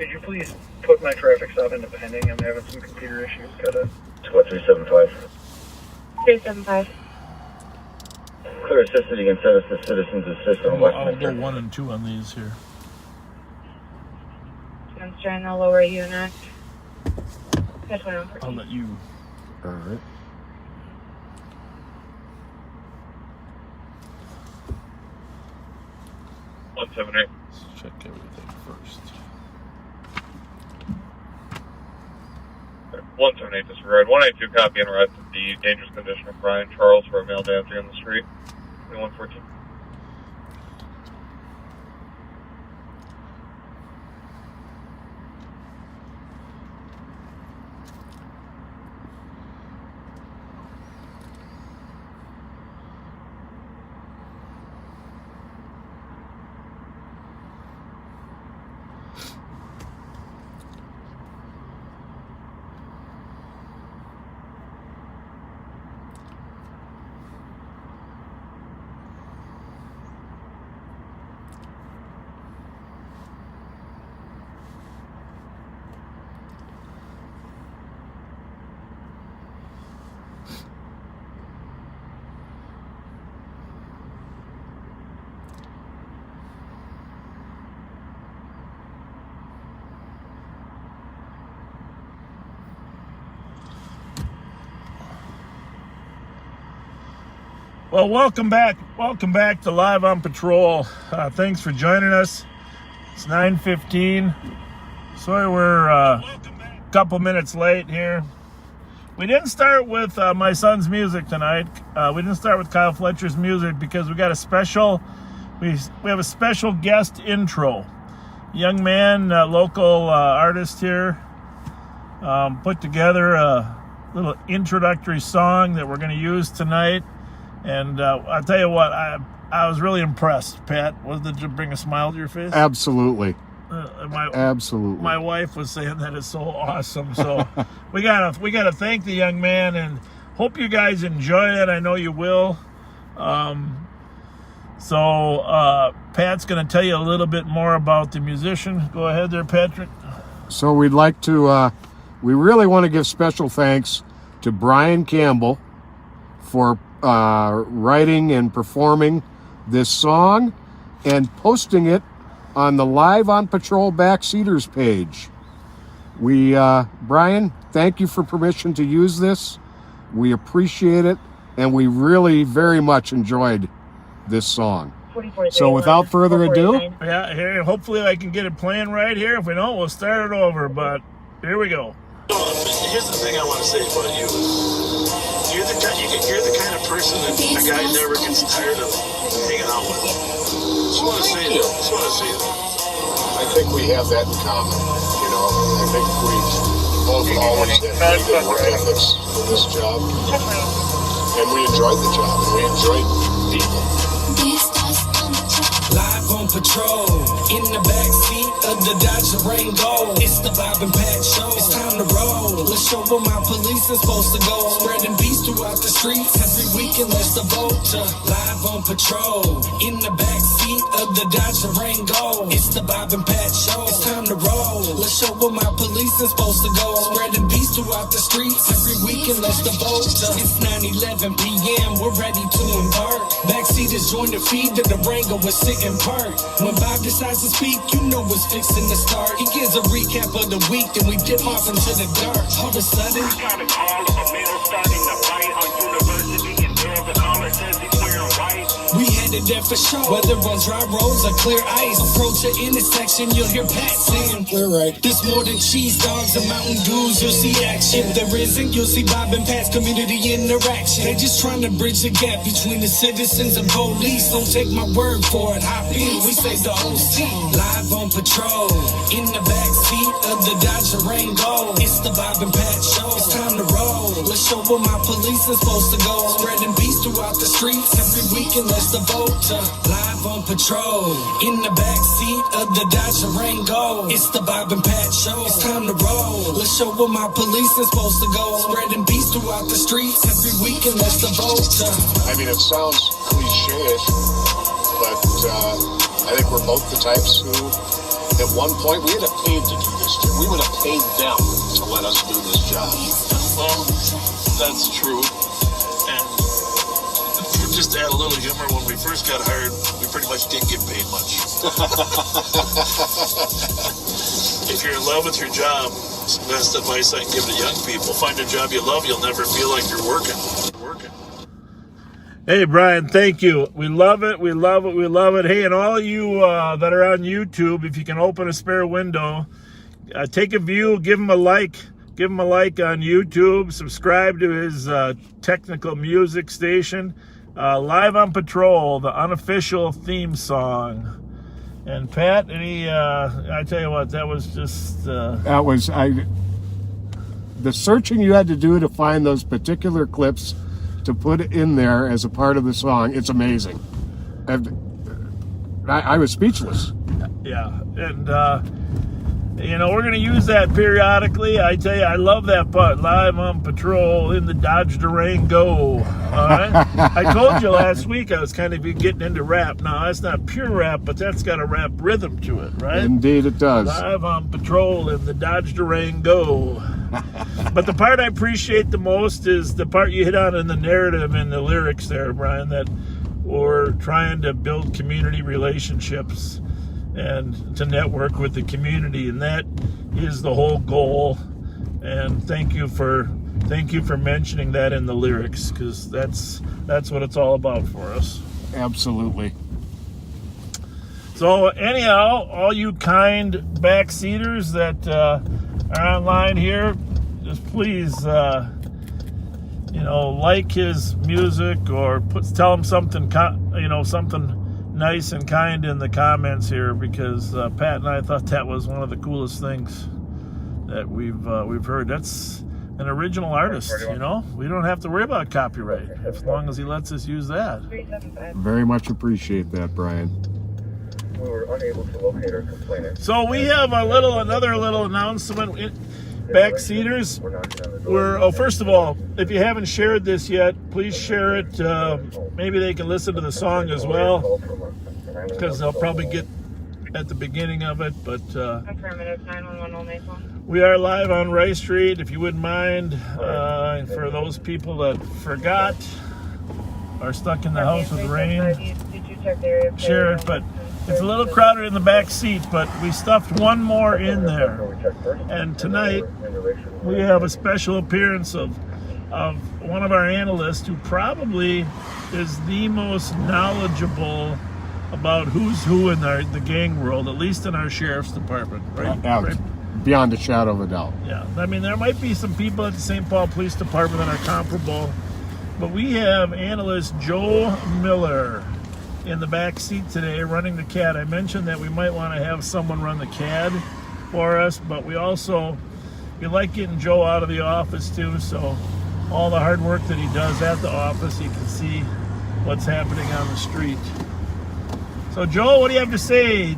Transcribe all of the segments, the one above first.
could you please put my traffic stop into pending? I'm having some computer issues. Got a 375. 375. Clear assisted, you can send us to Citizens Assist on I'll go 1 and 2 on these here. I'm trying to lower unit. I'll let you. All right. Let's check everything first. 178 disregard. 182 copy and arrested the dangerous condition of Brian Charles for a male dancing on the street. 114. Well, welcome back. Welcome back to Live on Patrol. Thanks for joining us. It's 9:15. Sorry we're a couple minutes late here. We didn't start with my son's music tonight. We didn't start with Kyle Fletcher's music because we got a special. We have a special guest intro. Young man, local artist here, put together a little introductory song that we're going to use tonight. And I'll tell you what, I was really impressed, Pat. Did it bring a smile to your face? Absolutely. Absolutely. My wife was saying that it's so awesome. So we gotta thank the young man and hope you guys enjoy it. I know you will. So Pat's gonna tell you a little bit more about the musician. Go ahead there, Patrick. So we'd like to, we really want to give special thanks to Brian Campbell for writing and performing this song and posting it on the Live on Patrol Backseaters page. Brian, thank you for permission to use this. We appreciate it, and we really very much enjoyed this song. So without further ado, yeah, here, hopefully I can get it playing right here. If we don't, we'll start it over, but here we go. Here's the thing I want to say about you. You're the kind of person that a guy never gets tired of hanging out with. Just want to say that. I think we have that in common. You know, I think we've both always had pretty good work ethics for this job, and we enjoyed the job, and we enjoyed people. Live on patrol, in the backseat of the Dodge Rango. It's the Bob and Pat show. It's time to roll. Let's show where my police is supposed to go. Spreading beats throughout the streets every weekend. Let's vote. Live on patrol, in the backseat of the Dodge Rango. It's the Bob and Pat show. It's time to roll. Let's show where my police is supposed to go. Spreading beats throughout the streets every weekend. Let's vote. It's 9:11 p.m. We're ready to embark. Backseaters join the feed of the Rango. We're sitting park. When Bob decides to speak, you know it's fixing to start. He gives a recap of the week, then we dip off into the dark. All of a sudden, I got a call of a male starting a fight on University, and there the caller says he's wearing white. we headed there for sure. Whether on dry roads or clear ice, approach an intersection, you'll hear Pat saying, "Clear right." There's more than cheese dogs and Mountain Dews, you'll see action. If there isn't, you'll see Bob and Pat's community interaction. They're just trying to bridge the gap between the citizens and police. Don't take my word for it. Hop in, we say the whole scene. Live on patrol, in the backseat of the Dodge Rango. It's the Bob and Pat show. It's time to roll. Let's show where my police is supposed to go. Spreading beats throughout the streets every weekend. Let's devote to live on patrol, in the backseat of the Dodge Rango. It's the Bob and Pat show. It's time to roll. Let's show where my police is supposed to go. Spreading beats throughout the streets every weekend. Let's devote to. I mean, it sounds cliche-ish, but I think we're both the types who At one point, we would have paid to do this, Jim. We would have paid them to let us do this job. Well, that's true. And just to add a little humor, when we first got hired, we pretty much didn't get paid much. If you're in love with your job, it's the best advice I can give to young people. Find a job you love, you'll never feel like you're working. Hey, Brian, thank you. We love it. We love it. We love it. Hey, and all of you that are on YouTube, if you can open a spare window, take a view, give him a like. Give him a like on YouTube. Subscribe to his technical music station. Live on Patrol, the unofficial theme song. And Pat, I tell you what, that was just... That was... The searching you had to do to find those particular clips to put in there as a part of the song, it's amazing. I was speechless. Yeah, and we're going to use that periodically. I tell you, I love that part. Live on Patrol in the Dodge Durango. All right? I told you last week I was kind of getting into rap. Now, that's not pure rap, but that's got a rap rhythm to it, right? Indeed it does. Live on Patrol in the Dodge Durango. But the part I appreciate the most is the part you hit on in the narrative and the lyrics there, Brian, that we're trying to build community relationships and to network with the community, and that is the whole goal. And thank you for mentioning that in the lyrics, because that's what it's all about for us. Absolutely. So anyhow, all you kind backseaters that are online here, just please like his music or tell him something something nice and kind in the comments here, because Pat and I thought that was one of the coolest things that we've heard. That's an original artist, we don't have to worry about copyright as long as he lets us use that. Very much appreciate that, Brian. We were unable to locate our complainant. So we have another little announcement. Backseaters, first of all, if you haven't shared this yet, please share it. Maybe they can listen to the song as well, because they'll probably get at the beginning of it. But Affirmative, 911 only phone. we are live on Rice Street, if you wouldn't mind. For those people that forgot, are stuck in the house with rain, Did you check the area code? share it. But it's a little crowded in the back seat, but we stuffed one more in there. And tonight we have a special appearance of one of our analysts, who probably is the most knowledgeable about who's who in the gang world, at least in our sheriff's department, right? Right. Beyond a shadow of a doubt. Yeah, I mean, there might be some people at the St. Paul Police Department that are comparable, but we have analyst Joe Miller in the back seat today running the CAD. I mentioned that we might want to have someone run the CAD for us, but we like getting Joe out of the office too, so all the hard work that he does at the office, he can see what's happening on the street. So Joe, what do you have to say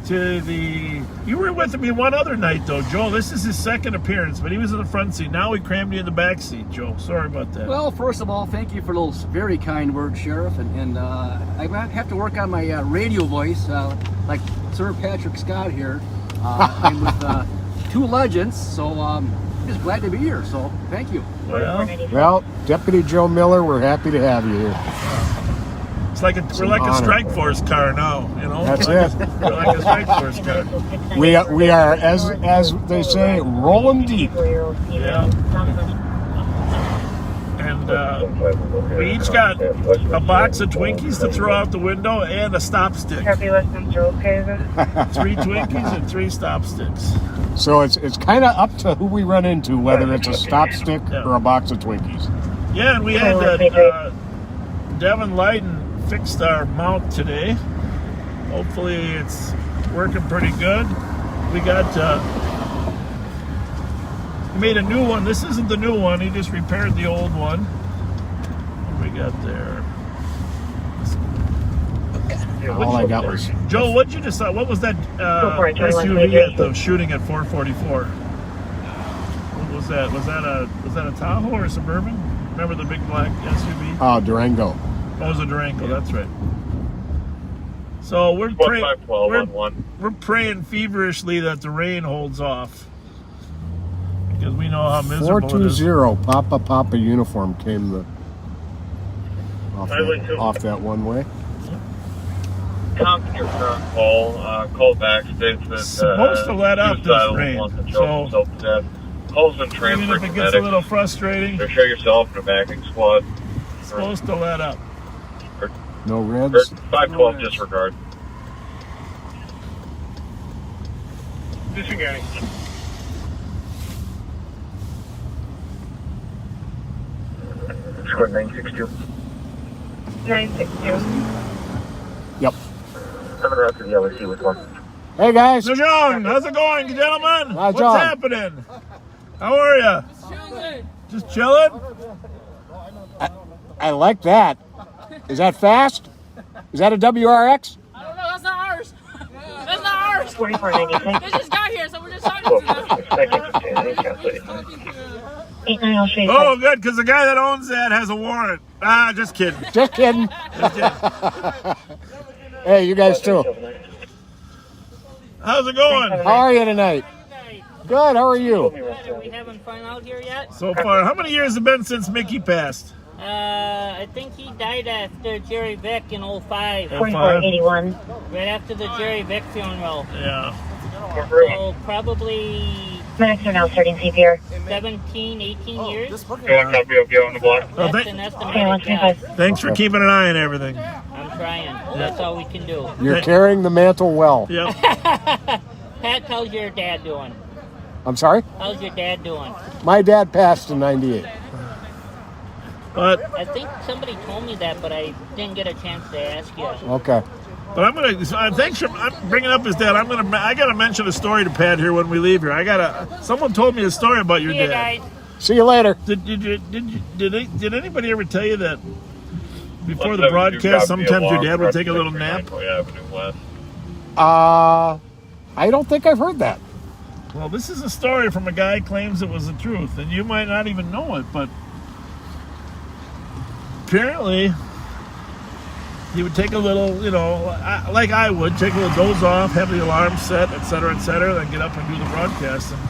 you were with me one other night though, Joe. This is his second appearance, but he was in the front seat. Now we crammed you in the back seat, Joe. Sorry about that. Well, first of all, thank you for those very kind words, Sheriff. And I might have to work on my radio voice, like Sir Patrick Scott here. I'm with two legends, so I'm just glad to be here. So thank you. Well, Deputy Joe Miller, we're happy to have you here. It's like we're like a strike force car now, That's it. it. We're like a strike force car. We are, as they say, rolling deep. Yeah. And we each got a box of Twinkies to throw out the window and a stop stick. Happy listening to Kaiser. 3 Twinkies and 3 stop sticks. So it's kind of up to who we run into, whether it's a stop stick or a box of Twinkies. Yeah, and we had Devin Lighton fixed our mount today. Hopefully it's working pretty good. We made a new one. This isn't the new one. He just repaired the old one. What we got there? All I got was... Joe, what'd you decide? What was that SUV at the shooting at 444? What was that? Was that a Tahoe or a Suburban? Remember the big black SUV? Durango. Oh, it was a Durango, that's right. So we're Squad praying. 512 on 1. We're praying feverishly that the rain holds off, because we know how miserable it is. 420 Papa uniform came off that one way. Tom, your current call back states that Supposed to let up this rain, so calls been transferred even if to it gets medics. a little frustrating, So show yourself in a backing squad. it's supposed to let up. No reds. 512 disregard. Disregarding. Squad 962. 962. Yep. Coming around to the LSC with 1. Hey guys. So John, how's it going, gentlemen? Hi, What's John. happening? How are you? Just chilling? I like that. Is that fast? Is that a WRX? I don't know, that's not ours. That's not ours. 4496. They just got here, so we're just talking to them. Oh, good, because the guy that owns that has a warrant. Ah, just kidding. Just kidding. Just kidding. Hey, you guys too. How's it going? How are you tonight? Good. How are you? Are we having fun out here yet? So far, how many years have been since Mickey passed? I think he died after Jerry Vick in 05. 4481. Right after the Jerry Vick funeral. Yeah. So probably Medics are now starting CPR. 17, 18 years. Go on, copy, okay, on the block. Well, That's an Okay, estimated 125. guess. thanks for keeping an eye on everything. I'm trying. That's all we can do. You're carrying the mantle well. Yep. Pat, how's your dad doing? I'm sorry? How's your dad doing? My dad passed in 98. But I think somebody told me that, but I didn't get a chance to ask you. Okay. I'm gonna. Thanks for bringing up his dad. I gotta mention a story to Pat here when we leave here. Someone told me a story about your See you dad. guys. See you later. Did anybody ever tell you that before the broadcast, sometimes your dad would take a little nap? I don't think I've heard that. Well, this is a story from a guy who claims it was the truth, and you might not even know it, but apparently he would take a little, like I would, take a little doze off, have the alarm set, et cetera, then get up and do the broadcast. And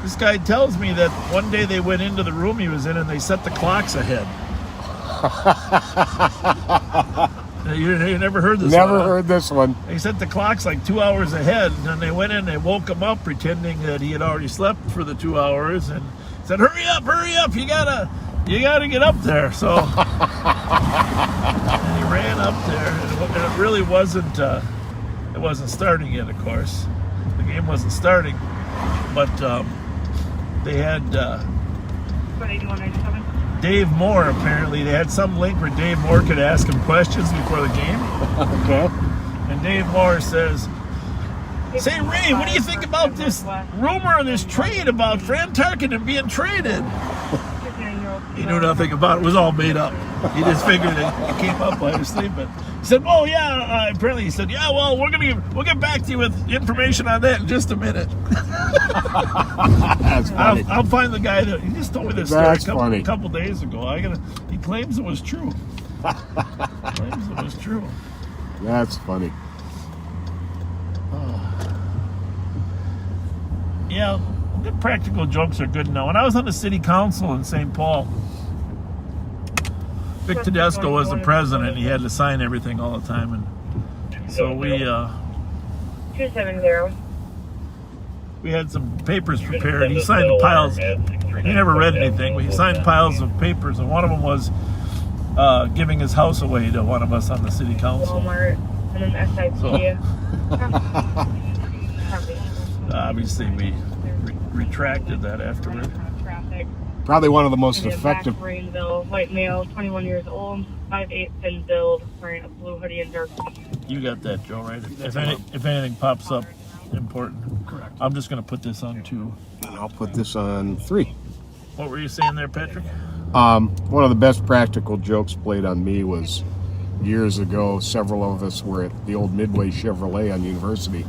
this guy tells me that one day they went into the room he was in and they set the clocks ahead. You never heard this Never one, heard this one. They set the clocks like 2 hours ahead, and then they went in and they woke him up pretending that he had already slept for the 2 hours and said, hurry up, you gotta get up there. So and he ran up there, and it really wasn't it wasn't starting yet, of course. The game wasn't starting, but they had 8197. Dave Moore. Apparently they had some link where Dave Moore could ask him questions before the game. Okay. And Dave Moore says, say, Ray, what do you think about this rumor, this trade about Fran Tarkenton being traded? He knew nothing about it. It was all made up. He just figured it came up while he was sleeping. He said, oh, yeah. Apparently he said, yeah, well, we'll get back to you with information on that in just a minute. That's funny. I'll find the guy that he just told me this story That's a funny. couple days ago. He claims it was true. That's funny. Yeah, good practical jokes are good now. When I was on the city council in St. Paul, Vic Tedesco was the president. He had to sign everything all the time, and so we 270. we had some papers prepared. He signed piles. He never read anything, but he signed piles of papers, and one of them was giving his house away to one of us on the city council. Walmart and an SIP. Obviously, we retracted that afterward. Probably one of the most effective. Rainville, white male, 21 years old, 5'8" thin build, wearing a blue hoodie and dark. You got that, Joe, right? If anything pops up important. Correct. I'm just going to put this on 2. And I'll put this on 3. What were you saying there, Patrick? One of the best practical jokes played on me was years ago. Several of us were at the old Midway Chevrolet on University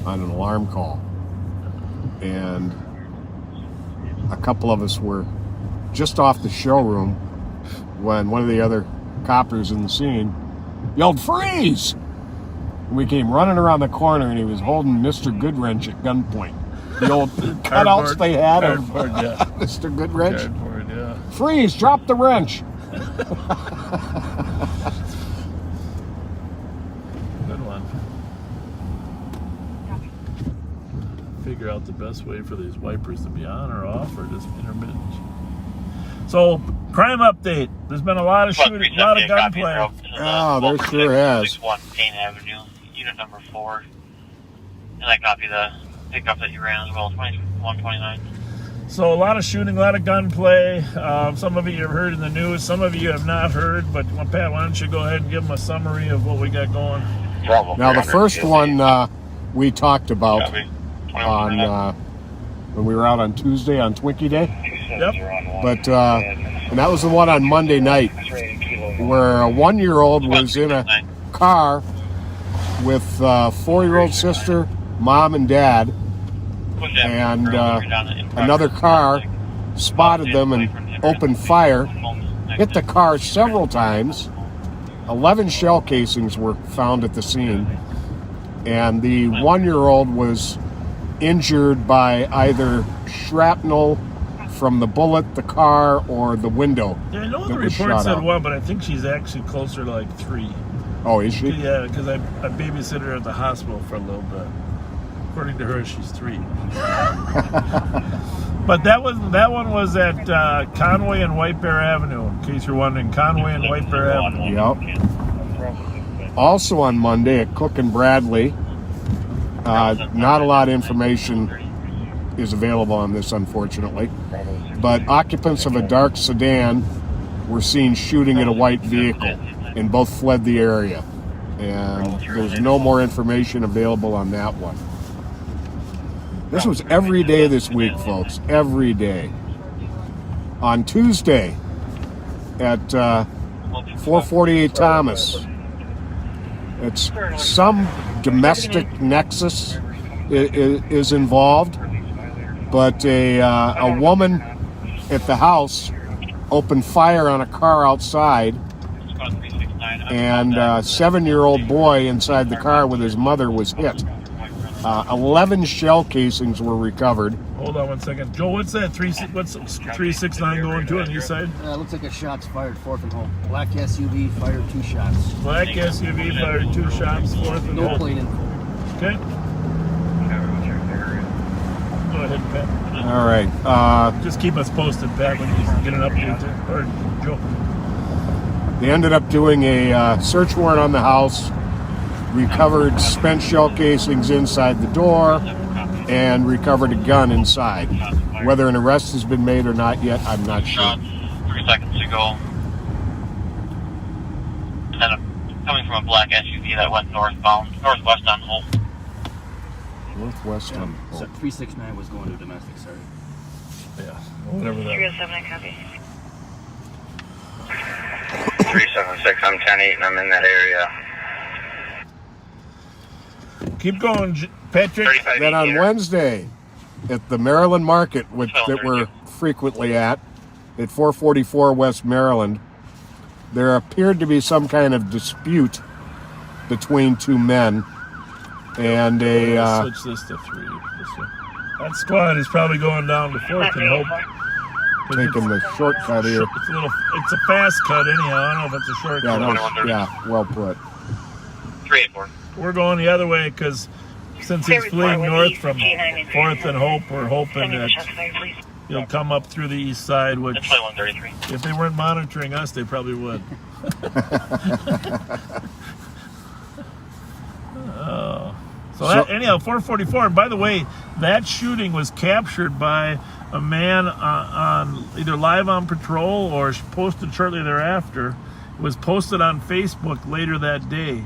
on an alarm call. And a couple of us were just off the showroom when one of the other coppers in the scene yelled, "Freeze!" We came running around the corner, and he was holding Mr. Goodwrench at gunpoint. The old cutouts they had of Mr. Goodwrench. Cardboard, yeah. "Freeze! Drop the wrench!" Good one. Figure out the best way for these wipers to be on or off, or just intermittent. So, crime update. There's been a lot of shooting, a lot of gunplay. Oh, there sure has. 61 Payne Avenue, unit number 4. And I copy the pickup that you ran as well, 129. So a lot of shooting, a lot of gunplay. Some of you have heard in the news, some of you have not heard. But Pat, why don't you go ahead and give them a summary of what we got going? Now, the first one we talked about on when we were out on Tuesday on Twinkie Day. Yep. But and that was the one on Monday night, where a 1-year-old was in a car with 4-year-old sister, mom, and dad. And another car spotted them and opened fire, hit the car several times. 11 shell casings were found at the scene, and the 1-year-old was injured by either shrapnel from the bullet, the car, or the window. Yeah, I know the report said 1, but I think she's actually closer to like 3. Oh, is she? Yeah, because I babysit her at the hospital for a little bit. According to her, she's 3. But that one was at Conway and White Bear Avenue, in case you're wondering. Conway and White Bear Avenue. Yep. Also on Monday at Cook and Bradley, not a lot of information is available on this, unfortunately. But occupants of a dark sedan were seen shooting at a white vehicle, and both fled the area. And there's no more information available on that one. This was every day this week, folks. Every day. On Tuesday at 448 Thomas, it's some domestic nexus is involved, but a woman at the house opened fire on a car outside, and a 7-year-old boy inside the car with his mother was hit. 11 shell casings were recovered. Hold on 1 second. Joe, what's that? What's 369 going to on the east side? Looks like a shot's fired, 4th and Hope. Black SUV fired 2 shots. Black SUV fired 2 shots, 4th and Hope. No plate info. Okay. Go ahead, Pat. All right. Just keep us posted, Pat, when you get an update there. Or Joe. They ended up doing a search warrant on the house, recovered spent shell casings inside the door, and recovered a gun inside. Whether an arrest has been made or not yet, I'm not sure. 3 seconds ago. And coming from a black SUV that went northwest on Hope. Northwest on So 369 was going to domestic, sorry. Yeah, whatever that. 307, I copy. 376, I'm 10-8, and I'm in that area. Keep going, Patrick. Then on Wednesday, at the Maryland Market, that we're frequently at 444 West Maryland, there appeared to be some kind of dispute between 2 men, and Switch this to 3. That squad is probably going down to 4th and Hope. Taking the shortcut here. It's a fast cut anyhow. I don't know if it's a shortcut. Yeah, well put. 384. We're going the other way because since he's fleeing north from 4th and Hope, we're hoping that he'll come up through the east side, which if they weren't monitoring us, they probably would. Anyhow, 444. And by the way, that shooting was captured by a man on either live on patrol or posted shortly thereafter. It was posted on Facebook later that day.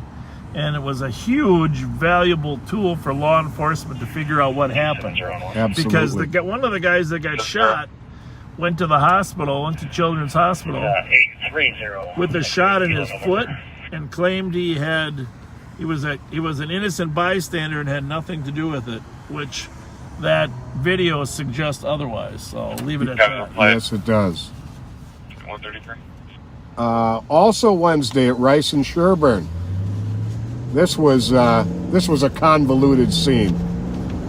And it was a huge, valuable tool for law enforcement to figure out what happened. Absolutely. Because one of the guys that got shot went to the hospital, went to Children's Hospital, with a shot in his foot, and claimed he was an innocent bystander and had nothing to do with it, which that video suggests otherwise. So I'll leave it at that. Yes, it does. 133. Also Wednesday at Rice and Sherburne. This was a convoluted scene.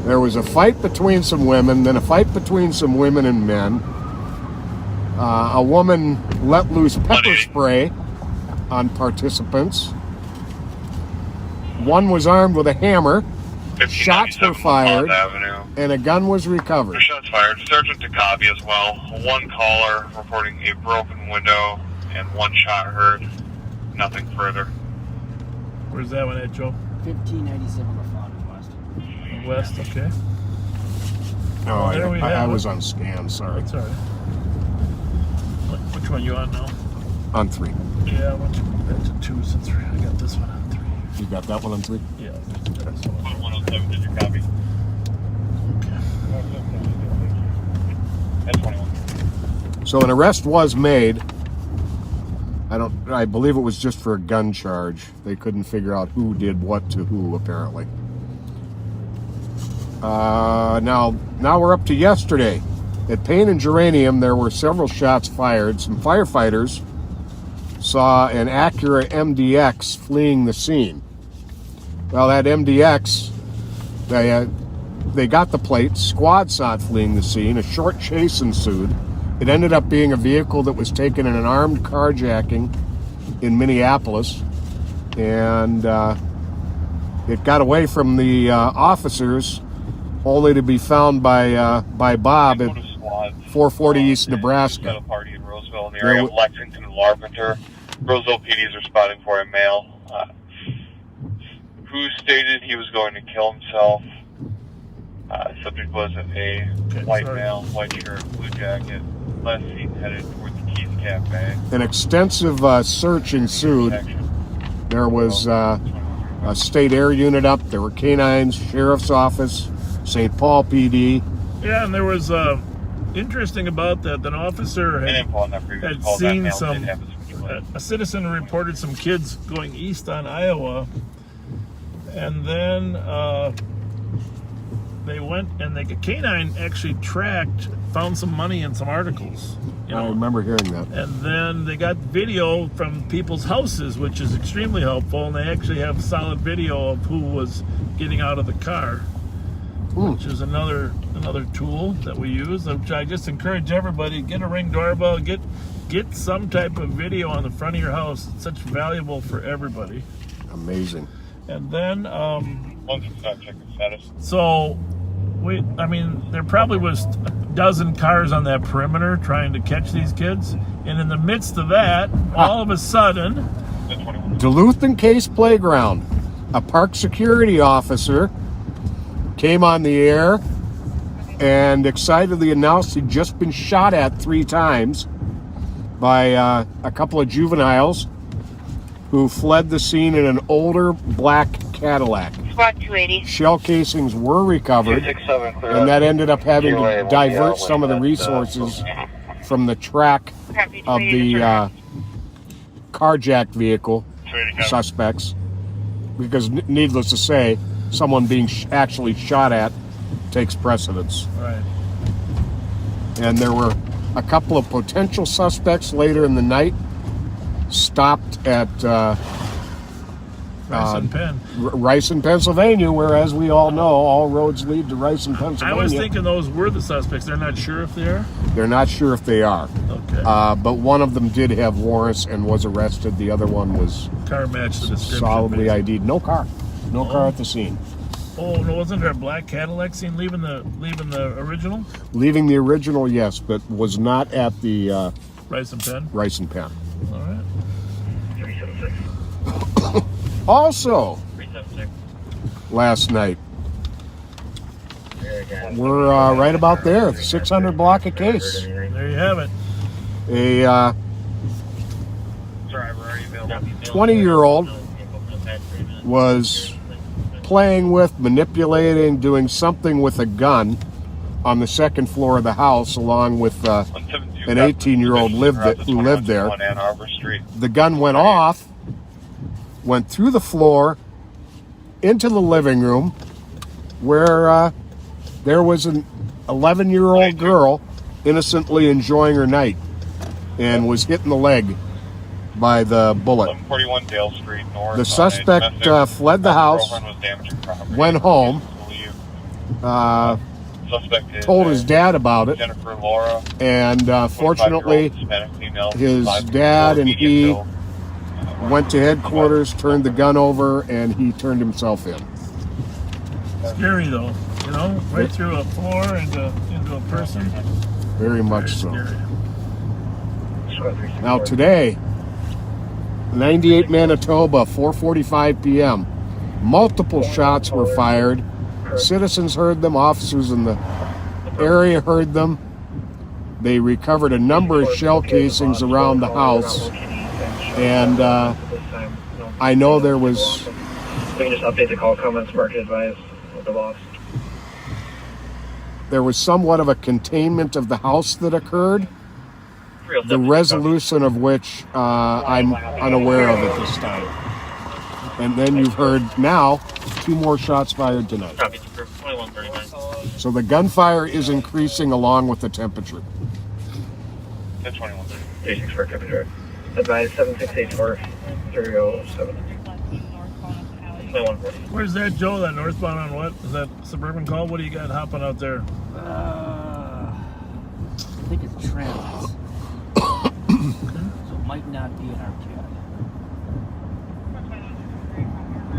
There was a fight between some women, then a fight between some women and men. A woman let loose pepper spray on participants. One was armed with a hammer. Shots were fired, and a gun was recovered. Shots fired. Sergeant DeCavi as well. One caller reporting a broken window and one shot heard. Nothing further. Where's that one at, Joe? 1597 LaFond West. West, okay. Oh, There we I have was it. on scan, sorry. That's all right. Which one you on now? On 3. Yeah, that's a 2, so 3. I got this one on 3. You got that one on 3? Yeah. That's one. 107, did you copy? Okay. That's 21. So an arrest was made. I believe it was just for a gun charge. They couldn't figure out who did what to who, apparently. Now we're up to yesterday. At Payne and Geranium, there were several shots fired. Some firefighters saw an Acura MDX fleeing the scene. Well, that MDX, they got the plate. Squad saw it fleeing the scene. A short chase ensued. It ended up being a vehicle that was taken in an armed carjacking in Minneapolis, and it got away from the officers, only to be found by Bob at 440 East Nebraska. Got a party in Roseville in the area of Lexington and Larpenteur. Roseville PDs are spotting for a male who stated he was going to kill himself. Subject was a white male, white shirt, blue jacket, last seen headed towards the Keys Cafe. An extensive search ensued. There was a state air unit up. There were canines, sheriff's office, St. Paul PD. Yeah, and there was interesting about that. An officer had seen a citizen reported some kids going east on Iowa, and then they went and the canine actually found some money in some articles. I remember hearing that. And then they got video from people's houses, which is extremely helpful, and they actually have solid video of who was getting out of the car, which is another tool that we use, which I just encourage everybody, get a Ring doorbell, get some type of video on the front of your house. It's such valuable for everybody. Amazing. And then check the status. so there probably was a dozen cars on that perimeter trying to catch these kids, and in the midst of that, all of a sudden, Duluth and Case Playground, a park security officer came on the air and excitedly announced he'd just been shot at 3 times by a couple of juveniles who fled the scene in an older black Cadillac. Squad 280. Shell casings were recovered, and that ended up having to divert some of the resources from the track of the carjacked vehicle suspects, because needless to say, someone being actually shot at takes precedence. right. And there were a couple of potential suspects later in the night stopped at Rice in Pennsylvania, where, as we all know, all roads lead to Rice in Pennsylvania. I was thinking those were the suspects. They're not sure if they are? They're not sure if they are. Okay. But one of them did have warrants and was arrested. The other one was car matched the description. Solidly ID'd. No car. No car at the scene. Oh, no, wasn't there a black Cadillac seen leaving the original? Leaving the original, yes, but was not at the Rice and Penn? Rice and Penn. All right. Also, last night, we're right about there, 600 block a case. There you have it. A 20-year-old was playing with, manipulating, doing something with a gun on the second floor of the house, along with an 18-year-old who lived there. The gun went off, went through the floor, into the living room, where there was an 11-year-old girl innocently enjoying her night, and was hit in the leg by the bullet. 1141 Dale Street North. The suspect fled the house, went home, Suspect is told his dad about it, Jennifer Laura, and fortunately, his dad and he went to headquarters, turned the gun over, and he turned himself in. Scary though, you know, right through a floor into a person. Very much so. Scary. Now today, 98 Manitoba, 4:45 p.m. Multiple shots were fired. Citizens heard them. Officers in the area heard them. They recovered a number of shell casings around the house. And I know there was... We can just update the call comments, mark it advised with the boss. There was somewhat of a containment of the house that occurred. The resolution of which I'm unaware of at this time. And then you've heard now 2 more shots fired tonight. So the gunfire is increasing along with the temperature. 36 for temperature. Advise 7684-307. Where's that, Joe? That northbound on what? Is that Suburban call? What do you got hopping out there? I think it's transit. So it might not be in our chat.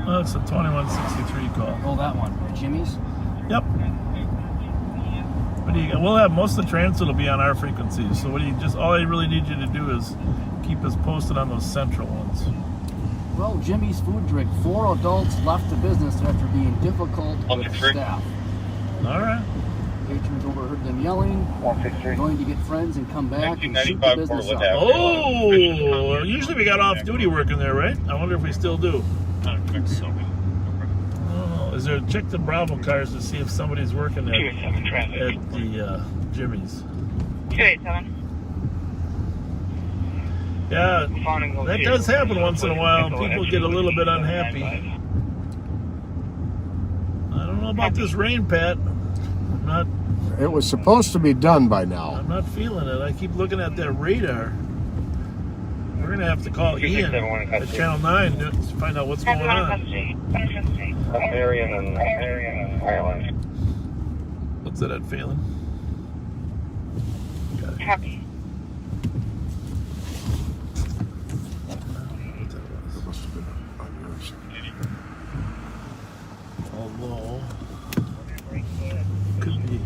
Oh, it's a 2163 call. Oh, that one. Jimmy's? Yep. What do you got? We'll have most of the transit will be on our frequencies. So what do you just? All I really need you to do is keep us posted on those central ones. Well, Jimmy's Food Drink. 4 adults left the business after being difficult with staff. All right. Patrons overheard them yelling, going to get friends and come back and shoot the business up. Oh, usually we got off-duty working there, right? I wonder if we still do. I think so. Oh, is there check the Bravo cars to see if somebody's working at the Jimmy's? 287. Yeah, that does happen once in a while. People get a little bit unhappy. I don't know about this rain, Pat. I'm not. It was supposed to be done by now. I'm not feeling it. I keep looking at that radar. We're gonna have to call Ian at Channel 9 to find out what's going on. Marion and Ireland. What's that at Phelan? Happy. Although, could be.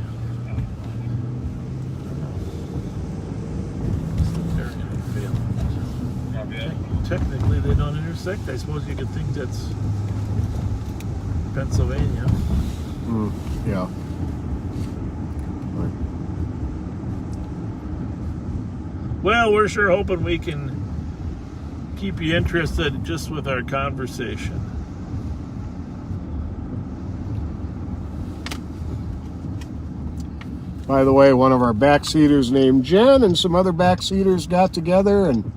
Technically, they don't intersect. I suppose you could think that's Pennsylvania. Yeah. Well, we're sure hoping we can keep you interested just with our conversation. By the way, one of our backseaters named Jen and some other backseaters got together, and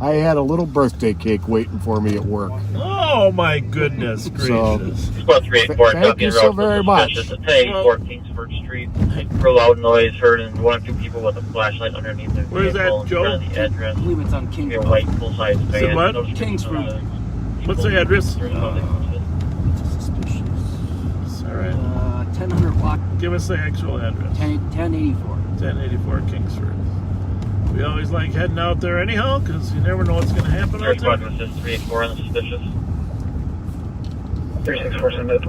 I had a little birthday cake waiting for me at work. Oh my goodness gracious! Thank you so very much. Today, 14th Street. Real loud noise heard, and 1 or 2 people with a flashlight underneath their Where's vehicle. that, Joe? The address. I believe it's on A Kingsford. white full-size van. what? Kingsford. What's the address? Suspicious. All right. 1000 block. Give us the actual address. 1084. 1084 Kingsford. We always like heading out there anyhow, because you never know what's going to happen out there. Responding to 384 on the suspicious. 364 submit.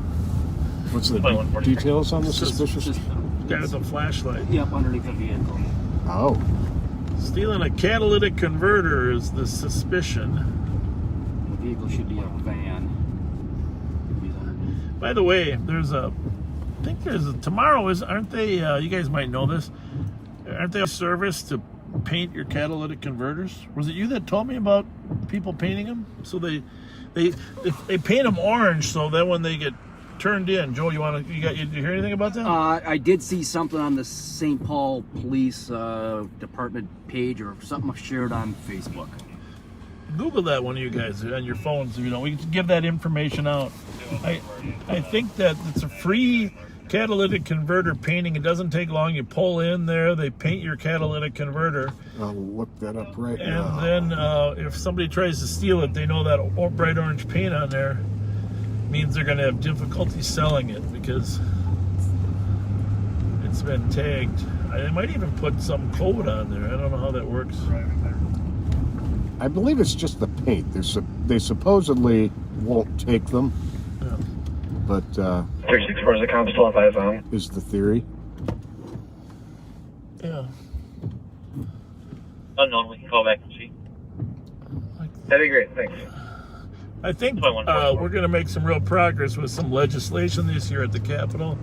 What's the details on the suspicious? Guy with a flashlight. Yep, underneath the vehicle. Oh. Stealing a catalytic converter is the suspicion. The vehicle should be a van. By the way, tomorrow aren't they, you guys might know this, aren't they a service to paint your catalytic converters? Was it you that told me about people painting them? So they paint them orange so that when they get turned in, Joe, you hear anything about that? I did see something on the St. Paul Police Department page or something shared on Facebook. Google that, one of you guys, on your phones. We can give that information out. I think that it's a free catalytic converter painting. It doesn't take long. You pull in there, they paint your catalytic converter. I'll look that up right and now. And then if somebody tries to steal it, they know that bright orange paint on there means they're going to have difficulty selling it because it's been tagged. I might even put some code on there. I don't know how that works. I believe it's just the paint. They supposedly won't take them. Yeah. But 364 is the comp still have eyes on. is the theory. Yeah. Unknown, we can call back and see. That'd be great, thanks. I think we're going to make some real progress with some legislation this year at the Capitol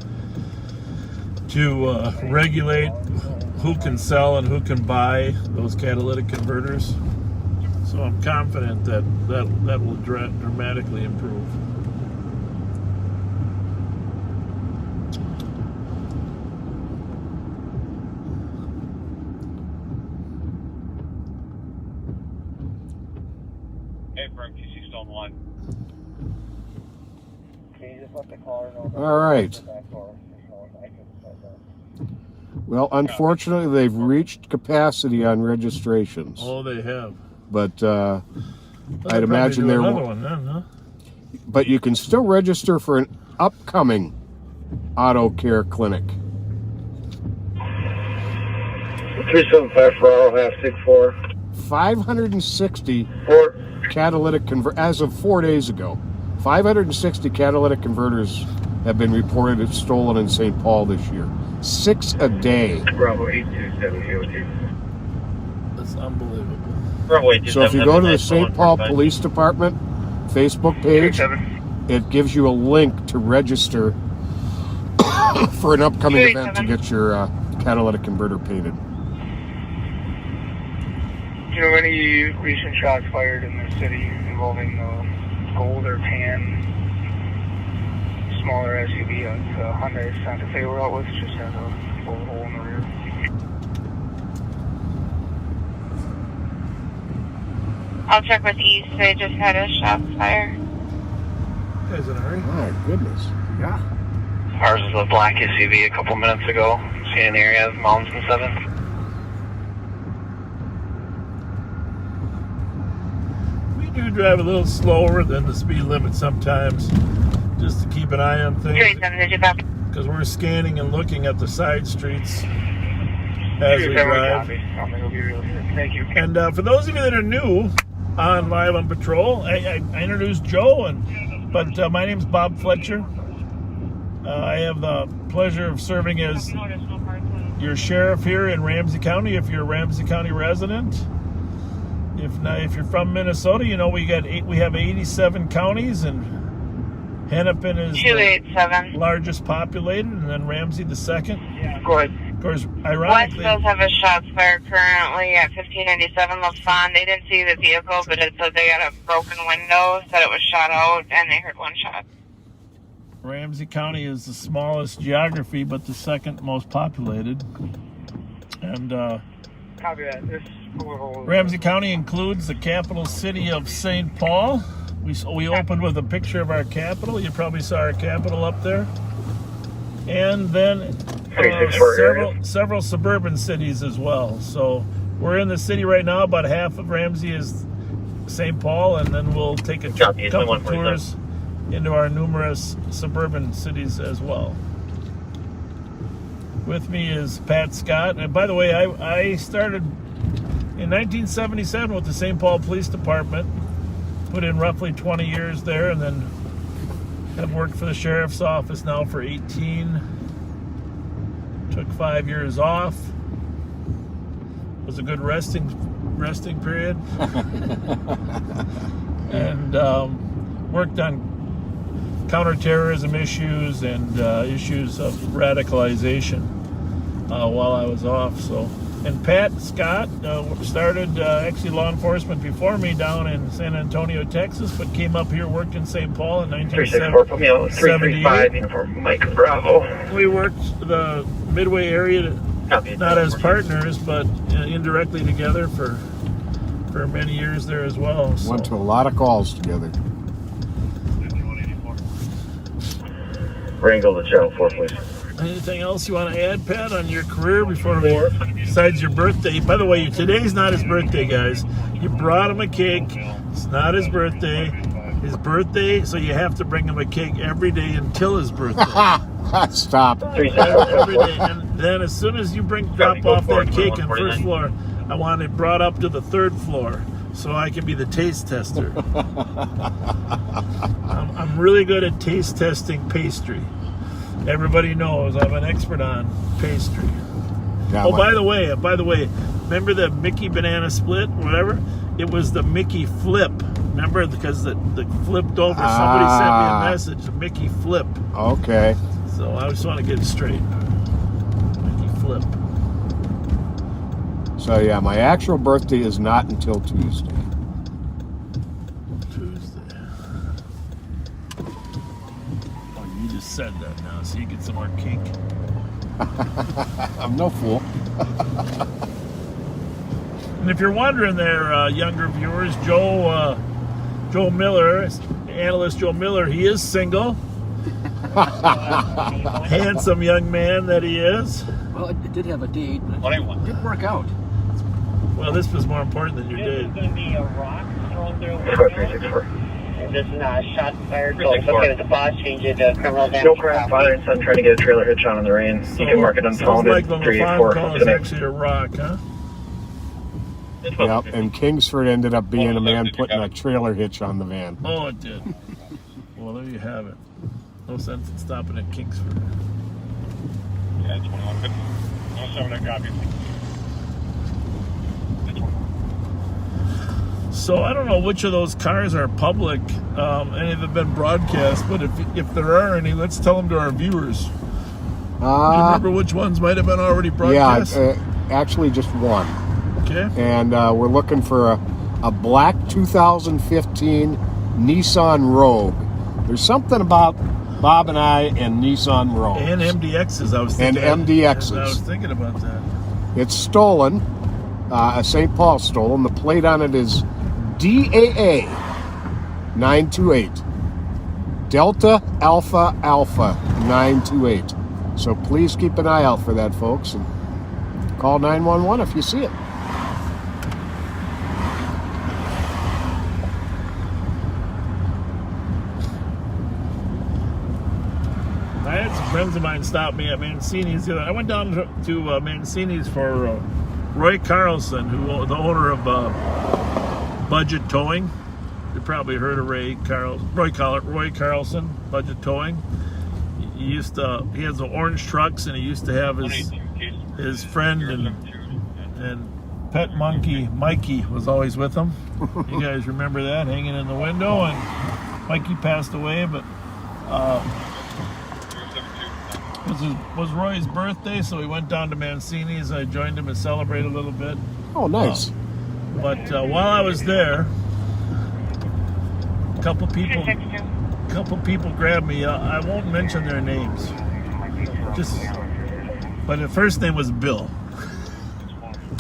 to regulate who can sell and who can buy those catalytic converters. So I'm confident that will dramatically improve. Hey, Frank, QC still on the line. All right. Well, unfortunately, they've reached capacity on registrations. Oh, they have. But I'd imagine there another one then, huh? But you can still register for an upcoming auto care clinic. 375 for auto, half 64. 560 catalytic as of 4 days ago. 560 catalytic converters have been reported as stolen in St. Paul this year. 6 a day. Bravo 827 That's unbelievable. So if you go to the St. Paul Police Department Facebook page, it gives you a link to register for an upcoming event to get your catalytic converter painted. Do you know any recent shots fired in the city involving gold or tan smaller SUV? It's a Hyundai Santa Fe we're out with, just has a bullet hole in the rear. I'll check with East. They just had a shot fire. Guys in a hurry? My goodness. Yeah. Ours was a black SUV a couple minutes ago. See in the area of Mountains and 7th. We do drive a little slower than the speed limit sometimes, just to keep an eye on things. Because we're scanning and looking at the side streets as we drive. Thank you. And for those of you that are new on Live on Patrol, I introduced Joe, but my name's Bob Fletcher. I have the pleasure of serving as your sheriff here in Ramsey County. If you're a Ramsey County resident, if not, if you're from Minnesota, you know we have 87 counties, and Hennepin is the largest populated, and then Ramsey the second. Yeah, go ahead. Of course, ironically, West does have a shots fired currently at 1597 LaFon. They didn't see the vehicle, but it said they got a broken window, said it was shot out, and they heard one shot. Ramsey County is the smallest geography, but the second most populated. And Copy that. Ramsey County includes the capital city of St. Paul. We opened with a picture of our capital. You probably saw our capital up there. And then several suburban cities as well. So we're in the city right now. About half of Ramsey is St. Paul, and then we'll take a couple tours into our numerous suburban cities as well. With me is Pat Scott. And by the way, I started in 1977 with the St. Paul Police Department. Put in roughly 20 years there, and then have worked for the sheriff's office now for 18. Took 5 years off. Was a good resting period. And worked on counterterrorism issues and issues of radicalization while I was off. And Pat Scott started actually law enforcement before me down in San Antonio, Texas, but came up here, worked in St. Paul in 1978. 335 uniform Mike Bravo. We worked the Midway area, not as partners, but indirectly together for many years there as well. So. Went to a lot of calls together. Wrangle to Channel 4, please. Anything else you want to add, Pat, on your career besides your birthday? By the way, today's not his birthday, guys. You brought him a cake. It's not his birthday. His birthday, so you have to bring him a cake every day until his birthday. Stop. Every day. And then as soon as you drop off that cake on first floor, I want it brought up to the third floor so I can be the taste tester. I'm really good at taste testing pastry. Everybody knows I'm an expert on pastry. Yeah, by the way, remember the Mickey banana split, whatever? It was the Mickey flip. Remember, because the flipped over. Somebody sent me a message, the Mickey flip. Okay. So I just want to get it straight. Mickey flip. So yeah, my actual birthday is not until Tuesday. Oh, you just said that now, so you get some more cake. I'm no fool. And if you're wondering there, younger viewers, Joe Miller, Analyst Joe Miller, he is single. Handsome young man that he is. Well, it did have a date, but it didn't work out. Well, this was more important than your date. This is going to be a rock thrown through. 364. This shot fired. So it's okay with the boss. Change it to criminal damage. No crap firing, son. Trying to get a trailer hitch on in the rain. So, you can mark it unfounded. Like the 384. call is actually a rock, huh? Yep, and Kingsford ended up being a man putting a trailer hitch on the van. Oh, it did. Well, there you have it. No sense in stopping at Kingsford. Yeah, 21. 107, I got you. So I don't know which of those cars are public. Any of them been broadcast, but if there are any, let's tell them to our viewers. Do you remember which ones might have been already broadcast? Yeah, actually just one. Okay. And we're looking for a black 2015 Nissan Rogue. There's something about Bob and I and Nissan Rogues. And MDXs, I was thinking. And MDXs. I was thinking about that. It's stolen, a St. Paul stolen. The plate on it is DAA 928. Delta Alpha Alpha 928. So please keep an eye out for that, folks, and call 911 if you see it. I had some friends of mine stop me at Mancini's. I went down to Mancini's for Roy Carlson, the owner of Budget Towing. You probably heard of Roy Carlson, Budget Towing. He has the orange trucks, and he used to have his friend and pet monkey Mikey was always with him. You guys remember that, hanging in the window, and Mikey passed away, but it was Roy's birthday, so we went down to Mancini's. I joined him and celebrated a little bit. Oh, nice. But while I was there, a couple people grabbed me. I won't mention their names. But the first name was Bill.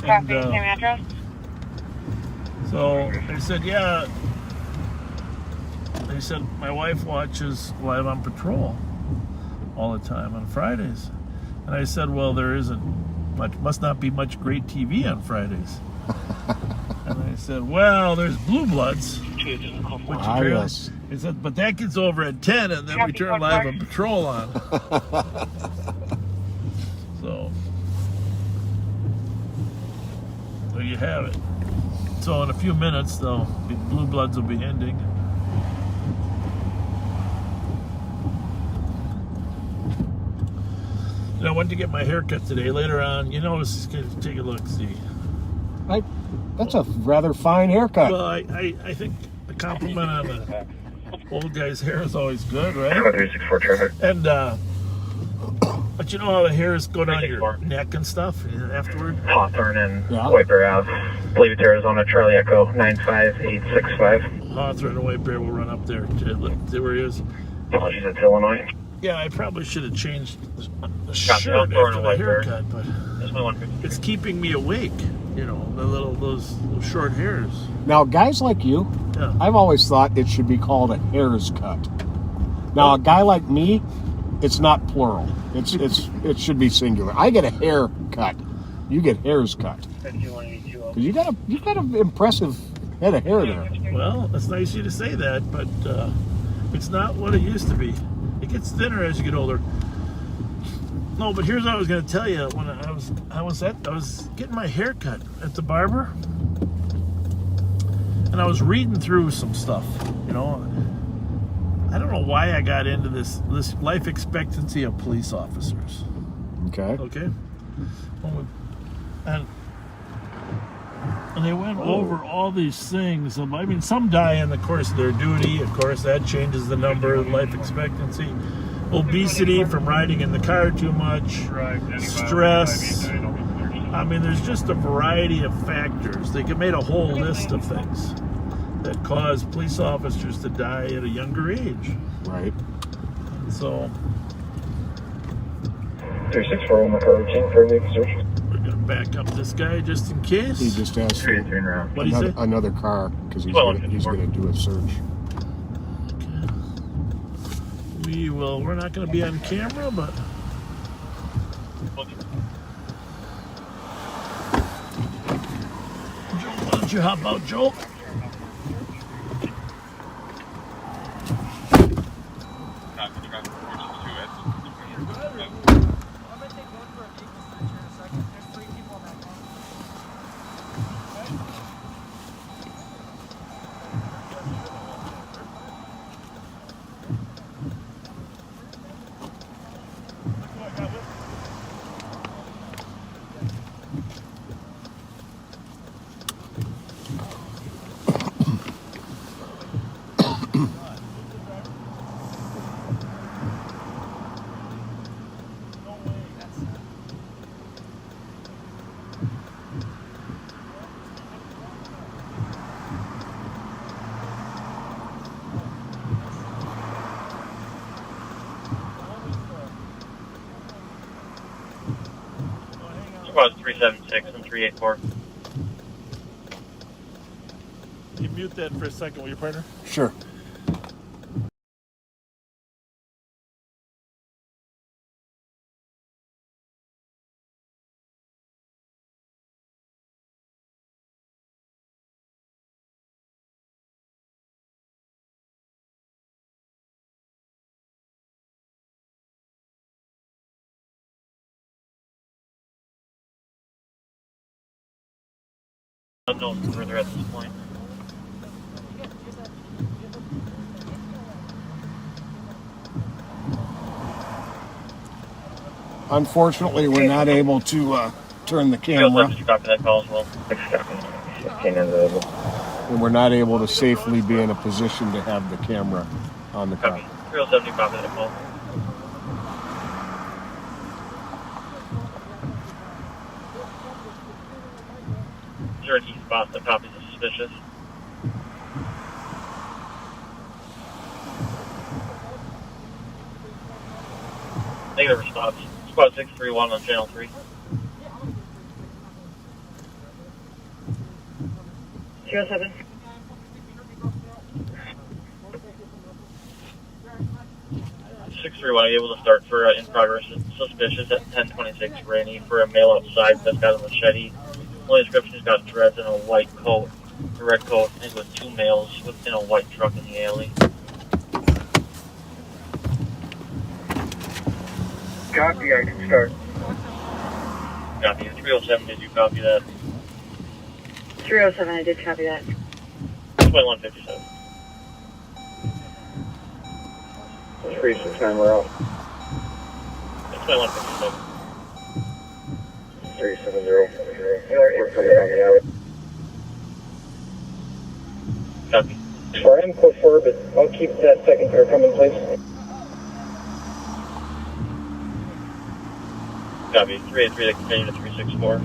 Copy, same address? So they said, yeah. They said, my wife watches Live on Patrol all the time on Fridays. And I said, well, there must not be much great TV on Fridays. And I said, well, there's Blue Bloods. Yes. He said, but that gets over at 10, and then we turn Live on Patrol on. So there you have it. So in a few minutes, though, Blue Bloods will be ending. I went to get my haircut today. Later on, take a look, see. That's a rather fine haircut. Well, I think the compliment on the old guy's hair is always good, right? 364 traffic. And but you know how the hairs go down your neck and stuff afterward? Hawthorne and White Bear Ave. I believe it's Arizona, Charlie Echo 95865. Hawthorne and White Bear will run up there to see where he is. Apologies, it's Illinois. Yeah, I probably should have changed the shirt after the haircut, but it's keeping me awake. Those short hairs. Now, guys like you, I've always thought it should be called a hair's cut. Now, a guy like me, It's not plural. It should be singular. I get a haircut. You get hairs cut. Because you got an impressive head of hair there. Well, it's nice of you to say that, but it's not what it used to be. It gets thinner as you get older. No, but here's what I was going to tell you. When I was getting my hair cut at the barber, and I was reading through some stuff. You know, I don't know why I got into this life expectancy of police officers. Okay. And they went over all these things. I mean, some die in the course of their duty. Of course, that changes the number of life expectancy. Obesity from riding in the car too much. Stress. I mean, there's just a variety of factors. They made a whole list of things that cause police officers to die at a younger age. Right. So 364 Carjacking for the search. We're gonna back up this guy just in case. He just asked for another car because he's gonna do a search. Okay. We're not gonna be on camera, but Joe, why don't you hop out, Joe? Squad 376 and 384. Can you mute that for a second, will you, partner? Sure. Unknown further at this point. Unfortunately, we're not able to turn the camera. Copy that call as well. And we're not able to safely be in a position to have the camera on the car. 370, copy that call. Is there an E-spot that copies is suspicious? Negative response. Squad 631 on channel 3. 07. Are you able to start for in progress suspicious at 1026 Rainy for a male outside that's got a machete. Only description has got dreads and a white coat, a red coat, and with two males within a white truck in the alley. Copy, I can start. Copy. 307, did you copy that? 307, I did copy that. 2157. Let's freeze some time, we're out. 2157. 370. We're coming down the alley. Copy. Sorry, I'm close forward, but I'll keep that second car coming, please. Copy. 383 to continue to 364.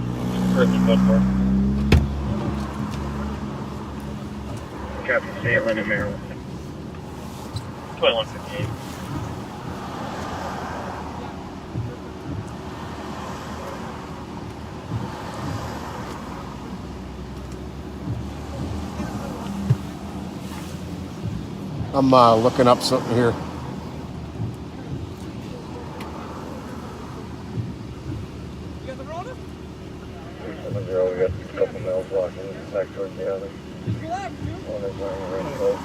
Currently code 4. Copy, stay at London, Maryland. 2158. I'm looking up something here. We got a couple males walking back towards the other. One is wearing a red coat.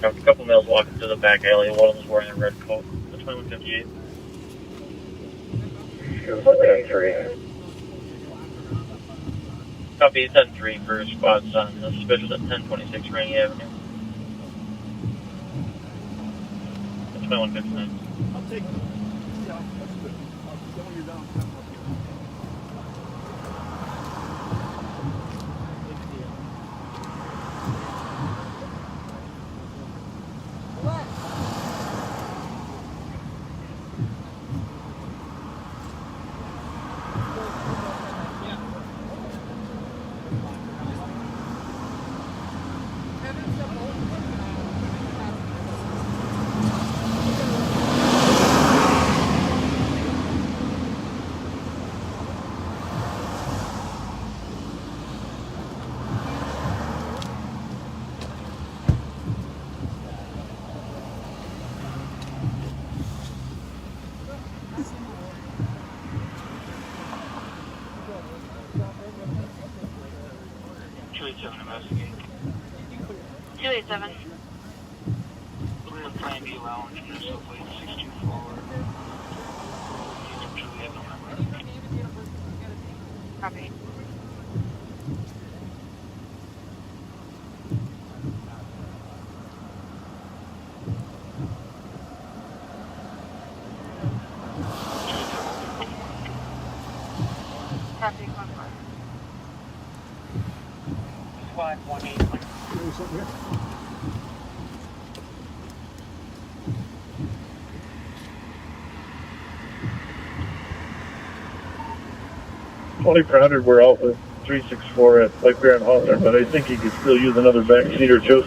Got a couple males walking through the back alley. One of them's wearing a red coat. The 2158. Shows 10-3. Copy 10-3 for spots on the suspicious at 1026 Rainy Avenue. The 2159. I'll take it. Yeah, that's good. When you're down. Investigate. 287. We're in Plan B lounge and there's a plate 624. Juliet November. Copy. Copy, 1-4. Squad 181. Per 100, we're out with 364 at Lake Bear and Hawthorne, but I think he could still use another back seat or two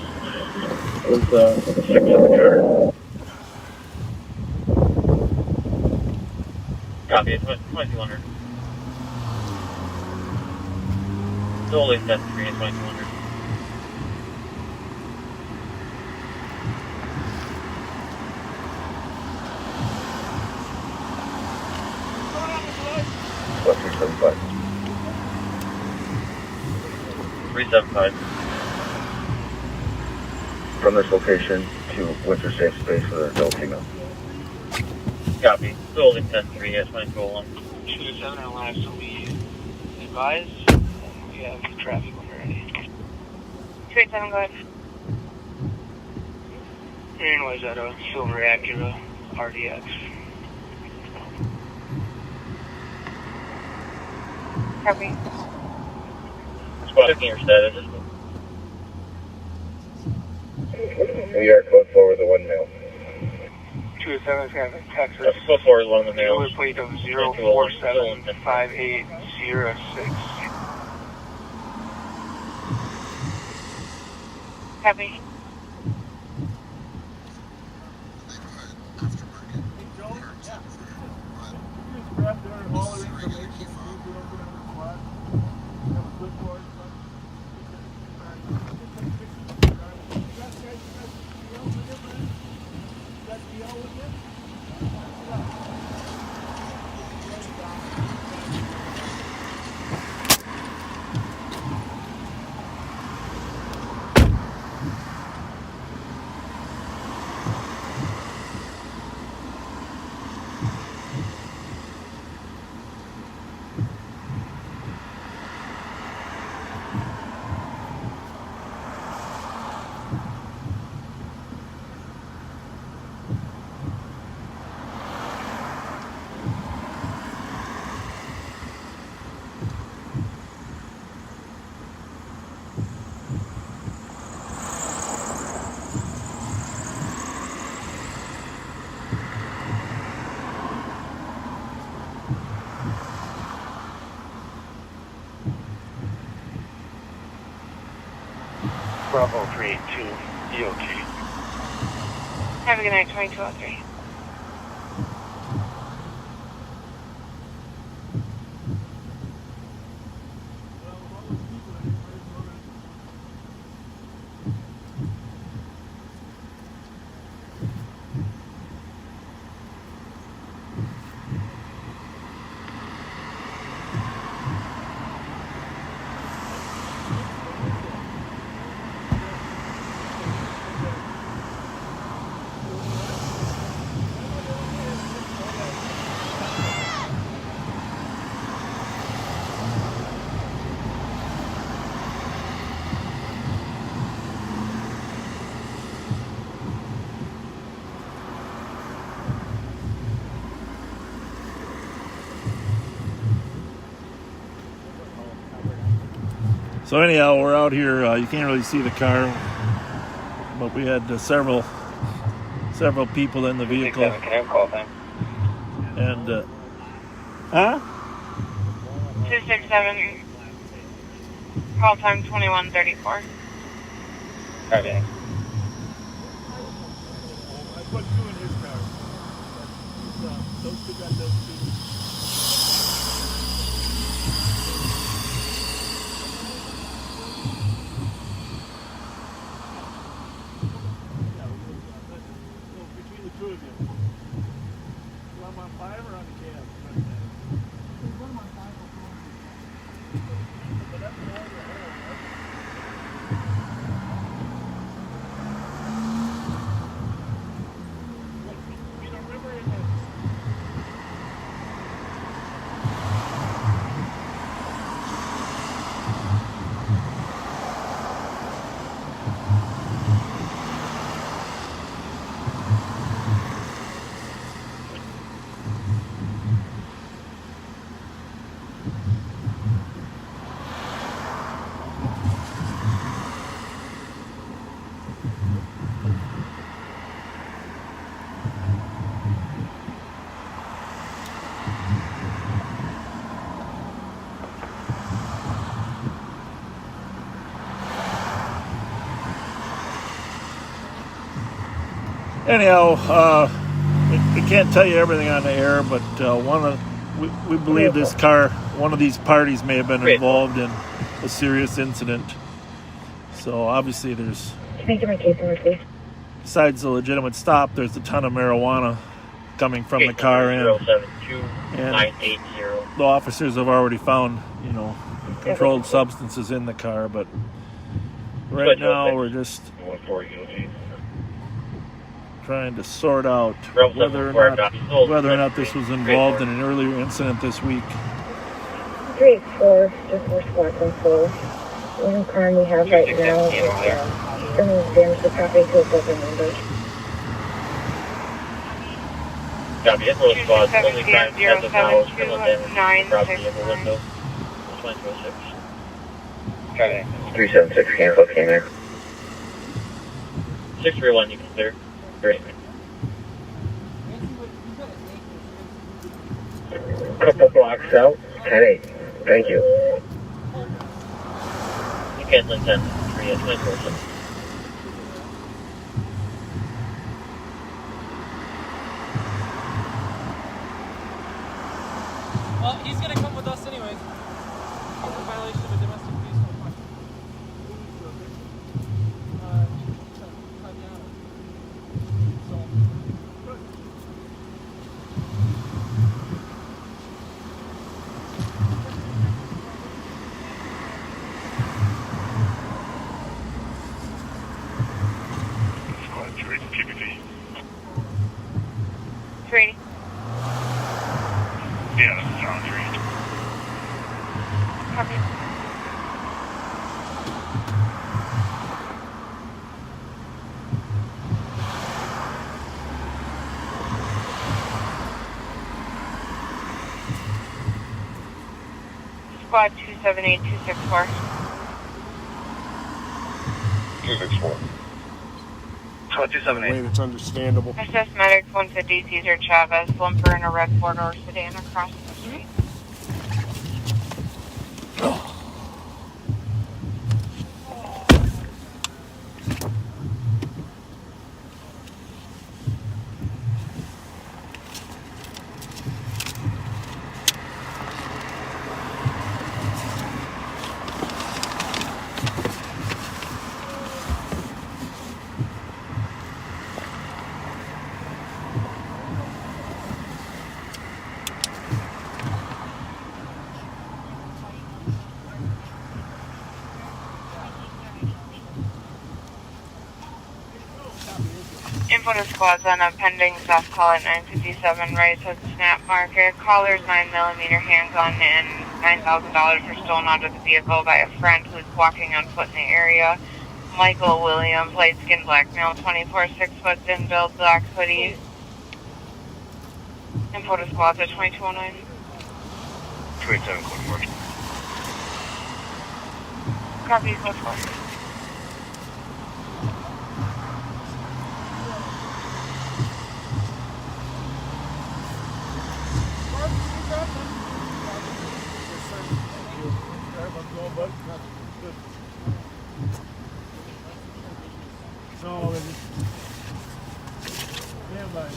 with 6 in the car. Copy, 2200. Still only 10-3 at 2200. What, 375? 375. From this location to winter safe space for the adult female. Copy. Still only 10-3 at 2201. 2-7 and last will be advised. We have traffic when we're ready. 287, go ahead. Aaron was at a silver Acura RDX. Copy. Squad checking your status. New York, code forward the one male. 207 is going to Texas. Go forward one of the males. Number plate of 0475806. Copy. Bravo 382 EOT. Have a good night, 2203. So anyhow, we're out here. You can't really see the car, but we had several people in the vehicle. Can I have call time? And 267. Call time 2134. Okay. I put 2 in his car. Those 2 got those 2. Between the 2 of you. You want them on 5 or on the cab? Put them on 5. But that's an order. Anyhow, we can't tell you everything on the air, but we believe this car, one of these parties may have been involved in a serious incident. So obviously there's, besides the legitimate stop, there's a ton of marijuana coming from the car in. And the officers have already found, controlled substances in the car, but right now we're just trying to sort out whether or not this was involved in an earlier incident this week. 384, just 4 squats and 4. The only crime we have right now is criminal damage to property to a broken window. Copy, info squad, only crime as of now is criminal damage to property of a window. 2206. Okay. 376 cancel, came in. 631, you can clear. Great. Couple blocks out, 10-8. Thank you. You cancel 10-3 at 24/7. Well, he's gonna come with us anyways. He's in violation of a domestic abuse complaint. Training. Yeah, that's sound trained. Copy. Squad 278264. 264. In a way that's understandable. SS Medics 150 Cesar Chavez, Lumper in a red four-door sedan across the street. Info to squads on a pending soft call at 957 right says snap marker. Caller's 9mm handgun and $9,000 were stolen out of the vehicle by a friend who's walking on foot in the area. Michael William, light skin black male, 24, 6 foot thin build, black hoodie. Info to squads at 2209. 27 code 4. Copy, code 4. So, stand by.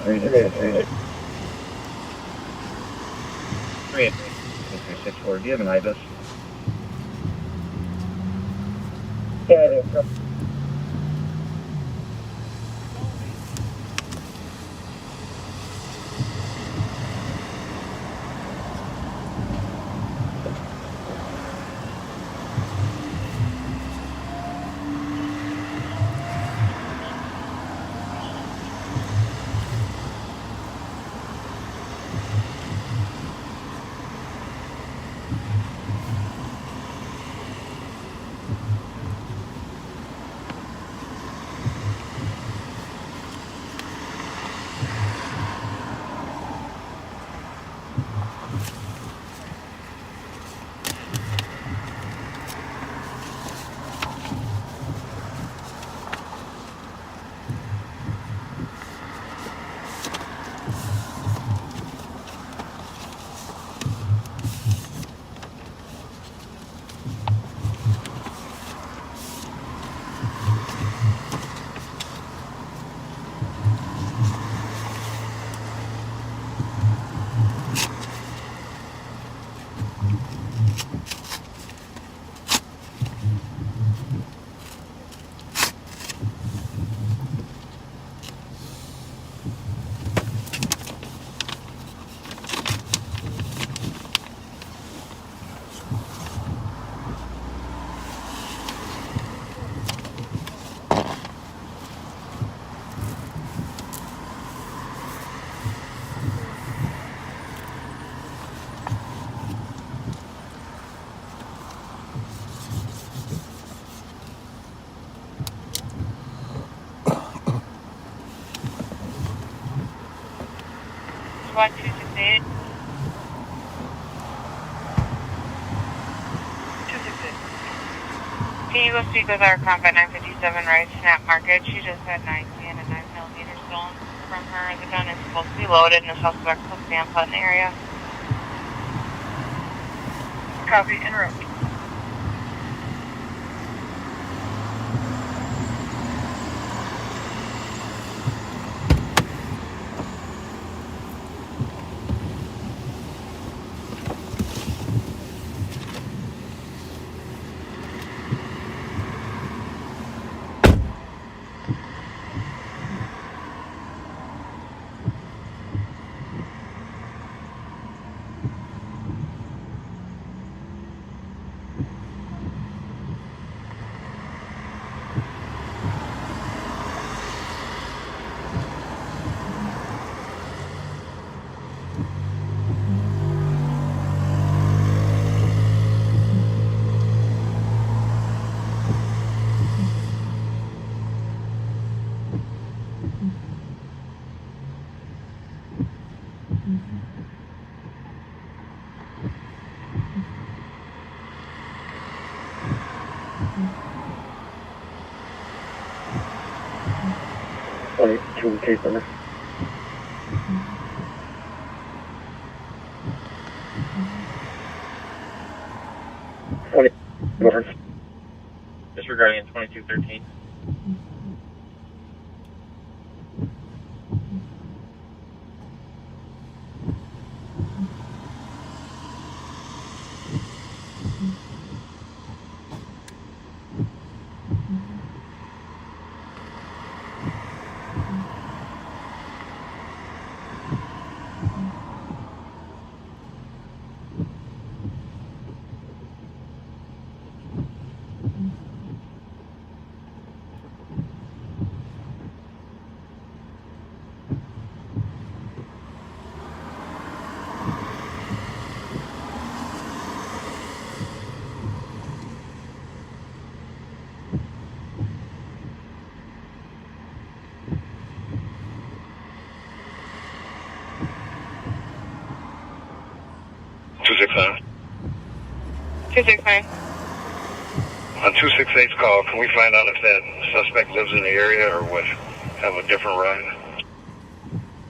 Read it. 364. Do you have an IBIS? Yeah, I do. SWAT 268. 268. Can you go speak with our comp at 957 right snap market? She just had 9 and a 9mm stolen from her. The gun is supposed to be loaded and the suspect will stand put in the area. Copy, interrupt. Two case number. Disregarding in 2213. 269. 269. On 268's call, can we find out if that suspect lives in the area or would have a different ride?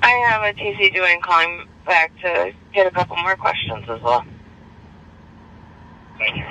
I have a TC doing calling back to get a couple more questions as well. Thank you.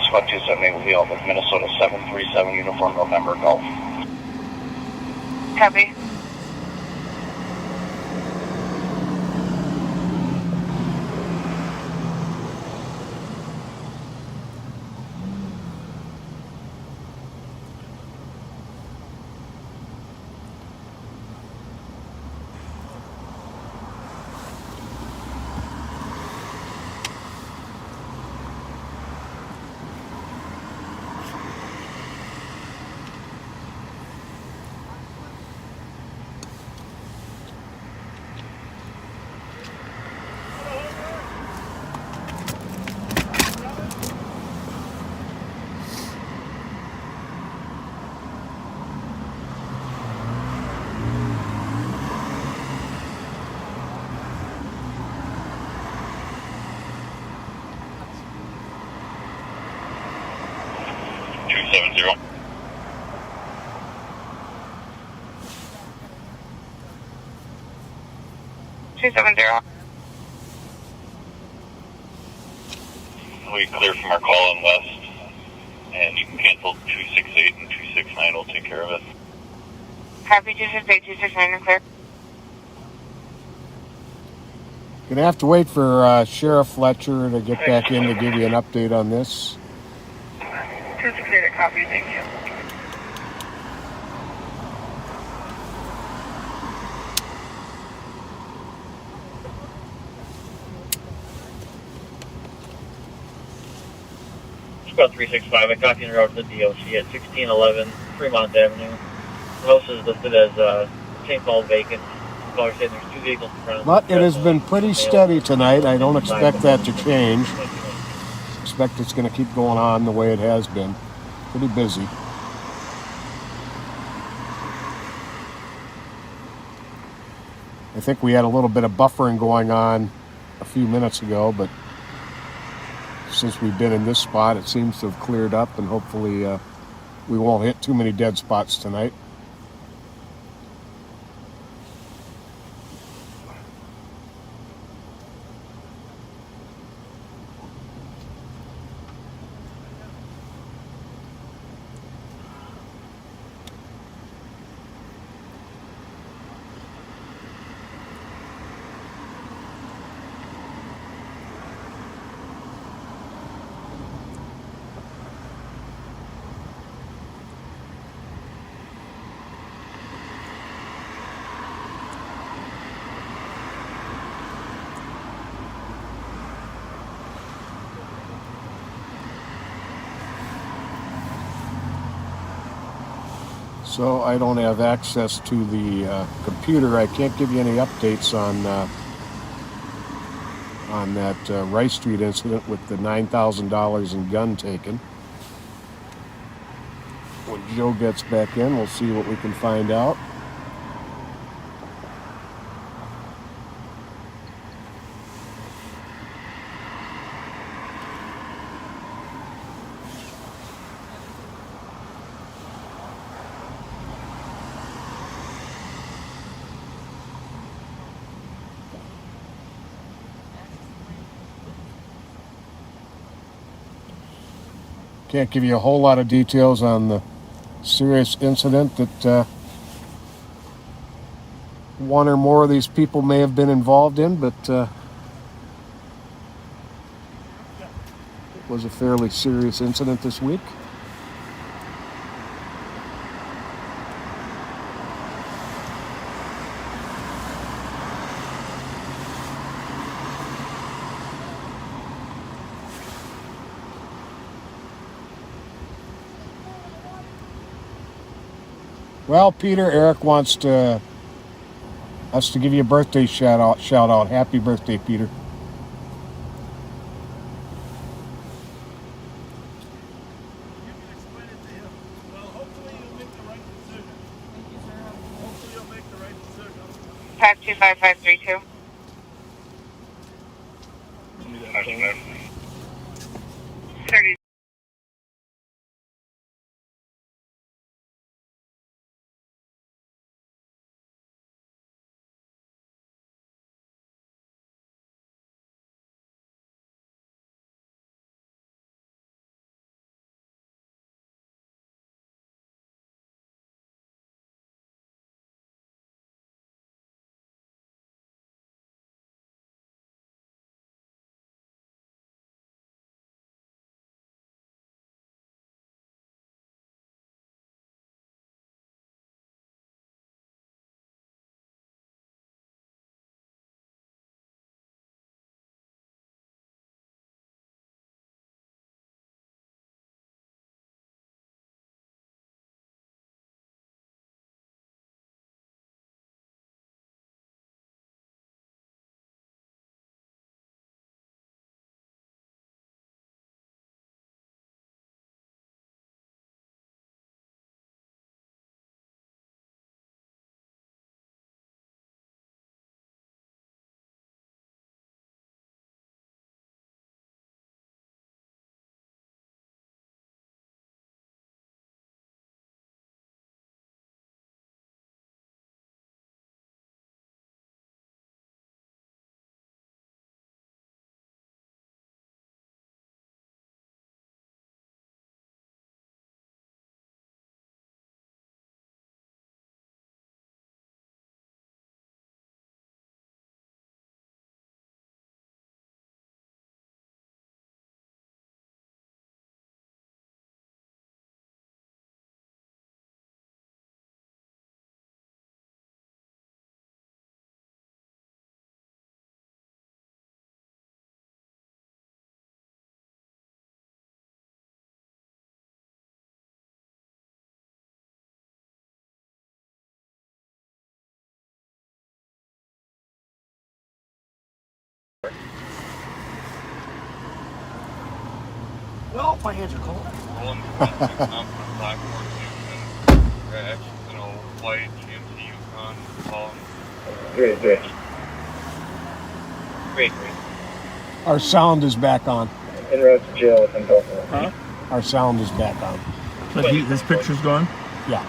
Squad 278 Wheel with Minnesota 737 Uniform November Golf. Copy. We clear from our call in west, and you can cancel 268 and 269. We'll take care of it. Copy 268, 269, clear. Gonna have to wait for Sheriff Fletcher to get back in to give you an update on this. 268, copy, thank you. Squad 365, I copy and route to the DOC at 1611 Fremont Avenue. The house is listed as St. Paul vacant. Caller saying there's two vehicles in front of But it has been pretty steady tonight. I don't expect that to change. Expect it's going to keep going on the way it has been. Pretty busy. I think we had a little bit of buffering going on a few minutes ago, but since we've been in this spot, it seems to have cleared up, and hopefully we won't hit too many dead spots tonight. So I don't have access to the computer. I can't give you any updates on that Rice Street incident with the $9,000 in gun taken. When Joe gets back in, we'll see what we can find out. Can't give you a whole lot of details on the serious incident that one or more of these people may have been involved in, but it was a fairly serious incident this week. Well, Peter, Eric wants us to give you a birthday shout out. Happy birthday, Peter. Pack 25532. Well, my hands are cold. Great. Our sound is back on. En route to jail with him both. Huh? Our sound is back on. But his picture's gone? Yeah.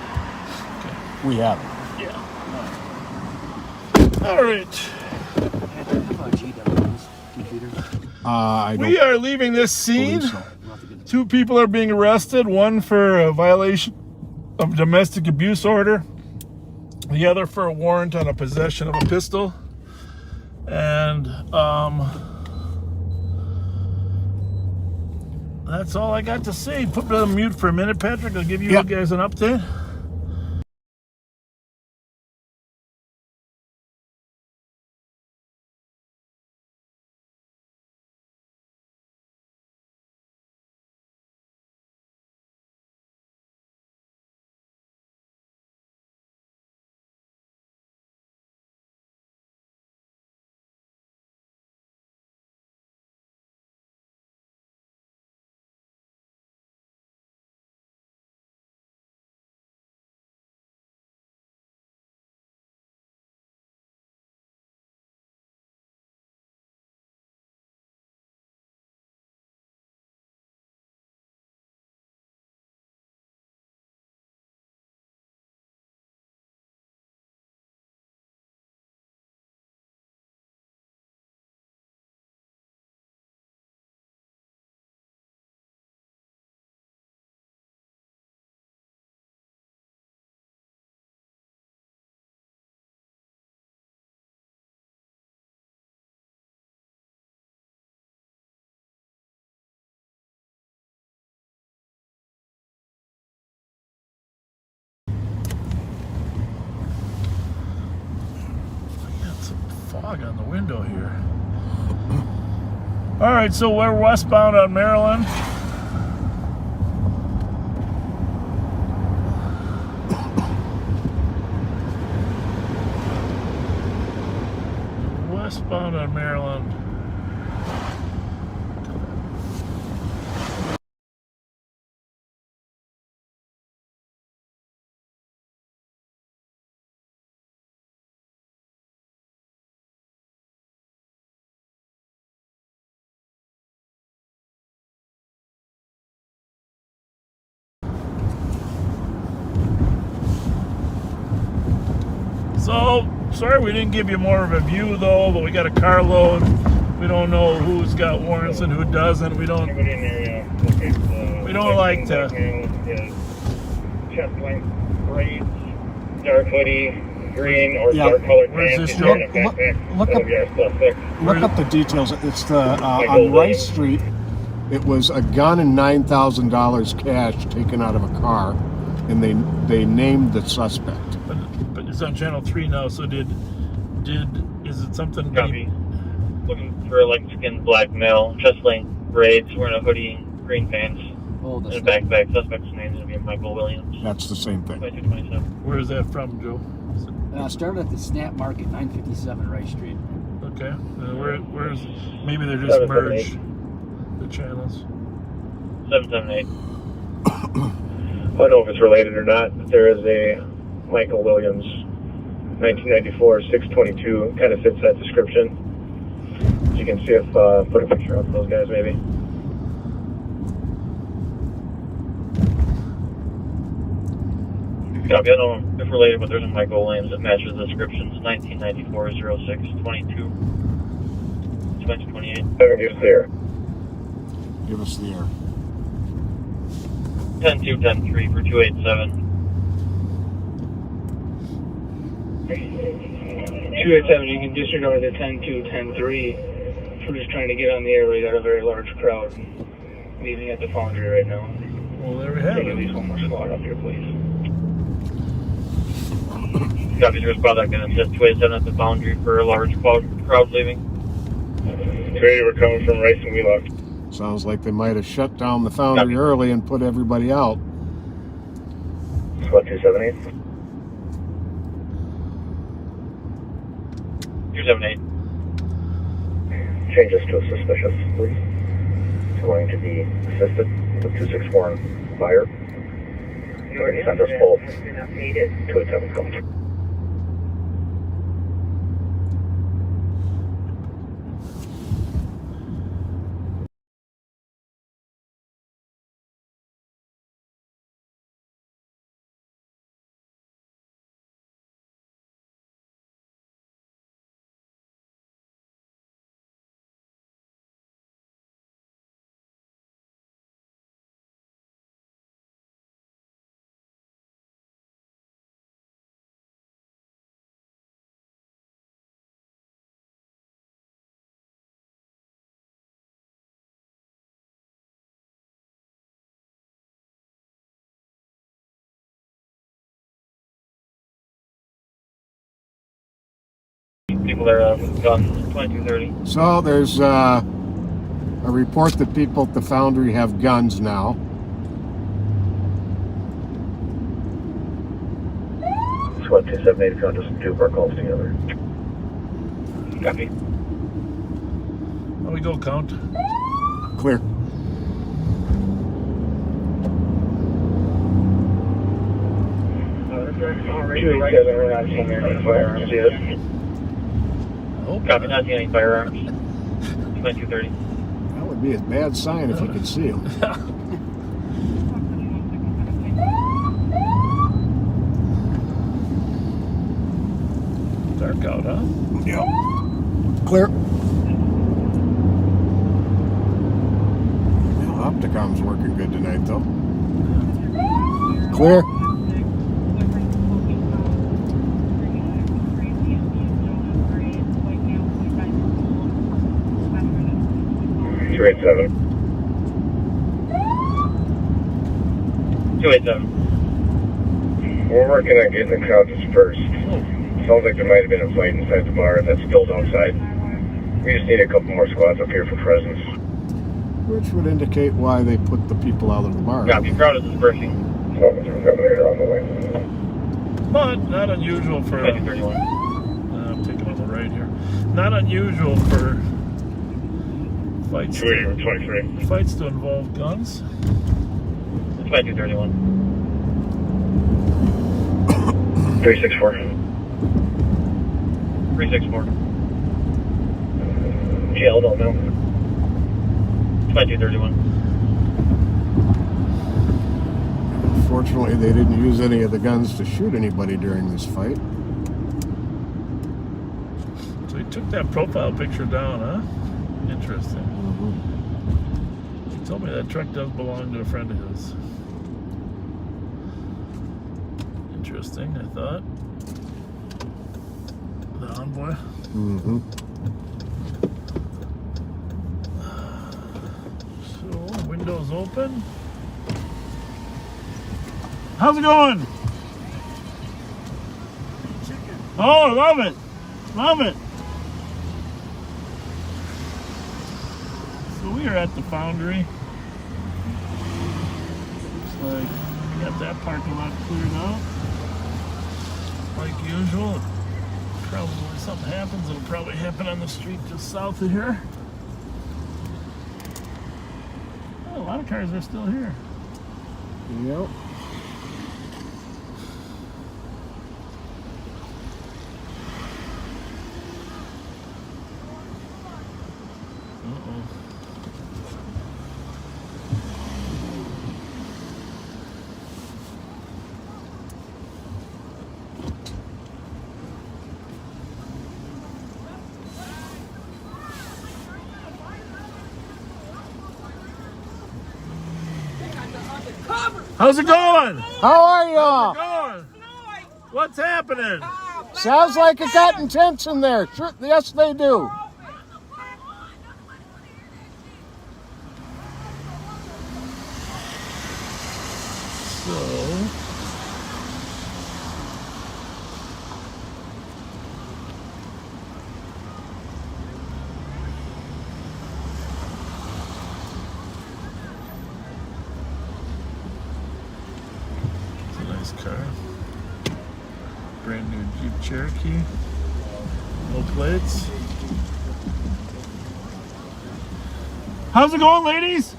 Okay. We have it. Yeah. All right. We are leaving this scene. So. 2 people are being arrested. One for a violation of domestic abuse order. The other for a warrant on a possession of a pistol. And that's all I got to say. Put me on mute for a minute, Patrick. I'll give you guys an update. fog on the window here. All right, so we're westbound on Maryland. Westbound on Maryland. So, sorry we didn't give you more of a view though, but we got a carload. We don't know who's got warrants and who doesn't. We don't like to. Chest length, braids, dark hoodie, green or dark colored pants. Look up the details. It's the on Rice Street. It was a gun and $9,000 cash taken out of a car, and they named the suspect. But it's on Channel 3 now. So is it something? Copy. Looking for a light-skinned black male, chest length, braids, wearing a hoodie, green pants, and a backpack. Suspect's name is going to be Michael Williams. That's the same thing. 2227. Where is that from, Joe? Started at the Snap Market, 957 Rice Street. Okay. Where's maybe they're just merged the channels. 778. I don't know if it's related or not, but there is a Michael Williams, 1994, 622, kind of fits that description. So you can see if, put a picture of those guys maybe. Copy. I don't know if related, but there's a Michael Williams that matches the descriptions. 1994, 06, 22, 2028. Give us the air. Give us the air. 10-2, 10-3 for 287. 287, you can disregard the 10-2, 10-3. We're just trying to get on the air. We got a very large crowd leaving at the foundry right now. Well, there we have Take it. at least one more squad up here, please. Copy to respond back in and says 287 at the boundary for a large crowd leaving. 280, we're coming from Rice and Wheelock. Sounds like they might have shut down the foundry early and put everybody out. Squad 278. 278. Change us to a suspicious, please. It's going to be assisted with 264 and fire. Send us both 287 comes. People there with guns, 2230. So there's a report that people at the foundry have guns now. Squad 278, if you want to just do our calls together. Copy. How we go, count? Clear. We're not seeing any firearms yet. Copy, not seeing any firearms. 2230. That would be a bad sign if you could see them. Dark out, huh? Yep. Clear. Well, Opticom's working good tonight, though. Clear. Grade 7. 287. We're working on getting the crowd dispersed. Sounds like there might have been a fight inside the bar that spilled outside. We just need a couple more squads up here for presence. Which would indicate why they put the people out of the bar. Copy. Crowd is dispersing. On the way. But not unusual for... I'm taking on the right here. Not unusual for fights to, 23. Fights to involve guns. It's 2231. 364. 364. GL, don't know. 2231. Fortunately, they didn't use any of the guns to shoot anybody during this fight. So he took that profile picture down, huh? Interesting. He told me that truck does belong to a friend of his. Interesting, I thought. The envoy. Mm-hmm. So, windows open. How's it going? Oh, love it. Love it. So we are at the foundry. Looks like we got that parking lot cleared out. Like usual. Probably when something happens, it'll probably happen on the street just south of here. Oh, a lot of cars are still here. Yep. How's it going? How are you? How's it going? What's happening? Sounds like it got intense in there. Sure, yes, they do. So, it's a nice car. Brand new Jeep Cherokee. No plates. How's it going, ladies?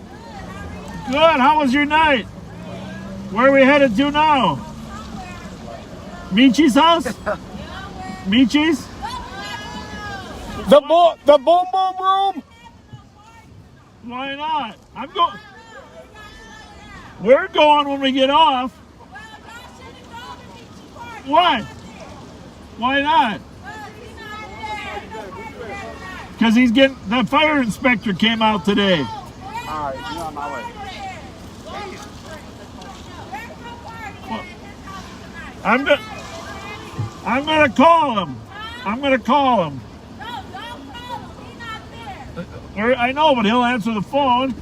Good. How was your night? Where are we headed to now? Michi's house? Michi's? The boom boom room? Why not? I'm going. We're going when we get off. Why? Why not? Because he's getting, the fire inspector came out today. Alright, you're on my way. I'm gonna call him. I'm gonna call him. I know, but he'll answer the phone.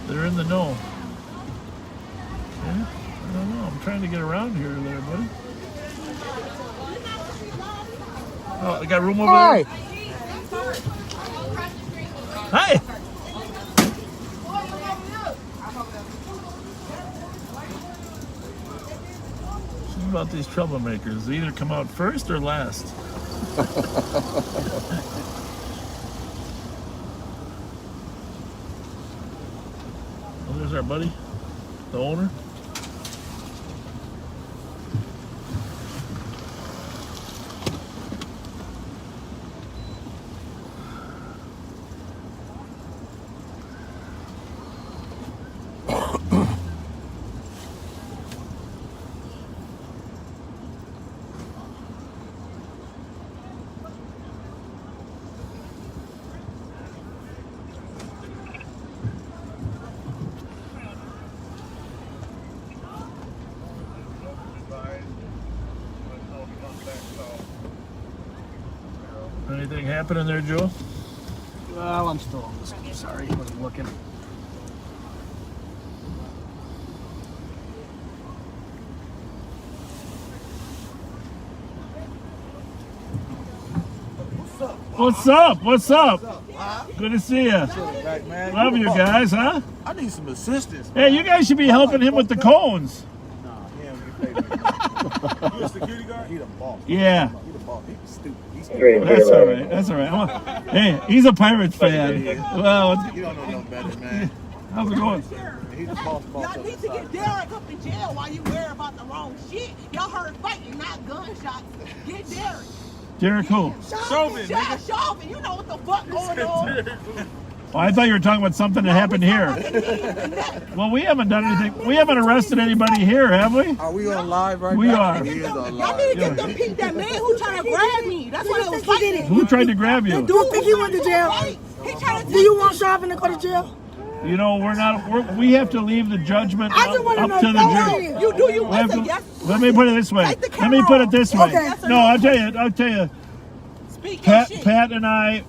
They're in the know. Okay. I don't know. I'm trying to get around here there, buddy. Oh, I got room over there? Hi. Something about these troublemakers. They either come out first or last. Oh, there's our buddy, the owner. Anything happening there, Joe? Well, I'm still on this. Sorry, I wasn't looking. What's up? What's up? Good to see you. Back, man. Love you guys, huh? I need some assistance. Hey, you guys should be helping him with the cones. Nah, he don't get paid. You a security guard? He the boss. Yeah. He the boss. He's stupid. He's That's all right. That's all right. Hey, he's a Pirates fan. Well, you don't know no better, man. how's it going? He's the boss. Y'all need to get Derek up in jail while you worry about the wrong shit. Y'all heard fighting, not gunshots. Get Derek. Derek who? Chauvin, Chauvin, you know what the fuck going on. Oh, I thought you were talking about something that happened here. Well, we haven't done anything. We haven't arrested anybody here, have we? Are we on live right We now? are. He is on Y'all live. need to get them people, that man who trying to grab me. That's what I was fighting. Who tried to grab you? Do you think he went to jail? Do you want Chauvin to go to jail? You know, we have to leave the judgment up to the jury. Let me put it this way. Okay. No, I'll tell you. Pat and I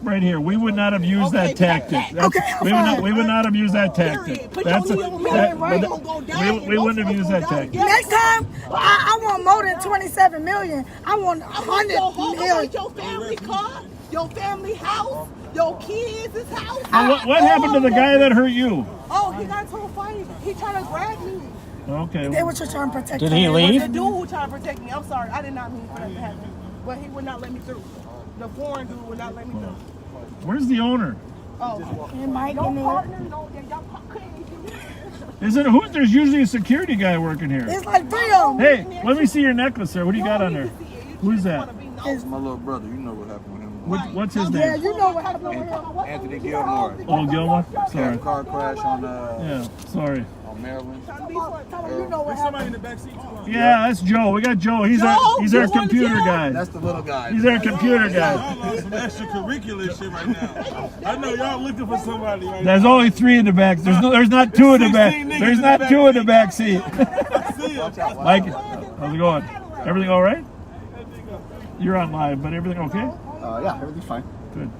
right here. We would not have used that tactic. We would not have used that tactic. We wouldn't have used that tactic. Next time, I want more than 27 million. I want 100 million. Your family car, your family house, your kids' house. What happened to the guy that hurt you? Oh, he got into a fight. He trying to grab me. Okay. They were just trying to protect Did he leave? The dude who tried to protect me. I'm sorry. I did not mean for that to happen. But he would not let me through. The foreign dude would not let me through. Where's the owner? Oh. And Mike No in there. partner, no. Y'all There's usually a security guy working here. It's like 3 of them. Hey, let me see your necklace, sir. What do you got on there? Who's that? It's my little brother. You know what happened with him. What's his name? Yeah, you know what happened with him. Anthony Gilmore. Oh, Gilmore? Had Sorry. a car crash on Yeah, sorry. on Maryland. You know what happened. in the back seat too. Yeah, that's Joe. We got Joe. He's our computer guy. That's the little guy. He's our computer guy. Y'all on some extracurricular shit right now. I know y'all looking for somebody right There's only 3 in the back. There's not 2 in the back. 16 niggas There's in not the 2 in the back back seat. I see him. Mike, how's it going? Everything all right? You're on live, but everything okay? Yeah, everything's fine. Good.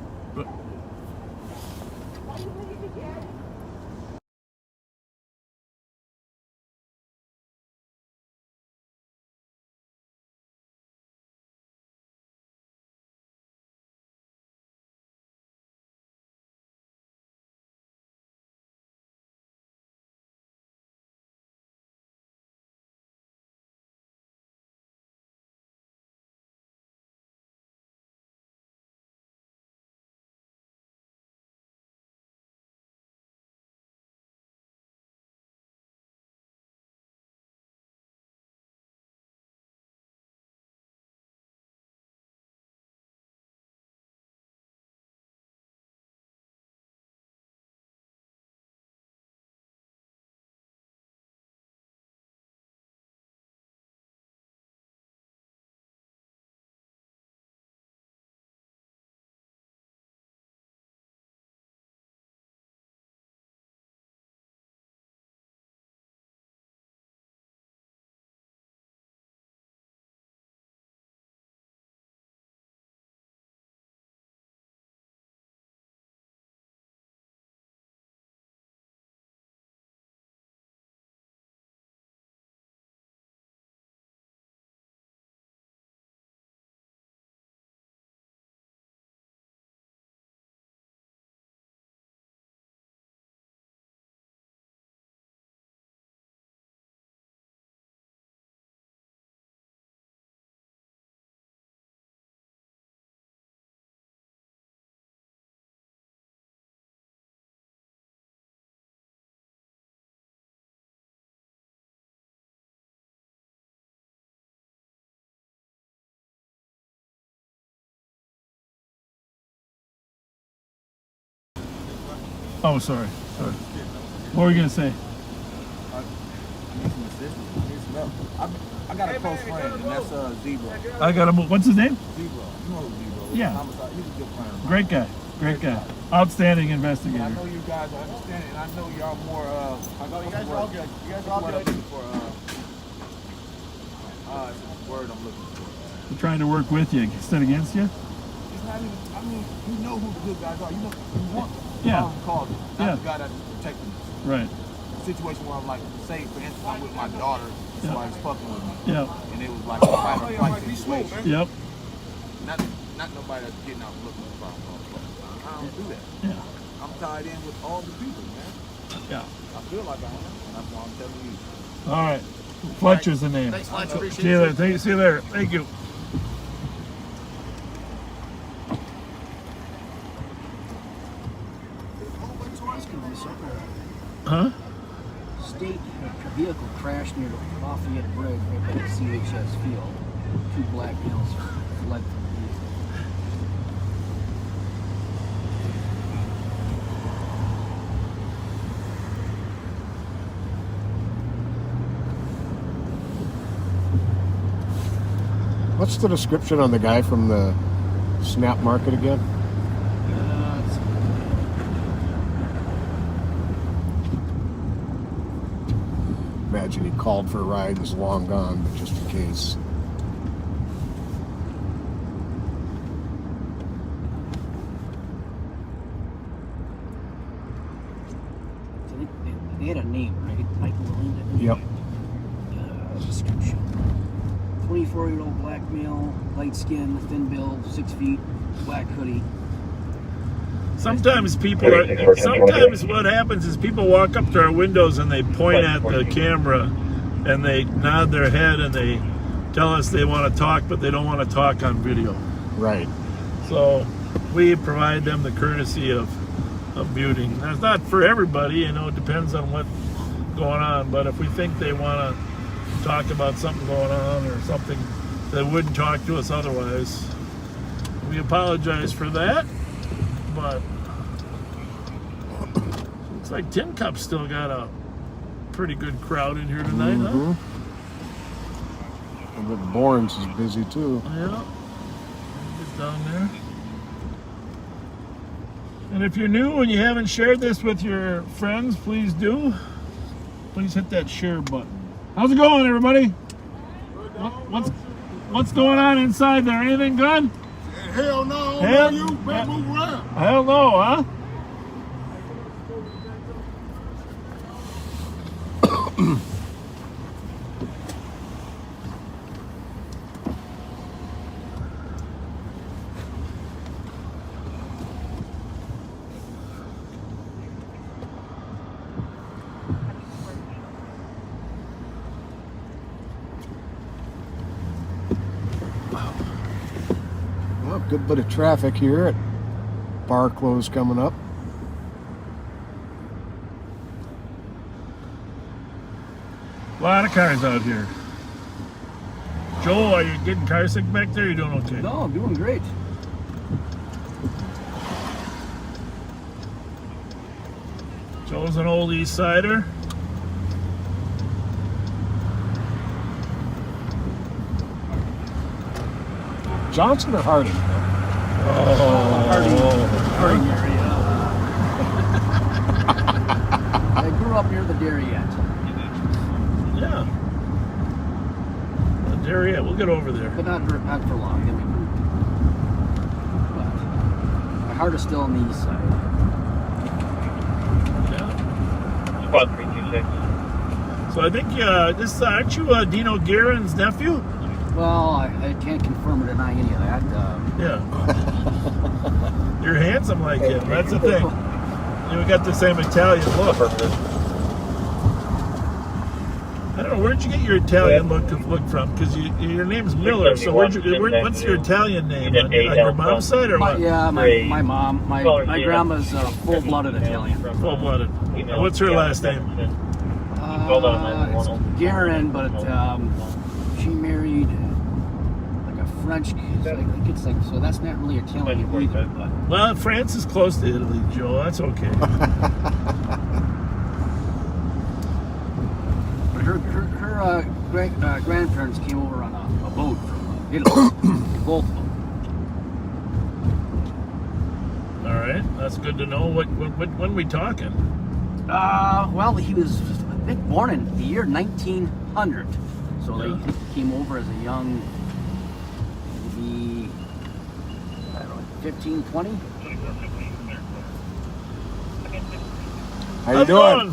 Oh, sorry. What were you going to say? I got a close friend, and that's Zebra. I got him. What's his name? Zebra. You know who Zebra is. Yeah. He's a good friend. Great guy. Great guy. Outstanding investigator. I know you guys are understanding, and I know y'all more. you guys are all good. You guys are all good. It's a word I'm looking for. We're trying to work with you instead against you? It's not even, I mean, you know who the good guys are. You know, you want Yeah. call them, not the guy that's protecting us. Right. A situation where I'm like, say, for instance, I'm with my daughter, somebody's fucking with me. Yeah. And it was like a fight or flight situation. Yep. Not nobody that's getting out looking for motherfuckers. I don't do that. Yeah. I'm tied in with all the people, man. Yeah. I feel like I am, and that's why I'm telling you. All right. Fletcher's the name. Thanks, Fletcher. Appreciate See you it. later. See you later. Thank you. Huh? State vehicle crashed near the Lafayette Bridge right by the CHS field. 2 black males fled from the vehicle. What's the description on the guy from the Snap Market again? Imagine he called for a ride and is long gone, but just in case. So they had a name, right? Michael Linda. Yep. Description. 24-year-old black male, light skin, thin build, 6 feet, black hoodie. Sometimes sometimes what happens is people walk up to our windows and they point at the camera and they nod their head and they tell us they want to talk, but they don't want to talk on video. Right. So we provide them the courtesy of muting. That's not for everybody, you know, it depends on what's going on, but if we think they want to talk about something going on or something that wouldn't talk to us otherwise, we apologize for that. But looks like Tin Cup's still got a pretty good crowd in here tonight, huh? And the Borns is busy too. Yeah. Get down there. And if you're new and you haven't shared this with your friends, please do. Please hit that share button. How's it going, everybody? What's going on inside there? Anything good? Hell no, Hell, you better move around. I don't know, huh? Well, good bit of traffic here at bar close coming up. A lot of cars out here. Joel, are you getting car sick back there? Or you doing okay? No, I'm doing great. Joel's an old East Sider. Johnson or Harding? Harding area. I grew up near the Darien. Yeah. The Darien, we'll get over there. But not for long. Then we moved. But my heart is still on the east side. Yeah. Squad 326. So I think aren't you Dino Guerin's nephew? Well, I can't confirm or deny any of that. Yeah. You're handsome like him. That's the thing. You got the same Italian look. I don't know, where'd you get your Italian look from? Because your name's Miller, so what's your Italian name? On your mom's side or what? Yeah, my mom. My grandma's full-blooded Italian. Full-blooded. What's her last name? It's Guerin, but she married like a French. So that's not really Italian either. But. Well, France is close to Italy, Joe. That's okay. Her grandparents came over on a boat from Italy. Both of them. All right, that's good to know. When are we talking? Well, he was, I think, born in the year 1900. So they came over as a young, maybe, I don't know, 15, 20? How you doing?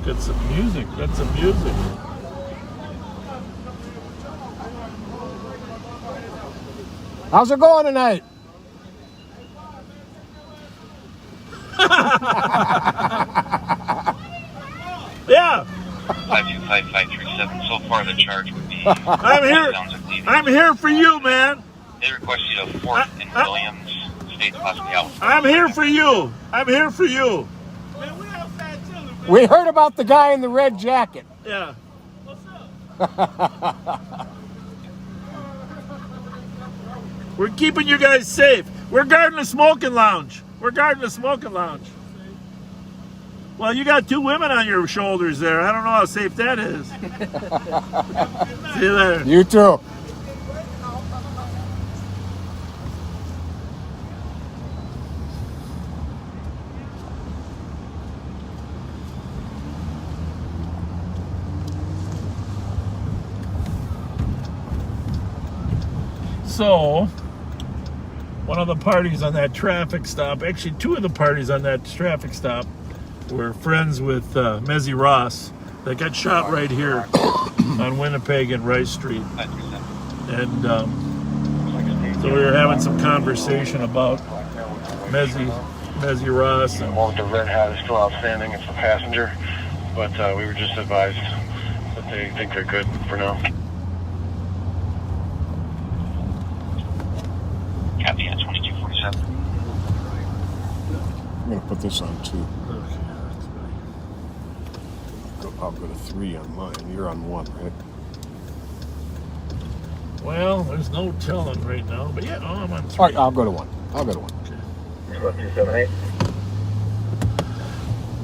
Got some music. How's it going tonight? Yeah. 525-537. So far, the charge would be. I'm here. I'm here for you, man. They request you to 4th and Williams. States possibly out. I'm here for you. I'm here for you. We heard about the guy in the red jacket. Yeah. We're keeping you guys safe. We're guarding the smoking lounge. We're guarding the smoking lounge. Well, you got 2 women on your shoulders there. I don't know how safe that is. See you later. You too. So, one of the parties on that traffic stop, actually 2 of the parties on that traffic stop were friends with Mezzy Ross that got shot right here on Winnipeg and Rice Street. And so we were having some conversation about Mezzy Ross. The one with the red hat is still outstanding. It's a passenger, but we were just advised that they think they're good for now. Copy at 2247. I'm going to put this on 2. I'll go to 3 on mine. You're on 1, right? Well, there's no telling right now, but yeah, I'm on 3. All right, I'll go to 1. Okay. 278.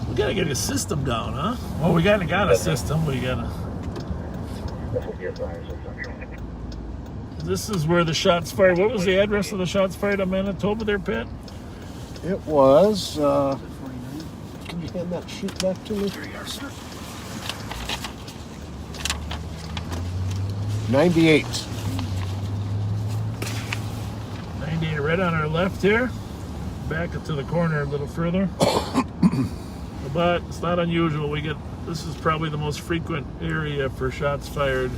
We gotta get a system down, huh? Well, we got a system. We gotta. This is where the shots fired. What was the address of the shots fired in Manitoba there, Pat? It was, can you hand that sheet back to me? 98. 98 right on our left here. Back to the corner a little further. But it's not unusual. This is probably the most frequent area for shots fired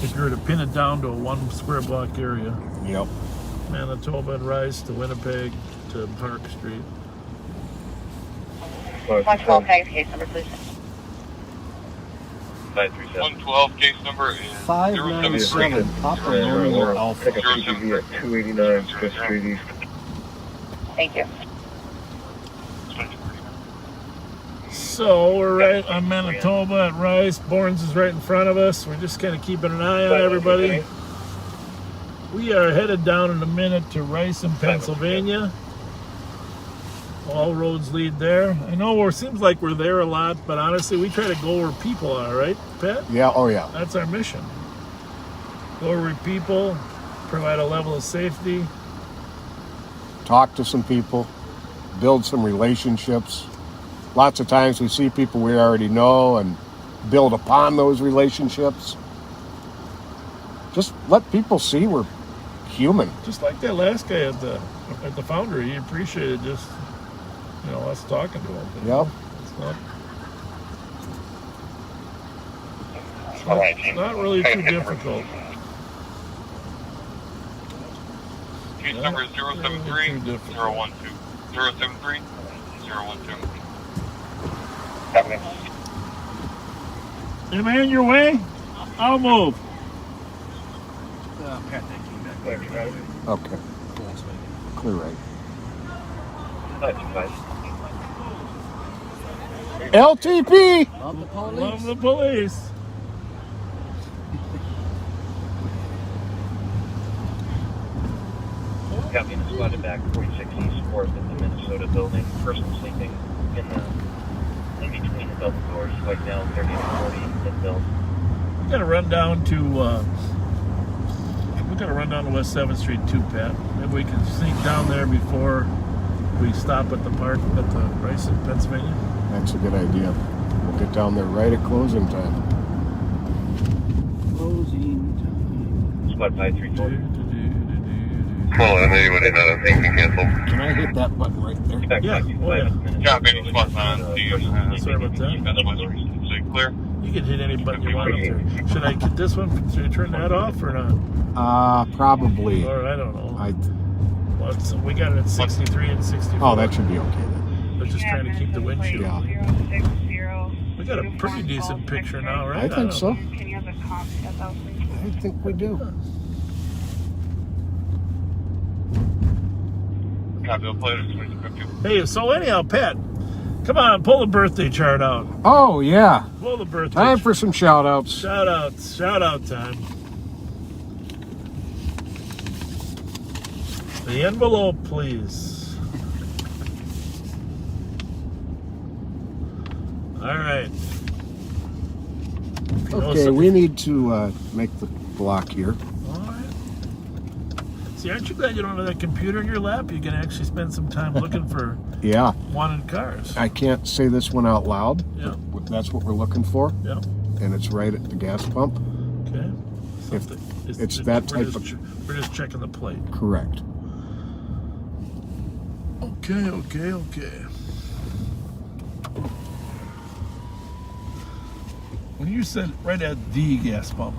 if you were to pin it down to a 1 square block area. Yep. Manitoba and Rice to Winnipeg to Park Street. 112 case number, please. 112 case number is 597. Papa Romeo Alpha. Pick up PTV at 289 Fifth Street East. Thank you. So we're right on Manitoba at Rice. Bournes is right in front of us. We're just kind of keeping an eye on everybody. We are headed down in a minute to Rice in Pennsylvania. All roads lead there. I know it seems like we're there a lot, but honestly, we try to go where people are, right, Pat? Yeah, oh yeah. That's our mission. Go where people, provide a level of safety. Talk to some people, build some relationships. Lots of times we see people we already know and build upon those relationships. Just let people see we're human. Just like that last guy at the Foundry, he appreciated just us talking to him. Yep. It's not really too difficult. Case number is 073 012. 073 012. Am I in your way? I'll move. Pat, that came back. Okay. Clear right. LTP! Love the police. Love the police. Copy, and spotted back 46 East 4th in the Minnesota building. Person sleeping in between the double doors, right now 30 to 40 in build. We gotta run down to West 7th Street too, Pat. Maybe we can sneak down there before we stop at the park at the Rice in Pennsylvania. That's a good idea. We'll get down there right at closing time. Closing time. Spot 5340. Well, and anybody not a thing can cancel. Can I hit that button right there? Yeah. Job, any spots on the Sorry about that. Say clear. You can hit any button you want up there. Should I get this one? Should I turn that off or not? Probably. Or I don't know. We got it at 63 and 64. Oh, that should be okay then. We're just trying to keep the windshield. Yeah. We got a pretty decent picture now, right? I think so. Can you have a copy of that, please? I think we do. Hey, so anyhow, Pat, come on, pull the birthday chart out. Oh, yeah. Pull the birthday Time for some shout-outs. Shout out time. The envelope, please. All right. Okay, we need to make the block here. All right. See, aren't you glad you don't have that computer in your lap? You can actually spend some time looking for wanted cars. I can't say this one out loud. Yeah. That's what we're looking for. Yeah. And it's right at the gas pump. Okay. It's that type of... We're just checking the plate. Correct. Okay. When you said right at the gas pump.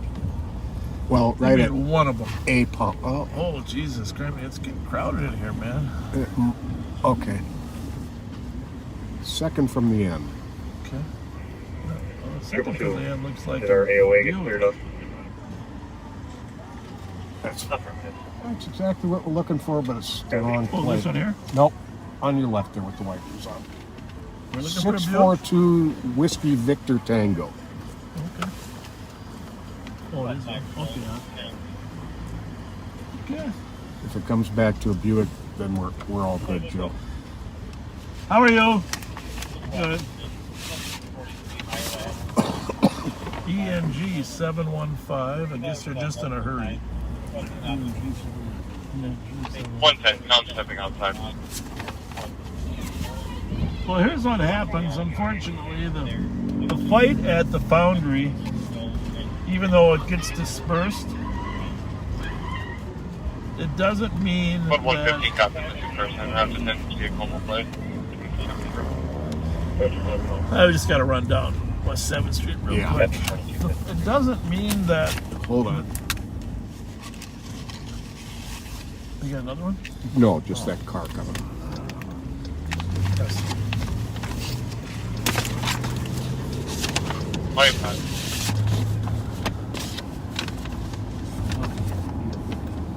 Well, right at one of them. A pump. Oh, Jesus Christ, it's getting crowded in here, man. Okay. Second from the end. Okay. Second from the end looks like... Did our AOA get cleared up? That's exactly what we're looking for, but it's the wrong plate. Oh, this one here? Nope. On your left there with the wipers on. We're looking for a 642 Whiskey Victor Tango. Okay. Oh, it is. Okay. If it comes back to a Buick, then we're all good, Joe. How are you? Good. ENG 715. I guess they're just in a hurry. 110, now I'm stepping outside. Well, here's what happens. Unfortunately, the fight at the foundry, even though it gets dispersed, it doesn't mean But 150 copy missing person, around the 10 vehicle will play. I just got to run down West 7th Street real quick. It doesn't mean that... Hold on. You got another one? No, just that car coming. Yes.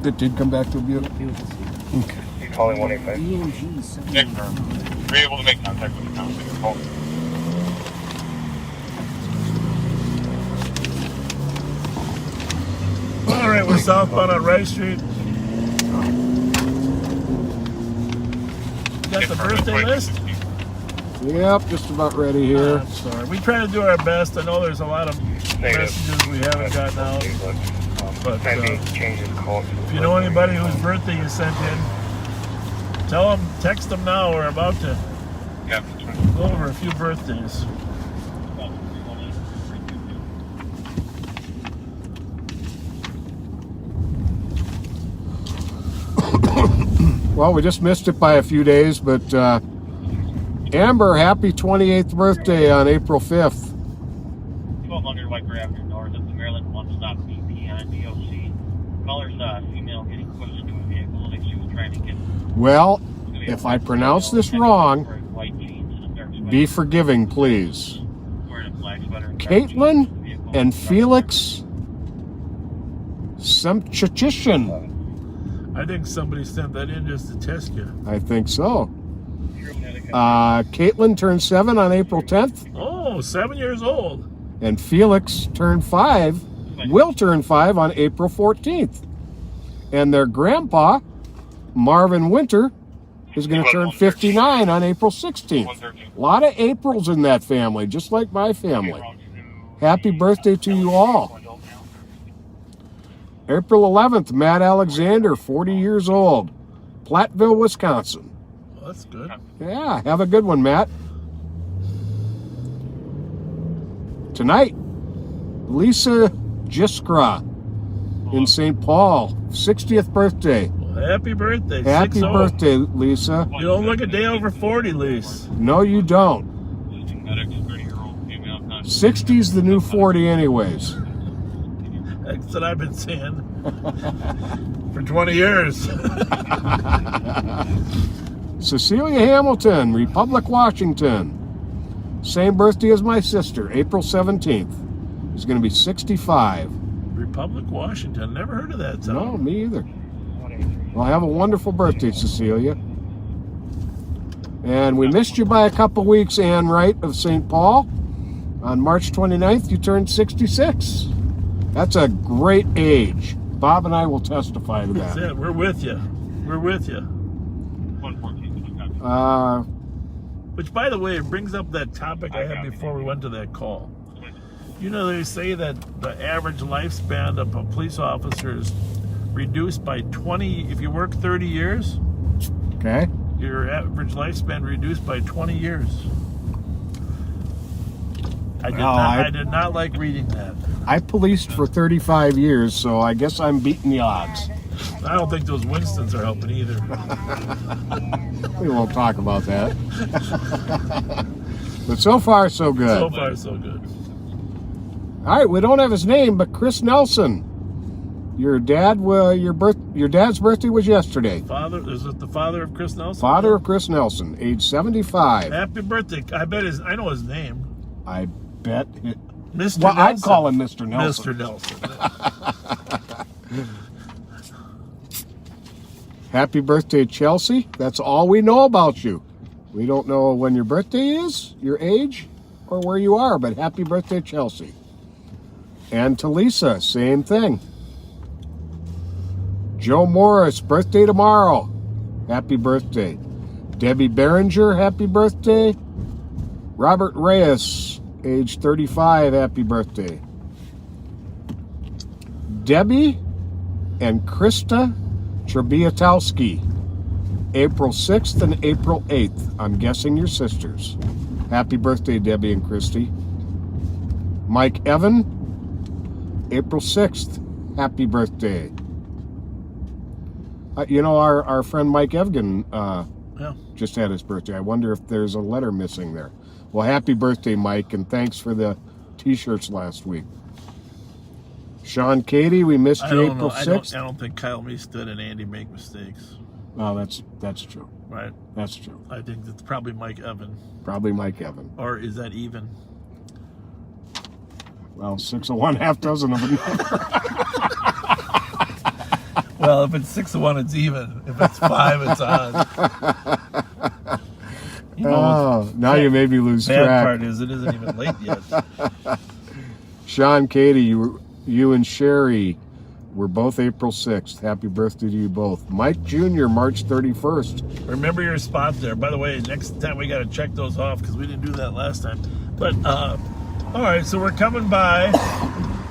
It did come back to a Buick? Okay. You calling 185? Next term. Were you able to make contact with the contact call? All right, we're southbound on Rice Street. Got the birthday list? Yep, just about ready here. I'm sorry. We try to do our best. I know there's a lot of messages we haven't gotten out. But if you know anybody whose birthday you sent in, tell them, text them now. We're about to go over a few birthdays. Well, we just missed it by a few days, but Amber, happy 28th birthday on April 5th. 1200 White Avenue North of the Maryland one-stop BP on DOC. Caller's female getting pushed into a vehicle that she was trying to get. Well, if I pronounce this wrong, be forgiving, please. Caitlin and Felix Semchichishin. I think somebody sent that in just to test you. I think so. Caitlin turned 7 on April 10th. Oh, 7 years old. And Felix turned 5, will turn 5 on April 14th. And their grandpa, Marvin Winter, is going to turn 59 on April 16th. A lot of Aprils in that family, just like my family. Happy birthday to you all. April 11th, Matt Alexander, 40 years old, Platteville, Wisconsin. Well, that's good. Yeah, have a good one, Matt. Tonight, Lisa Jiskra in St. Paul, 60th birthday. Well, happy birthday. Happy birthday, Lisa. You don't look a day over 40, Lisa. No, you don't. 60's the new 40 anyways. That's what I've been saying for 20 years. Cecilia Hamilton, Republic, Washington. Same birthday as my sister, April 17th. She's going to be 65. Republic, Washington. Never heard of that town. No, me either. Well, have a wonderful birthday, Cecilia. And we missed you by a couple weeks, Ann Wright of St. Paul. On March 29th, you turned 66. That's a great age. Bob and I will testify to that. That's it. We're with you. We're with you. Which, by the way, it brings up that topic I had before we went to that call. You know, they say that the average lifespan of a police officer is reduced by 20. If you work 30 years, okay, your average lifespan reduced by 20 years. I did not like reading that. I policed for 35 years, so I guess I'm beating the odds. I don't think those Winstons are helping either. We won't talk about that. But so far, so good. So far, so good. All right, we don't have his name, but Chris Nelson. Your dad's birthday was yesterday. Is it the father of Chris Nelson? Father of Chris Nelson, age 75. Happy birthday. I know his name. I bet Mr. Well, Nelson. I'd call him Mr. Nelson. Mr. Nelson. Happy birthday, Chelsea. That's all we know about you. We don't know when your birthday is, your age, or where you are, but happy birthday, Chelsea. And to Lisa, same thing. Joe Morris, birthday tomorrow. Happy birthday. Debbie Behringer, happy birthday. Robert Reyes, age 35, happy birthday. Debbie and Krista Trebiatowski, April 6th and April 8th. I'm guessing your sisters. Happy birthday, Debbie and Christy. Mike Evan, April 6th. Happy birthday. You know, our friend Mike Evgen just had his birthday. I wonder if there's a letter missing there. Well, happy birthday, Mike, and thanks for the T-shirts last week. Sean Cady, we missed you April 6th. I don't think Kyle Meestead and Andy make mistakes. Oh, that's true. Right? That's true. I think it's probably Mike Evan. Probably Mike Evan. Or is that even? Well, 6 of one, half dozen of another. Well, if it's 6 of one, it's even. If it's 5, it's odd. You know, now you made me lose track. Bad part is it isn't even late yet. Sean Cady, you and Sherry were both April 6th. Happy birthday to you both. Mike Jr., March 31st. Remember your spot there. By the way, next time we got to check those off because we didn't do that last time. But, all right, so we're coming by.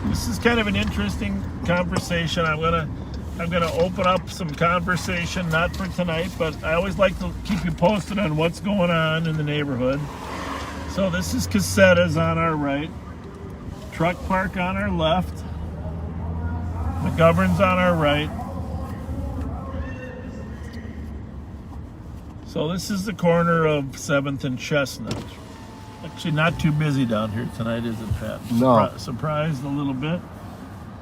This is kind of an interesting conversation. I'm gonna open up some conversation, not for tonight, but I always like to keep you posted on what's going on in the neighborhood. So this is Casetta's on our right, Truck Park on our left, McGovern's on our right. So this is the corner of 7th and Chestnut. Actually not too busy down here tonight, is it, Pat? No. Surprised a little bit,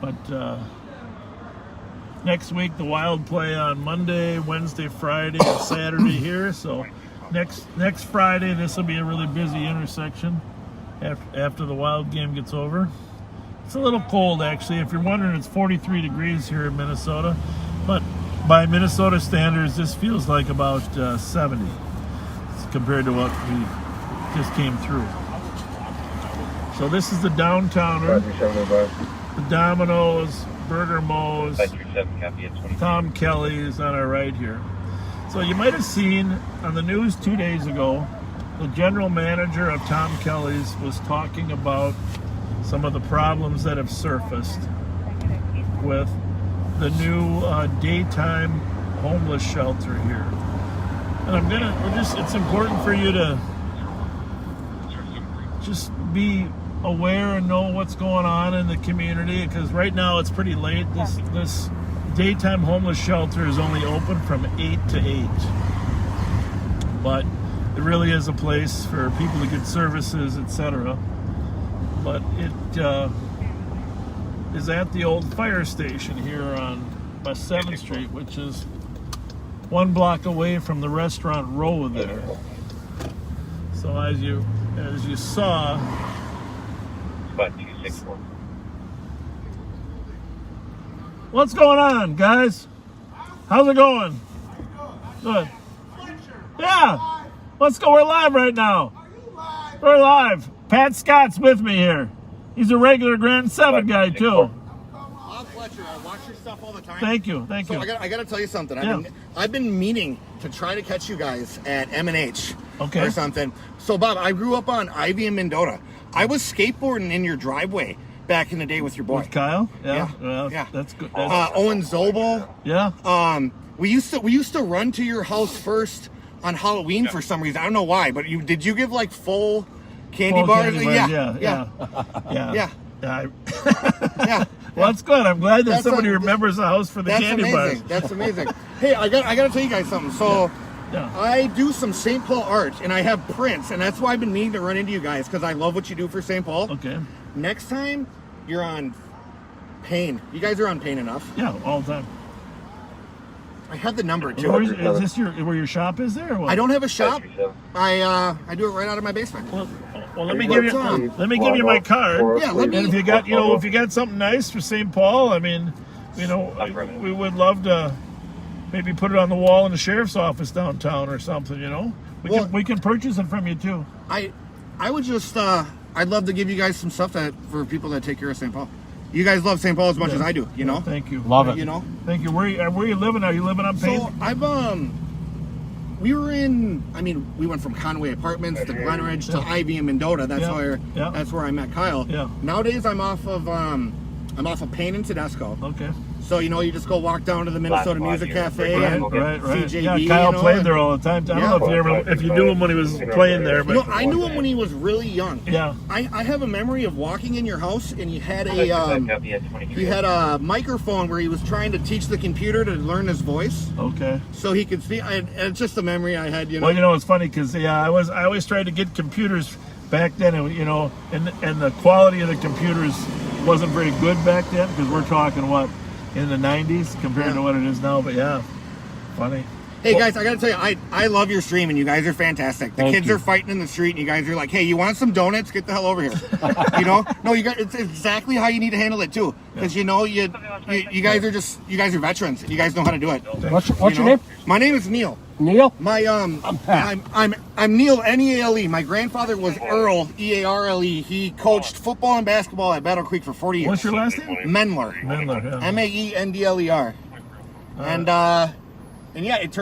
but next week, the Wild play on Monday, Wednesday, Friday, and Saturday here. So next Friday, this will be a really busy intersection after the Wild game gets over. It's a little cold, actually. If you're wondering, it's 43 degrees here in Minnesota. But by Minnesota standards, this feels like about 70 compared to what we just came through. So this is the downtowner. The Domino's, Burger Mo's, Tom Kelly's on our right here. So you might have seen on the news 2 days ago, the general manager of Tom Kelly's was talking about some of the problems that have surfaced with the new daytime homeless shelter here. And it's important for you to just be aware and know what's going on in the community, because right now it's pretty late. This daytime homeless shelter is only open from 8 to 8, but it really is a place for people to get services, etc. but it is at the old fire station here on West 7th Street, which is 1 block away from the restaurant Row there. So as you saw, About 264. what's going on, guys? How's it going? Good. Yeah. Let's go. We're live right now. We're live. Pat Scott's with me here. He's a regular Grand 7 guy too. Bob Fletcher, I watch your stuff all the time. Thank you. So I got to tell you something. Yeah. I've been meaning to try to catch you guys at M&H Okay. or something. So Bob, I grew up on Ivy and Mendota. I was skateboarding in your driveway back in the day with your boy. With Kyle? Yeah. Well, Yeah. That's good. Owen Zobel. Yeah. We used to run to your house first on Halloween for some reason. I don't know why, but did you give like full candy Full bars? candy bars, yeah. Yeah. Yeah. Well, that's good. I'm glad that somebody remembers the house for the candy bars. That's amazing. Hey, I got to tell you guys something. So I do some St. Paul art, and I have prints, and that's why I've been meaning to run into you guys, because I love what you do for St. Paul. Okay. Next time, you're on Pain. You guys are on Pain enough. Yeah, all the time. I have the number too. Is this where your shop is there? Or what? I don't have a shop. I do it right out of my basement. Well, let me give you my card. Yeah, and if you got something nice for St. Paul, I mean, we would love to maybe put it on the wall in the sheriff's office downtown or something. We can purchase it from you too. I would just I'd love to give you guys some stuff for people that take care of St. Paul. You guys love St. Paul as much as I do, you know? Thank you. Love it. You know? Thank you. Where are you living? Are you living on Pain? So we went from Conway Apartments to Glenridge to Ivy and Mendota. That's where I met Kyle. Yeah. Nowadays I'm off of Pain and Tedesco. Okay. So you just go walk down to the Minnesota Music Cafe and CJB. Yeah, Kyle played there all the time. I don't know if you knew him when he was playing there, but I knew him when he was really young. Yeah. I have a memory of walking in your house and he had a microphone where he was trying to teach the computer to learn his voice. Okay. So he could speak. And it's just a memory I had. Well, it's funny because I always tried to get computers back then, and the quality of the computers wasn't very good back then because we're talking in the 90s compared to what it is now. But yeah, funny. Hey guys, I gotta tell you, I love your stream and you guys are fantastic. The kids are fighting in the street and you guys are like, hey, you want some donuts? Get the hell over here. No, it's exactly how you need to handle it too. Because you guys are veterans and you guys know how to do it. What's your name? My name is Neil. Neil? I'm Neil, N-E-A-L-E. My grandfather was Earl, E-A-R-L-E. He coached football and basketball at Battle Creek for 40 years. What's your last name? Mendler. Mendler, yeah. M-A-E-N-D-L-E-R. And yeah, it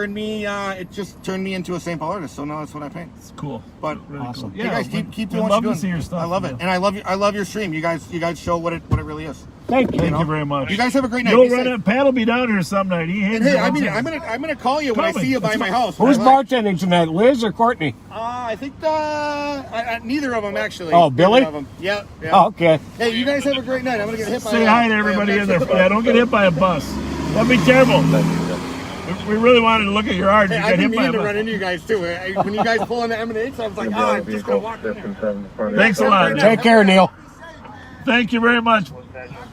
just turned me into a St. Paul artist. So now that's what I paint. It's cool. But really awesome. Cool. Yeah, guys, keep doing what love you're to see doing. your stuff. I love it, and I love your stream. You guys show what it really is. Thank you. Thank you very much. You guys have a great night. Pat will be down here some night. I'm gonna call you when I see you by my house. Who's bartending tonight, Liz or Courtney? I think neither of them actually. Oh, Billy? Neither of them. Yeah. Oh, okay. Hey, you guys have a great night. I'm gonna get hit by. Say hi to everybody in there. Yeah, don't get hit by a bus. That'd be terrible. We really wanted to look at your art. Hey, I've been meaning to run into you guys too. When you guys pull into M&H, I was like, I'm just gonna walk in there. Thanks a lot. Take care, Neil. Thank you very much.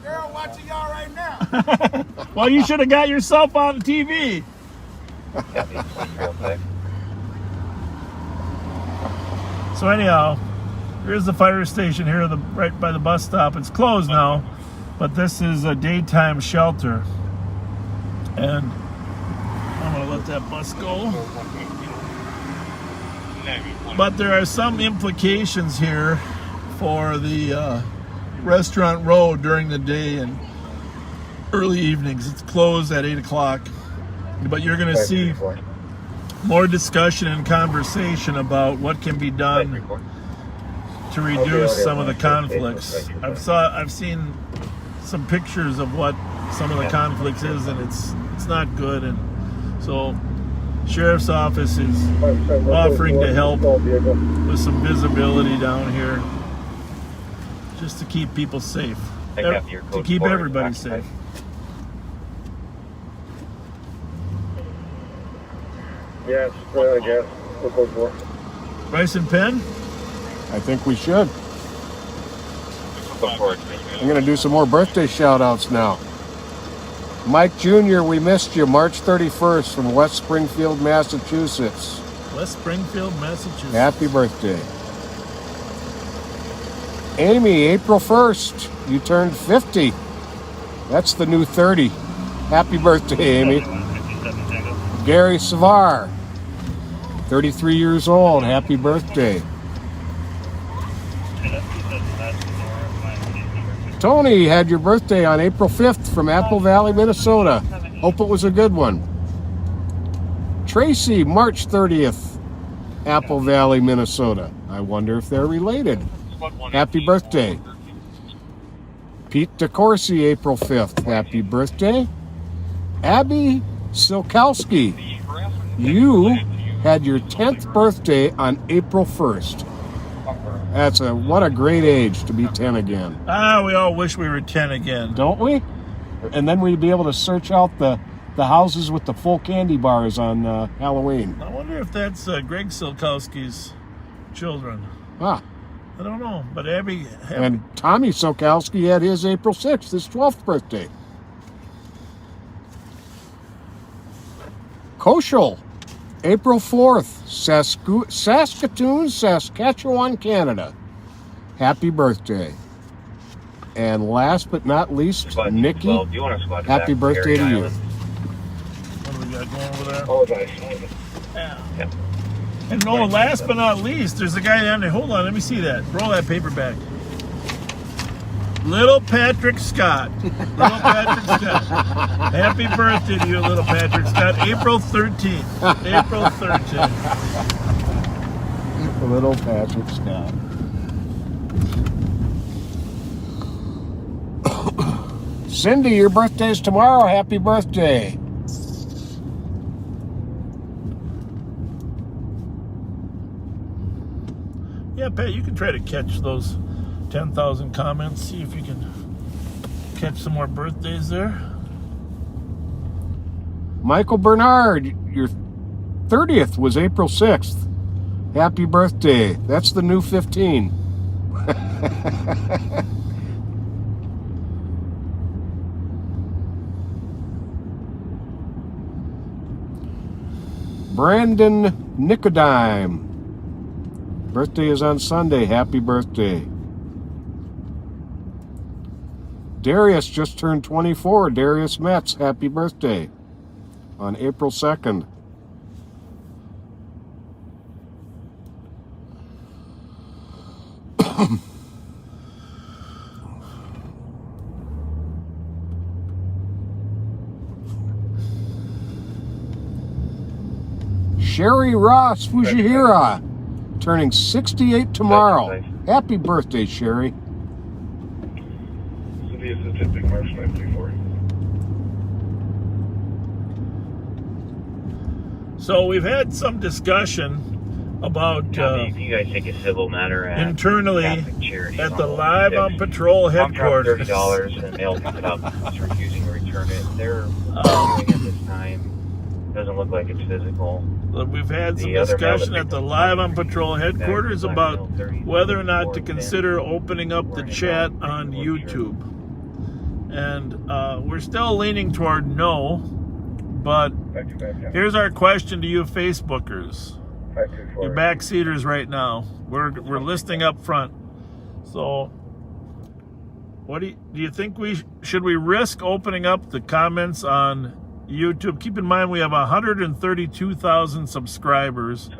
Girl watching y'all right now. Well, you should have got yourself on TV. So anyhow, here's the fire station here, right by the bus stop. It's closed now, but this is a daytime shelter. And I'm gonna let that bus go. But there are some implications here for the Restaurant Row during the day and early evenings. It's closed at 8 o'clock. But you're gonna see more discussion and conversation about what can be done to reduce some of the conflicts. I've seen some pictures of what some of the conflicts is, and it's not good. And so Sheriff's Office is offering to help with some visibility down here just to keep people safe, to keep everybody safe. Yes, I guess. We'll go for it. Rice and pen? I think we should. Go forward. I'm going to do some more birthday shout-outs now. Mike Jr., we missed you. March 31st from West Springfield, Massachusetts. West Springfield, Massachusetts. Happy birthday. Amy, April 1st, you turned 50. That's the new 30. Happy birthday, Amy. Gary Savar, 33 years old. Happy birthday. Tony had your birthday on April 5th from Apple Valley, Minnesota. Hope it was a good one. Tracy, March 30th, Apple Valley, Minnesota. I wonder if they're related. Happy birthday. Pete DeCourcy, April 5th. Happy birthday. Abby Silkowski, you had your 10th birthday on April 1st. What a great age to be 10 again. We all wish we were 10 again. Don't we? And then we'd be able to search out the houses with the full candy bars on Halloween. I wonder if that's Greg Silkowski's children. Ah. I don't know, but Abby... And Tommy Silkowski had his April 6th, his 12th birthday. Koshal, April 4th, Saskatoon, Saskatchewan, Canada. Happy birthday. And last but not least, Nikki, happy birthday to you. What do we got going over there? Apologize. Yeah. And no, last but not least, there's a guy down there. Hold on, let me see that. Roll that paper back. Little Patrick Scott. Little Patrick Scott. Happy birthday to you, Little Patrick Scott. April 13th. April 13th. Little Patrick Scott. Cindy, your birthday's tomorrow. Happy birthday. Yeah, Pat, you can try to catch those 10,000 comments. See if you can catch some more birthdays there. Michael Bernard, your 30th was April 6th. Happy birthday. That's the new 15. Brandon Nicodime. Birthday is on Sunday. Happy birthday. Darius just turned 24. Darius Metz, happy birthday on April 2nd. Sherry Ross Fujihira, turning 68 tomorrow. Happy birthday, Sherry. City Assistant March 934. So we've had some discussion about you guys take a civil matter internally at the Live on Patrol headquarters. $30 and they'll pick it up. It's refusing to return it. They're doing it this time. Doesn't look like it's physical. We've had some discussion at the Live on Patrol headquarters about whether or not to consider opening up the chat on YouTube. And we're still leaning toward no, but here's our question to you Facebookers. Your backseaters right now. We're listing up front. So what do you think should we risk opening up the comments on YouTube? Keep in mind we have 132,000 subscribers.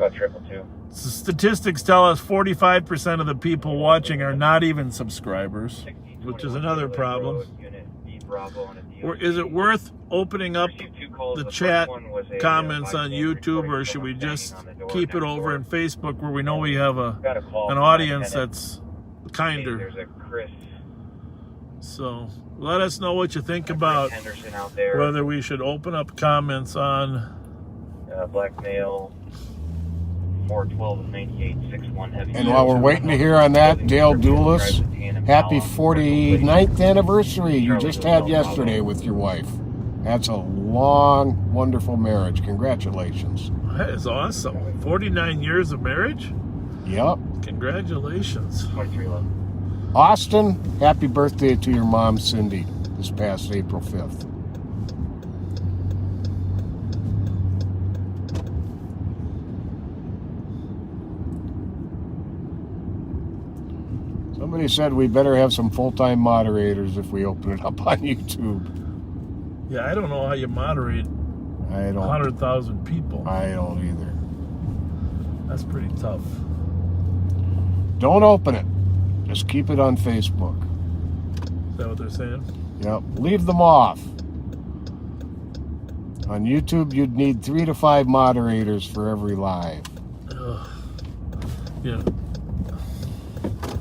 Statistics tell us 45% of the people watching are not even subscribers, which is another problem. Or is it worth opening up the chat comments on YouTube, or should we just keep it over in Facebook where we know we have an audience that's kinder? So let us know what you think about whether we should open up comments on black male 412 of 98 61 heavy. And while we're waiting to hear on that, Dale Doulis, happy 49th anniversary you just had yesterday with your wife. That's a long, wonderful marriage. Congratulations. That is awesome. 49 years of marriage? Yep. Congratulations. 2311. Austin, happy birthday to your mom, Cindy, this past April 5th. Somebody said we better have some full-time moderators if we open it up on YouTube. Yeah, I don't know how you moderate 100,000 people. I don't either. That's pretty tough. Don't open it. Just keep it on Facebook. Is that what they're saying? Yep. Leave them off. On YouTube, you'd need 3 to 5 moderators for every live. Ugh. Yeah.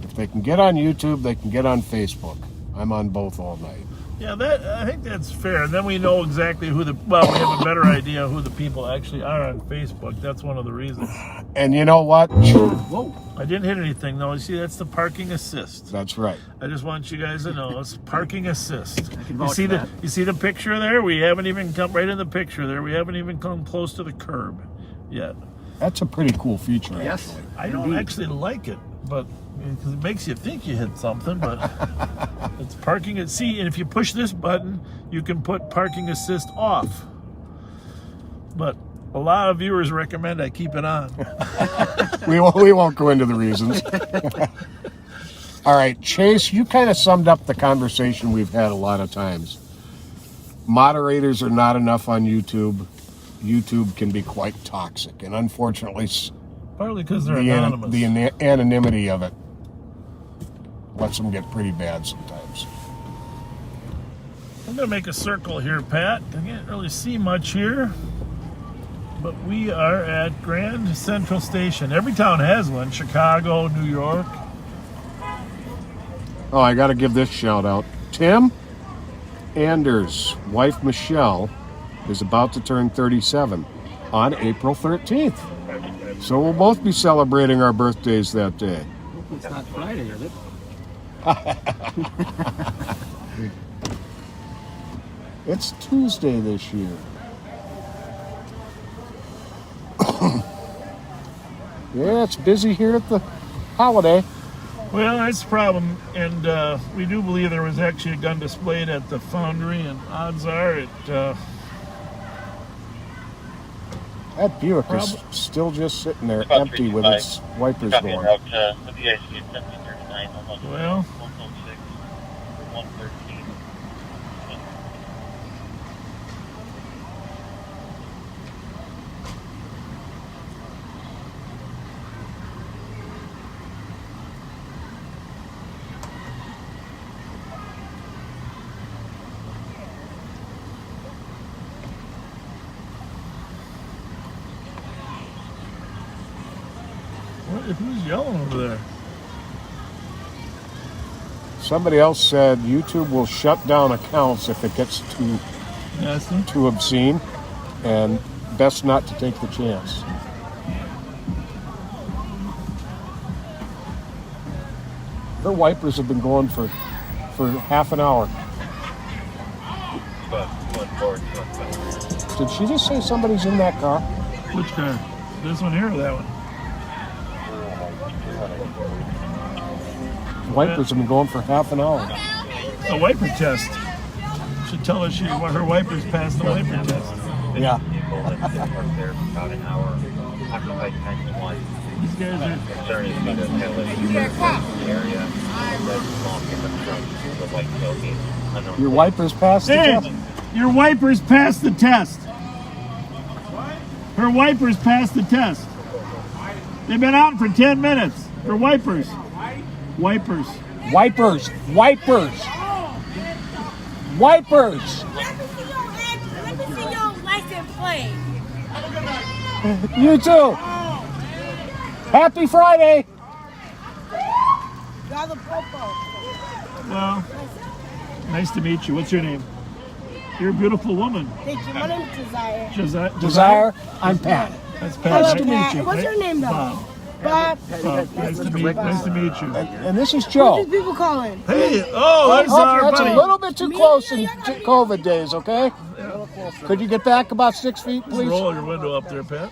If they can get on YouTube, they can get on Facebook. I'm on both all night. Yeah, I think that's fair. And then we know exactly we have a better idea who the people actually are on Facebook. That's one of the reasons. And you know what? Whoa. I didn't hit anything, though. You see, that's the parking assist. That's right. I just want you guys to know it's parking assist. can vouch for that. You see the picture there? We haven't even come right in the picture there. We haven't even come close to the curb yet. That's a pretty cool feature, Yes. actually. I don't actually like it, but because it makes you think you hit something, but it's parking at C. And if you push this button, you can put parking assist off. But a lot of viewers recommend I keep it on. We won't go into the reasons. All right, Chase, you kind of summed up the conversation we've had a lot of times. Moderators are not enough on YouTube. YouTube can be quite toxic, and unfortunately, partly because they're anonymous. The anonymity of it lets them get pretty bad sometimes. I'm going to make a circle here, Pat. I can't really see much here, but we are at Grand Central Station. Every town has one. Chicago, New York. Oh, I got to give this shout out. Tim Anders' wife, Michelle, is about to turn 37 on April 13th. So we'll both be celebrating our birthdays that day. It's not Friday, is it? It's Tuesday this year. Yeah, it's busy here at the holiday. Well, that's the problem, and we do believe there was actually a gun displayed at the foundry, and odds are it... that Buick is still just sitting there empty with its wipers going. Route to the VIC at 1739, almost Well... 106, 113. Who's yelling over there? Somebody else said YouTube will shut down accounts if it gets too obscene, and best not to take the chance. Her wipers have been going for half an hour. Did she just say somebody's in that car? Which car? This one here or that one? Wipers have been going for half an hour. A wiper test. Should tell us her wipers passed the wiper test. Yeah. About an hour occupied times one. These guys are... Concern is about the area. The white tailgate. Your wipers passed the test? Your wipers passed the test. Her wipers passed the test. They've been out for 10 minutes. Her wipers. Wipers. Wipers. Wipers. Wipers. Let me see your license plate. You too. Happy Friday. Y'all the popo. Well, nice to meet you. What's your name? You're a beautiful woman. Thank you. My name is Desire. Desire. I'm Pat. That's Pat. Hello, Nice to Pat. meet you. What's your name, though? Bob. Bob. Nice to meet you. And this is Joe. What are people calling? Hey, there's our that's buddy. a little bit too close in COVID days, okay? Could you get back about 6 feet, please? Roll your window up there, Pat.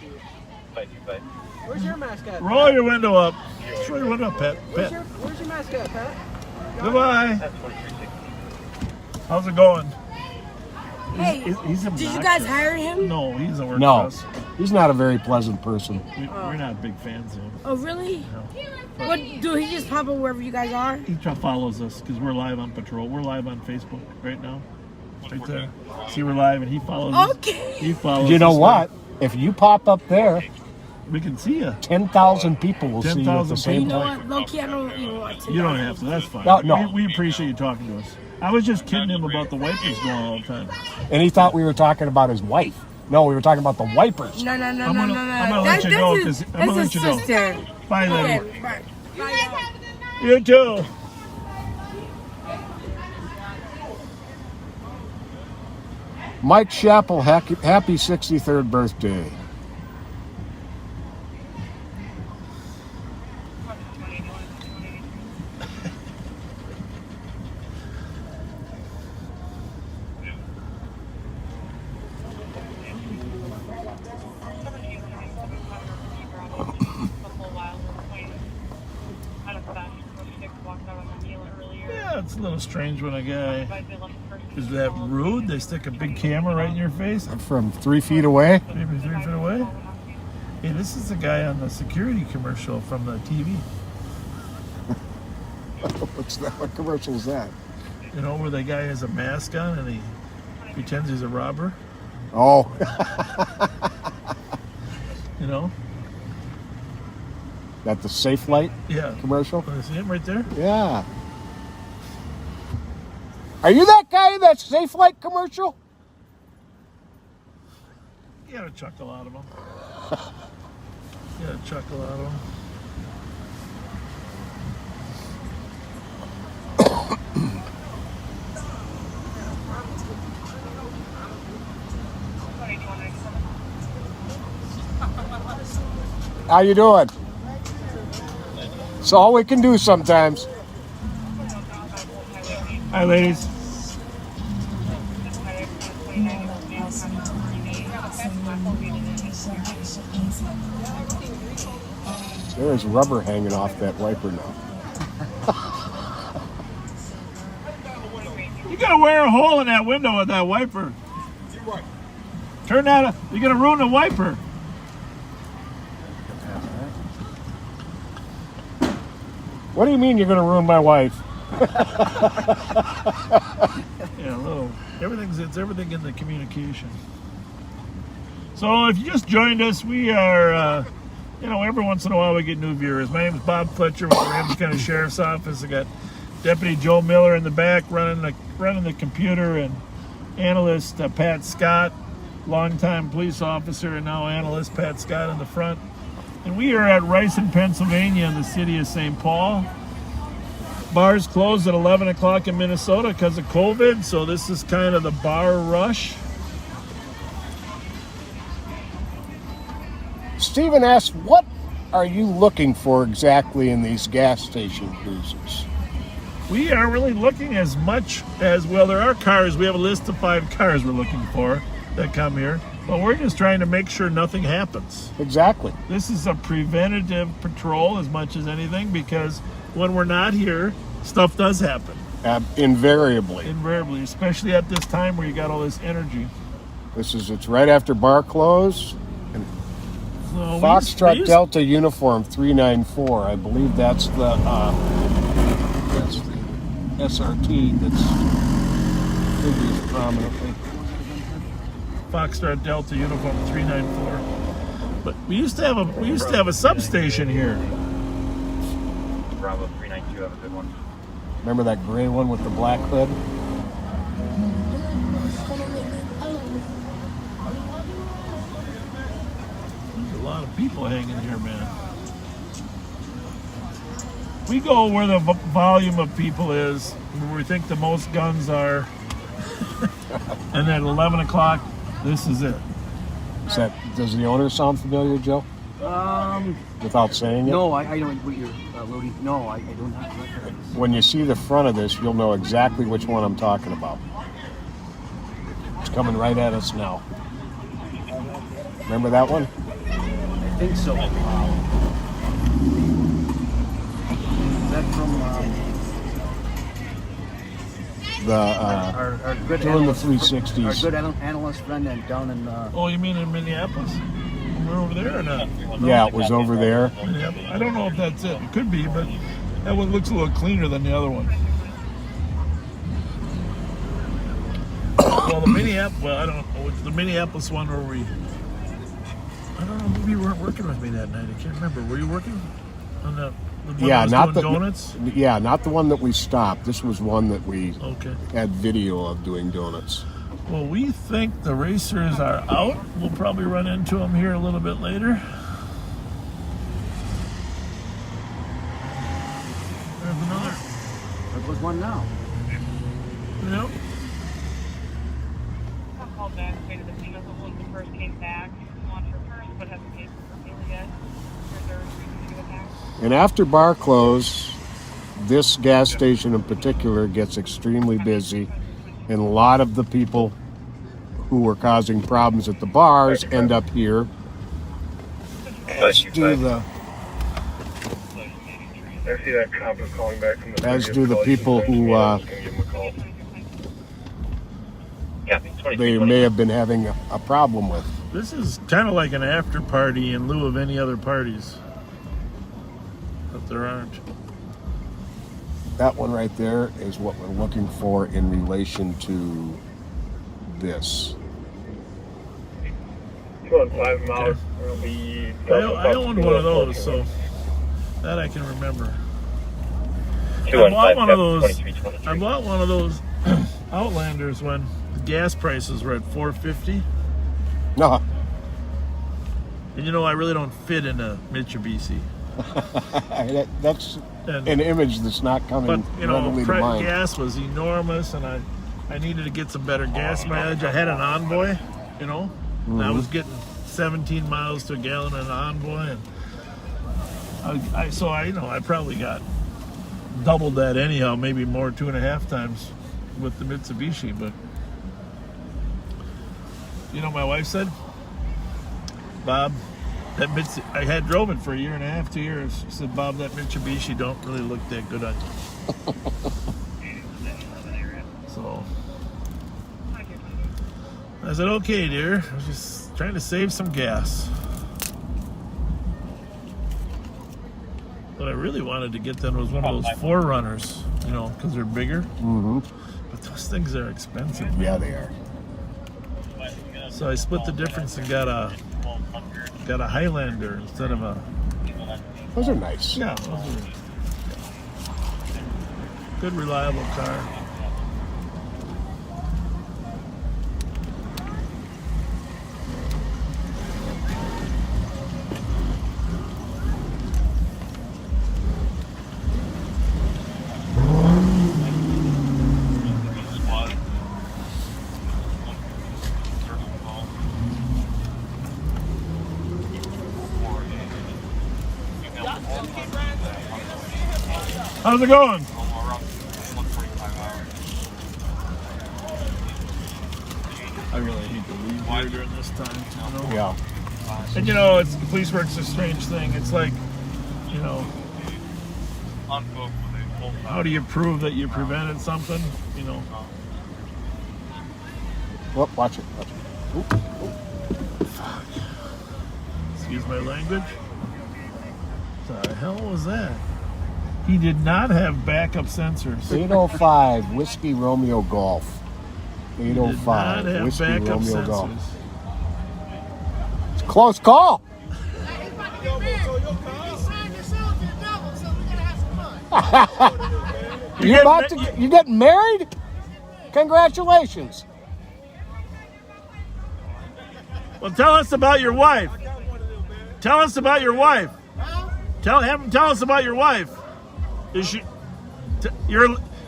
Where's your mascot? Roll your window up. Roll your window up, Pat. Where's your mascot, Pat? Goodbye. How's it going? Hey, He's did you guys hire him? No, he doesn't work for No, us. he's not a very pleasant person. We're not big fans of him. Oh, really? No. What, do he just pop up wherever you guys are? He follows us because we're live on patrol. We're live on Facebook right now. Right there. See, we're live, and he follows us. Okay. He follows You know us what? If you pop up there, we can see you. 10,000 people will see you at the 10,000 same You know time. what? Low-key, I don't even want to. You don't have to. That's fine. No. We appreciate you talking to us. I was just kidding him about the wipers going all the time. And he thought we were talking about his wife. No, we were talking about the wipers. No. I'm gonna let you go because I'm gonna let you go. Bye, lady. Okay, bye. Bye. You too. Mike Chappell, happy 63rd birthday. Yeah, it's a little strange when a guy is that rude. They stick a big camera right in your face. From 3 feet away? Maybe 3 feet away. Hey, this is the guy on the security commercial from the TV. What's that? What commercial is that? You know, where the guy has a mask on and he pretends he's a robber? Oh. You know? That the Safe Light commercial? Oh, see him right there? Yeah. Are you that guy in that Safe Light commercial? You gotta chuckle out of him. You gotta chuckle out of him. How you doing? It's all we can do sometimes. Hi, ladies. There's rubber hanging off that wiper now. You gotta wear a hole in that window with that wiper. Turn that. You're gonna ruin the wiper. What do you mean you're going to ruin my wife? Yeah, a little. It's everything in the communication. So if you just joined us, we are, every once in a while we get new viewers. My name is Bob Fletcher with the Ramsey County Sheriff's Office. I got Deputy Joe Miller in the back running the computer, and Analyst Pat Scott, longtime police officer and now Analyst Pat Scott in the front. And we are at Rice in Pennsylvania in the city of St. Paul. Bars closed at 11 o'clock in Minnesota because of COVID, so this is kind of the bar rush. Stephen asks, what are you looking for exactly in these gas station cruises? We are really looking as much as, well, there are cars. We have a list of 5 cars we're looking for that come here. But we're just trying to make sure nothing happens. Exactly. This is a preventative patrol as much as anything, because when we're not here, stuff does happen. Invariably. Invariably, especially at this time where you got all this energy. It's right after bar close. And so Foxtrot Delta Uniform 394. I believe that's the SRT that's figures prominently. Foxtrot Delta Uniform 394. But we used to have a substation here. Bravo 392, have a good one. Remember that gray one with the black hood? There's a lot of people hanging here, man. We go where the volume of people is, where we think the most guns are. And at 11 o'clock, this is it. Does the owner sound familiar, Joe? Without saying it? No, I don't. What you're loading? No, I do not. When you see the front of this, you'll know exactly which one I'm talking about. It's coming right at us now. Remember that one? I think so. Is that from the our good doing the analyst, 360s. Our good analyst friend and down in. Oh, you mean in Minneapolis? We're over there or not? Yeah, it was over there. I don't know if that's it. It could be, but that one looks a little cleaner than the other one. Well, the Minneapolis. Well, I don't know. It's the Minneapolis one where we. I don't know. Maybe you weren't working with me that night. I can't remember. Were you working on the one Yeah, that was doing donuts? Yeah, not the one that we stopped. This was one that we Okay. had video of doing donuts. Well, we think the racers are out. We'll probably run into them here a little bit later. There's another. There was one now. Yep. I called back, stated the female when the first came back, launched her first, but hasn't paid for her payment yet. There's a reason to give it back. And after bar close, this gas station in particular gets extremely busy, and a lot of the people who were causing problems at the bars end up here. As do the I see that cop is calling back from the as do the people who they may have been having a problem with. This is kind of like an after party in lieu of any other parties. But there aren't. That one right there is what we're looking for in relation to this. 215 miles. Will be I owned one of those, so that I can remember. I bought one of those Outlanders when the gas prices were at $4.50. No. And you know, I really don't fit in a Mitsubishi. That's an image that's not coming But, you know, readily to mind. gas was enormous, and I needed to get some better gas mileage. I had an Envoy, you know, and I was getting 17 miles to a gallon in an Envoy, and I probably got doubled that anyhow, maybe more, 2.5 times with the Mitsubishi. But you know, my wife said, Bob, I had drove it for 1.5 to 2 years. She said, Bob, that Mitsubishi don't really look that good on you. So I said, okay, dear. I was just trying to save some gas. What I really wanted to get then was one of those 4Runners, you know, because they're bigger. Mm-hmm. But those things are expensive. Yeah, they are. So I split the difference and got a Highlander instead of a. Those are nice. Yeah, those are good, reliable car. How's it going? I really hate to leave here during this time, you know? Yeah. And you know, it's police work's a strange thing. It's like, you know, how do you prove that you prevented something? You know. Well, watch it. Watch it. Oop, oop. Fuck. Excuse my language. What the hell was that? He did not have backup sensors. 805 Whiskey Romeo Golf. He did not 805 have Whiskey backup Romeo sensors. Golf. It's a close call. You getting married? Congratulations. Well, tell us about your wife. Tell us about your wife. Tell us about your wife. Is she?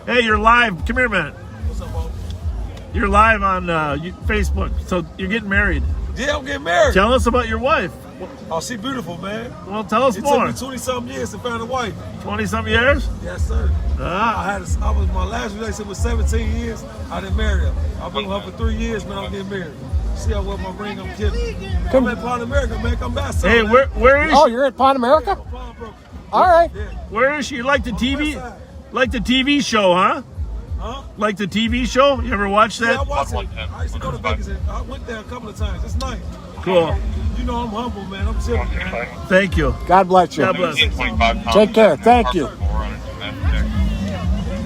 Hey, you're live. Come here a minute. You're live on Facebook. So you're getting married. Yeah, I'm getting married. Tell us about your wife. Oh, she beautiful, man. Well, tell us more. It took me 20-something years to find a wife. 20-something years? Yes, sir. Ah. My last relationship was 17 years. I didn't marry her. I've been with her for 3 years, man. I'm getting married. See how well my ring, I'm kidding. I'm at Pond America, man. Come back. Hey, where is? Oh, you're at Pond America? All right. Where is she? Like the TV? Like the TV show, huh? Like the TV show? You ever watch that? Yeah, I watched it. I used to go to Vegas. I went there a couple of times. It's nice. Cool. You know I'm humble, man. I'm chilling, man. Thank you. God bless you. God bless you. Take care. Thank you.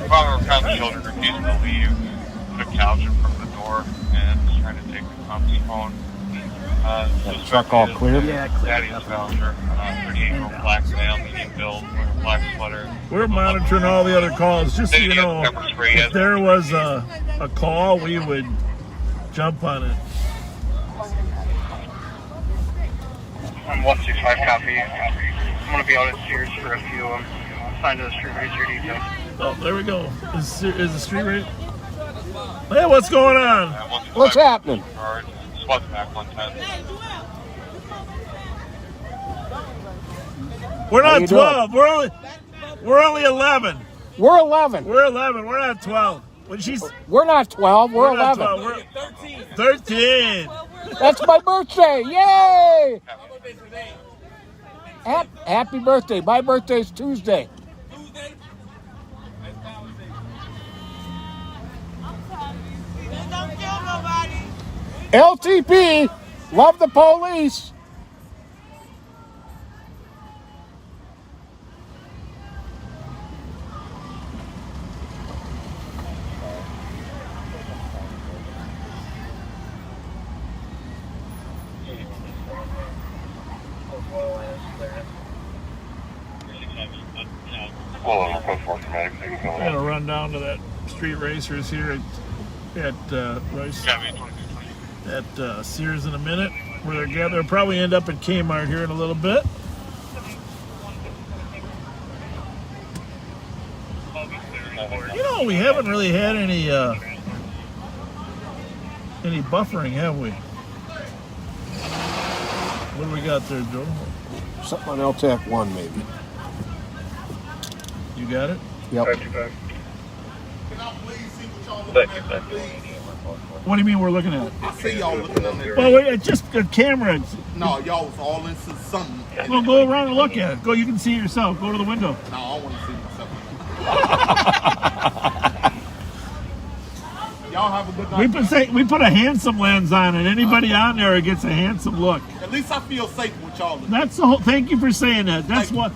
Father found the children refusing to leave, put a couch in front of the door, and was trying to take the company phone. That truck all clear? Yeah, Daddy's Fletcher, 38-year-old black male, medium build, wearing a black sweater. We're monitoring all the other calls. Just so you know, if there was a call, we would jump on it. I'm 165 copy. I'm going to be out at Sears for a few signed to the street racer details. Oh, there we go. Is the street rate? Hey, what's going on? What's happening? SWAT back 110. We're not 12. We're only 11. We're 11. We're 11. We're not 12. We're not 12. We're 11. 12. We're 13. That's my birthday. Yay! Happy birthday. My birthday's Tuesday. LTP, love the police. I'm gonna run down to that street racers here at Sears in a minute. They'll probably end up at Kmart here in a little bit. You know, we haven't really had any buffering, have we? What do we got there, Joe? Something on LTAC 1, maybe. You got it? Yep. What do you mean we're looking at it? I see y'all looking on there. Well, it's just a camera. No, y'all was all into something. Well, go around and look at it. Go, you can see it yourself. Go to the window. No, I want to see myself. Y'all have a good night. We put a handsome lens on it. Anybody on there gets a handsome look. At least I feel safe with y'all. That's the whole. Thank you for saying that. That's why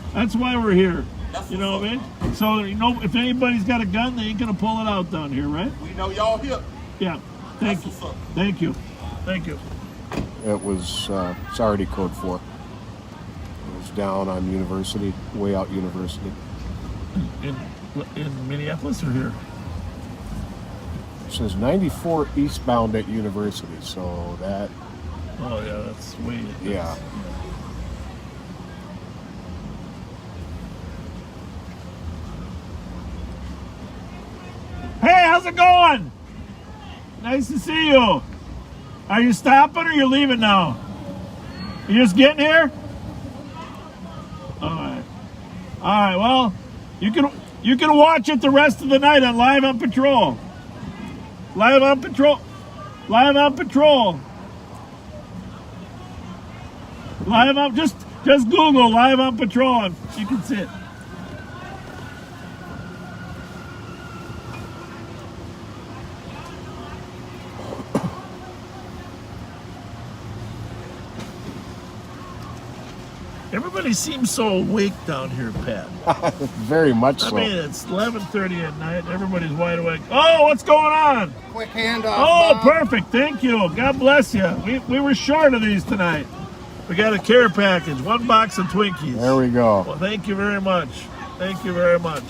we're here. You know what I mean? So if anybody's got a gun, they ain't gonna pull it out down here, right? We know y'all here. Yeah. Thank you. Thank you. Thank you. It was, it's already code 4. It was down on University, way out University. In Minneapolis or here? It says 94 eastbound at University, so that... Oh, yeah, that's way... Yeah. Hey, how's it going? Nice to see you. Are you stopping or you leaving now? You just getting here? All right. All right. Well, you can watch it the rest of the night on Live on Patrol. Live on Patrol. Live on Patrol. Live on. Just Google Live on Patrol and you can see it. Everybody seems so awake down here, Pat. Very much so. I mean, it's 11:30 at night. Everybody's wide awake. Oh, what's going on? Quick handoff. Oh, Bob. perfect. Thank you. God bless you. We were short of these tonight. We got a care package, 1 box of Twinkies. There we go. Well, thank you very much. Thank you very much.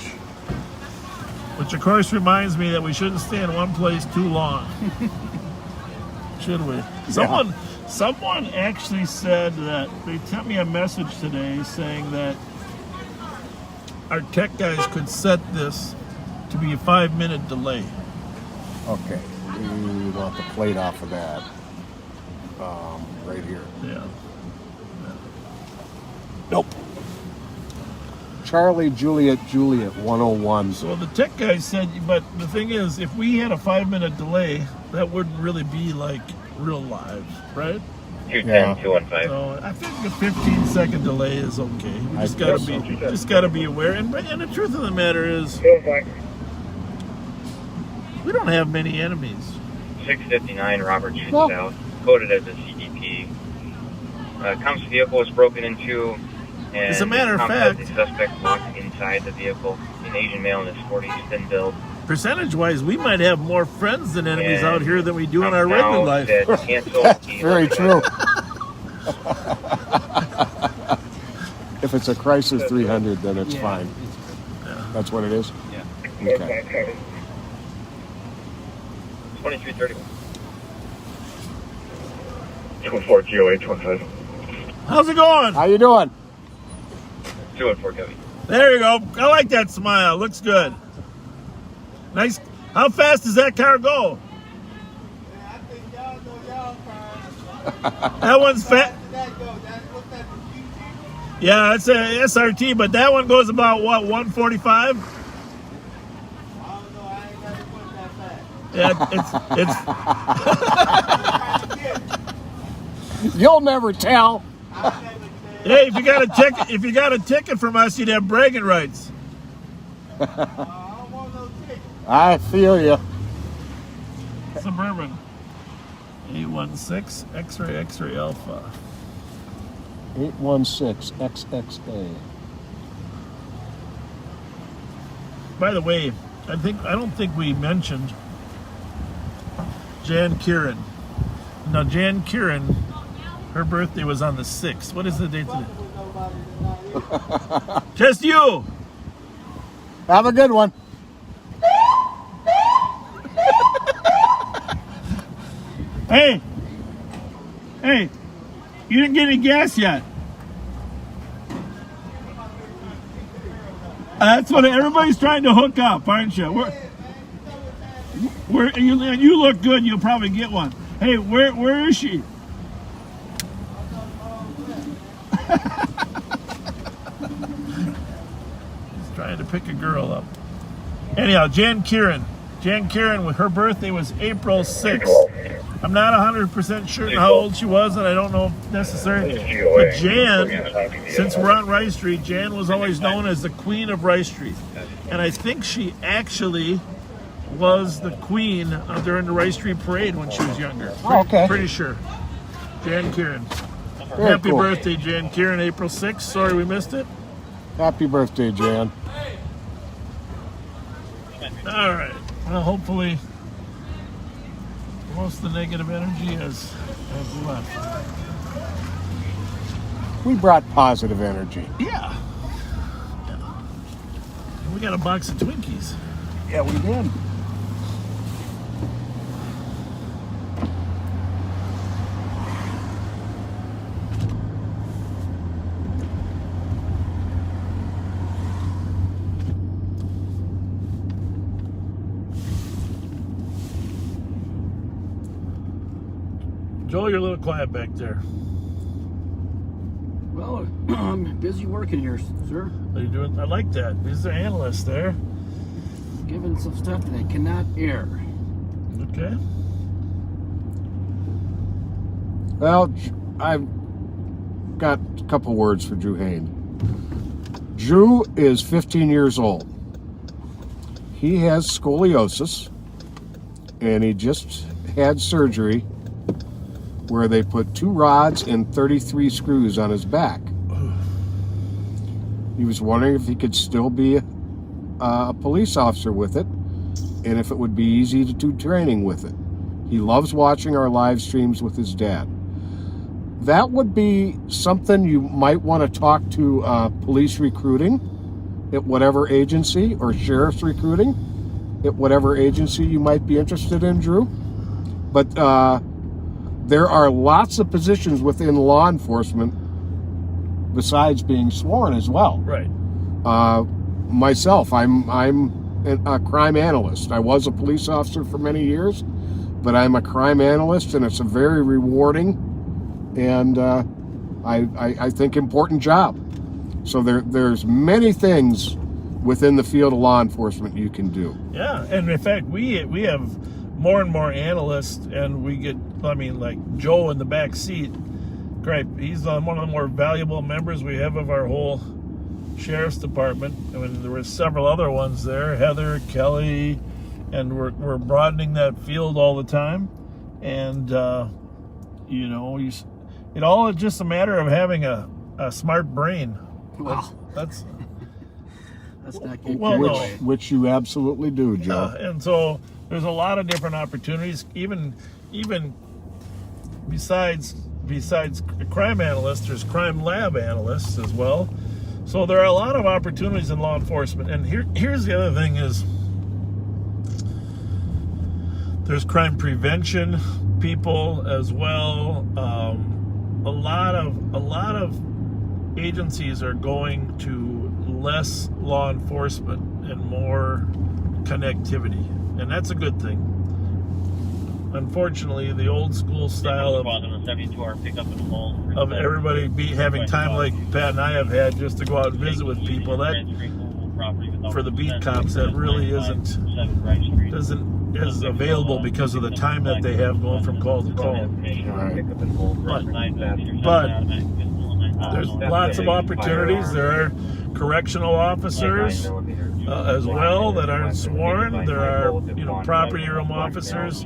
Which, of course, reminds me that we shouldn't stay in one place too long. Should we? Someone actually said that they sent me a message today saying that our tech guys could set this to be a 5-minute delay. Okay, we want the plate off of that. Right here. Yeah. Nope. Charlie Juliet 101. So the tech guy said, but the thing is, if we had a 5-minute delay, that wouldn't really be like real live, right? 210, 215. So I think a 15-second delay is okay. We just gotta be aware. And the truth of the matter is, We don't have many enemies. 659 Robert Street South, coded as a CDP. Comp's vehicle was broken into, and as a matter of Comp fact, has the suspect locked inside the vehicle. An Asian male in his 40s, thin build. percentage-wise, we might have more friends than enemies And out here than we do in our now regular life. said cancel. Very true. If it's a Chrysler 300, then it's fine. That's what it is? Yeah. Okay. 2331. 24 GOH 15. How's it going? How you doing? 214 Covey. There you go. I like that smile. Looks good. Nice. How fast does that car go? That one's fat. Yeah, it's a SRT, but that one goes about what, 145? Yeah, it's. You'll never tell. Hey, if you got a ticket from us, you'd have bragging rights. I feel you. Suburban. 816 X-ray Alpha. 816 XXA. By the way, I don't think we mentioned Jan Kieran. Now, Jan Kieran, her birthday was on the 6th. What is the date today? Just you. Have a good one. Hey, you didn't get any gas yet. That's what everybody's trying to hook up, aren't you? You look good. You'll probably get one. Hey, where is she? He's trying to pick a girl up. Anyhow, Jan Kieran, with her birthday was April 6th. I'm not 100% sure how old she was, and I don't know necessarily. But Jan, since we're on Rice Street, Jan was always known as the Queen of Rice Street. And I think she actually was the queen during the Rice Street Parade when she was younger. Okay. Pretty sure. Jan Kieran. Very Happy cool. birthday, Jan Kieran, April 6th. Sorry we missed it. Happy birthday, Jan. All right. Well, hopefully most of the negative energy has left. We brought positive energy. Yeah. We got a box of Twinkies. Yeah, we did. Joel, you're a little quiet back there. Well, I'm busy working here, sir. Are you doing? I like that. Is there Analyst there? Given some stuff that I cannot air. Okay. Well, I've got a couple words for Drew Hain. Drew is 15 years old. He has scoliosis, and he just had surgery where they put 2 rods and 33 screws on his back. He was wondering if he could still be a police officer with it, and if it would be easy to do training with it. He loves watching our live streams with his dad. That would be something you might want to talk to police recruiting at whatever agency, or sheriff's recruiting at whatever agency you might be interested in, Drew. But there are lots of positions within law enforcement besides being sworn as well. Right. Myself, I'm a crime analyst. I was a police officer for many years, but I'm a crime analyst, and it's a very rewarding and I think important job. So there's many things within the field of law enforcement you can do. Yeah, and in fact, we have more and more analysts, and we get, I mean, like Joe in the back seat. Great, he's one of the more valuable members we have of our whole sheriff's department. I mean, there were several other ones there, Heather, Kelly, and we're broadening that field all the time. And you know, it all is just a matter of having a smart brain. Wow. That's not good. Well, no. Which you absolutely do, Joe. And so there's a lot of different opportunities, even besides crime analysts, there's crime lab analysts as well. So there are a lot of opportunities in law enforcement. And here's the other thing is there's crime prevention people as well. A lot of agencies are going to less law enforcement and more connectivity, and that's a good thing. Unfortunately, the old school style of everybody having time like Pat and I have had just to go out and visit with people, that for the beat cops, that really isn't available because of the time that they have going from call to call. But there's lots of opportunities. There are correctional officers as well that aren't sworn. There are, you know, property room officers.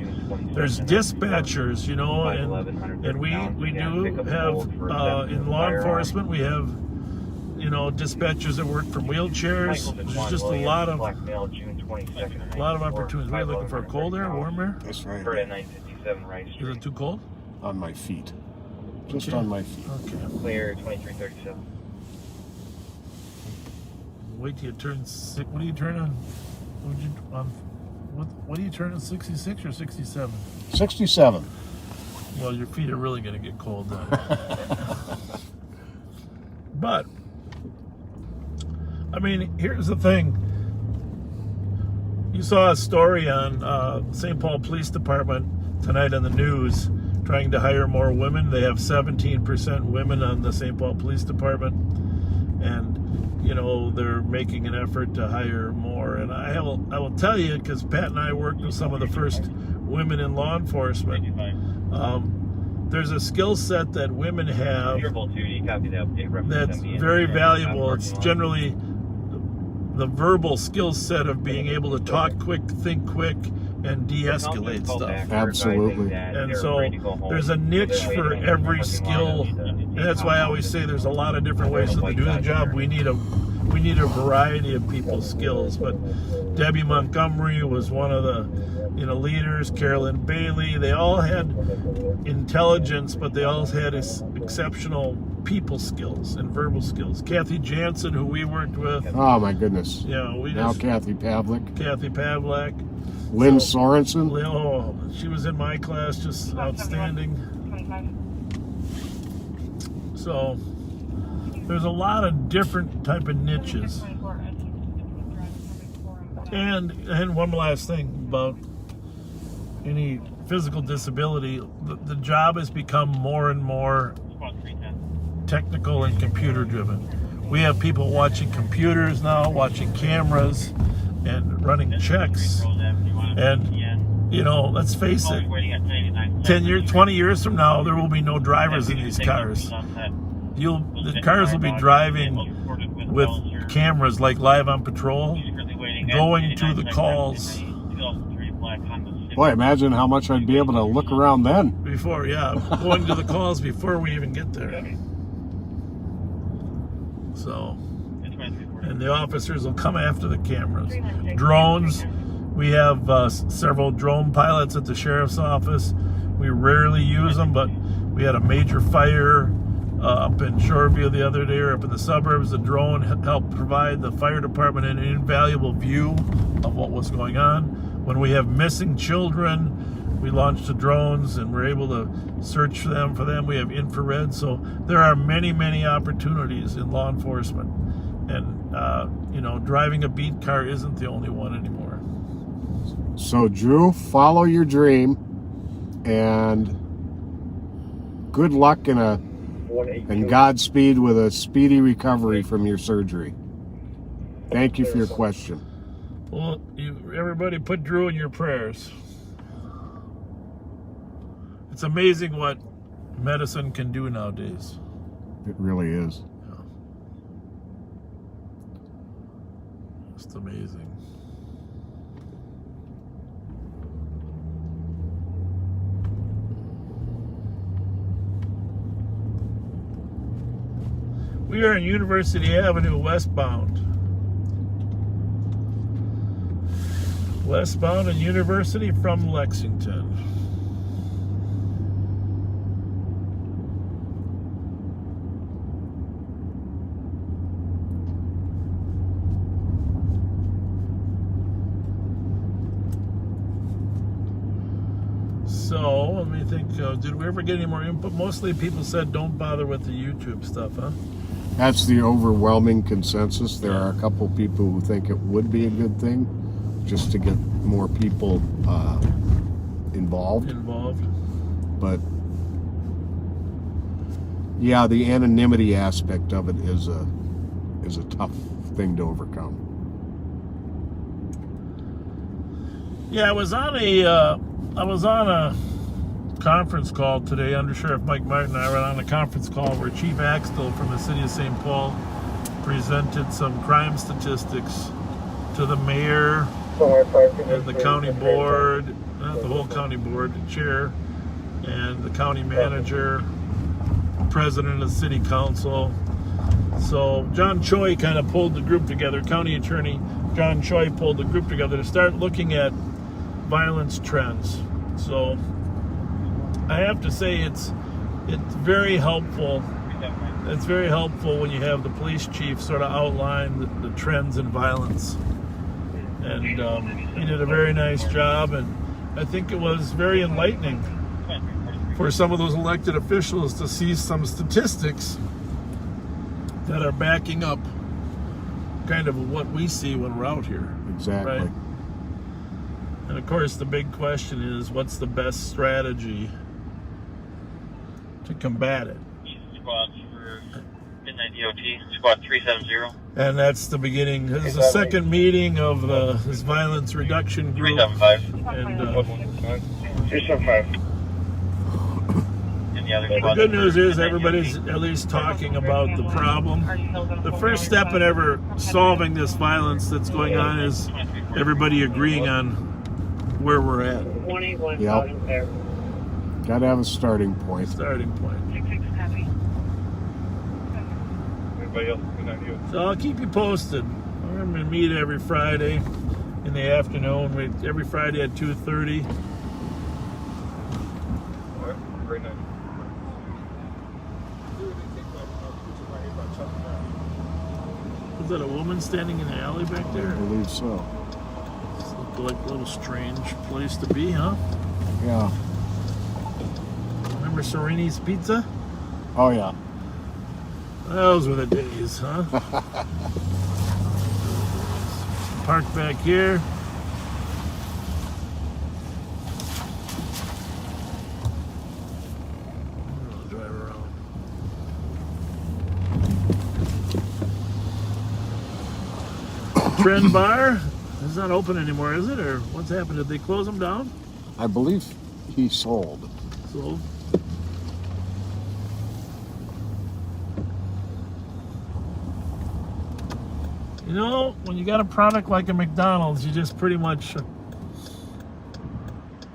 There's dispatchers, you know, and we do have in law enforcement, we have, you know, dispatchers that work from wheelchairs. There's just a lot of opportunities. We're looking for a cold air, warm air. That's right. Is it too cold? On my feet. Just on my feet. Okay. Clear 2337. Wait till you turn six. What do you turn on? What do you turn on? 66 or 67? 67. Well, your feet are really going to get cold then. But I mean, here's the thing. You saw a story on St. Paul Police Department tonight on the news, trying to hire more women. They have 17% women on the St. Paul Police Department, and you know, they're making an effort to hire more. And I will tell you, because Pat and I worked with some of the first women in law enforcement, there's a skill set that women have that's very valuable. It's generally the verbal skill set of being able to talk quick, think quick, and de-escalate stuff. Absolutely. And so there's a niche for every skill, and that's why I always say there's a lot of different ways to do the job. We need a variety of people's skills. But Debbie Montgomery was one of the, you know, leaders. Carolyn Bailey. They all had intelligence, but they all had exceptional people skills and verbal skills. Kathy Jansen, who we worked with. Oh my goodness. Yeah, Kathy Pavlik. Kathy Pavlik. Lynn Sorensen. Oh, she was in my class, just outstanding. So there's a lot of different type of niches. And one last thing about any physical disability, the job has become more and more technical and computer driven. We have people watching computers now, watching cameras, and running checks. And, you know, let's face it, 10 years, 20 years from now, there will be no drivers in these cars. The cars will be driving with cameras like Live on Patrol, going to the calls. Boy, imagine how much I'd be able to look around then. Before, yeah, going to the calls before we even get there. So, and the officers will come after the cameras. Drones, we have several drone pilots at the sheriff's office. We rarely use them, but we had a major fire up in Shoreview the other day, or up in the suburbs. The drone helped provide the fire department an invaluable view of what was going on. When we have missing children, we launch the drones and we're able to search for them. We have infrared. So there are many, many opportunities in law enforcement. And, you know, driving a beat car isn't the only one anymore. So, Drew, follow your dream, and good luck and Godspeed with a speedy recovery from your surgery. Thank you for your question. Well, everybody put Drew in your prayers. It's amazing what medicine can do nowadays. It really is. Yeah. Just amazing. We are on University Avenue westbound. Westbound and University from Lexington. So, let me think, did we ever get any more input? Mostly people said don't bother with the YouTube stuff, huh? That's the overwhelming consensus. There are a couple people who think it would be a good thing just to get more people involved. But yeah, the anonymity aspect of it is a tough thing to overcome. Yeah, I was on a conference call today. Under Sheriff Mike Martin and I were on a conference call where Chief Axtell from the city of St. Paul presented some crime statistics to the mayor and the county board, not the whole county board, the chair, and the county manager, president of the city council. So John Choi kind of pulled the group together. County attorney John Choi pulled the group together to start looking at violence trends. So I have to say it's very helpful. It's very helpful when you have the police chief sort of outline the trends in violence. And he did a very nice job, and I think it was very enlightening for some of those elected officials to see some statistics that are backing up kind of what we see when we're out here. Exactly. Right? And of course, the big question is, what's the best strategy to combat it? Squad for Midnight DOT, Squad 370. And that's the beginning. This is the second meeting of this violence reduction group. 375. And 375. the good news is everybody's at least talking about the problem. The first step in ever solving this violence that's going on is everybody agreeing on where we're at. Yep. Got to have a starting point. Starting point. So I'll keep you posted. We're going to meet every Friday in the afternoon. Every Friday at 2:30. Very nice. Is that a woman standing in the alley back there? I believe so. This looked like a little strange place to be, huh? Yeah. Remember Sereni's Pizza? Oh, yeah. Those were the days, huh? Park back here. I'll drive around. Trend Bar? It's not open anymore, is it? Or what's happened? Did they close them down? I believe he sold. Sold? You know, when you got a product like a McDonald's, you just pretty much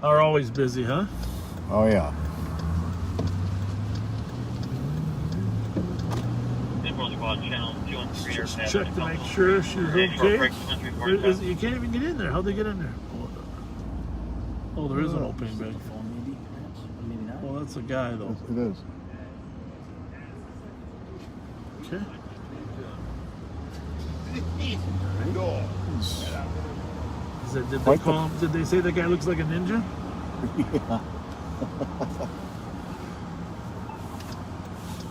are always busy, huh? Oh, yeah. Just check to make sure she's okay. You can't even get in there. How'd they get in there? Oh, there is an opening back. Maybe not. Well, that's a guy, though. It is. Okay. Did they call him? Did they say the guy looks like a ninja? Yeah.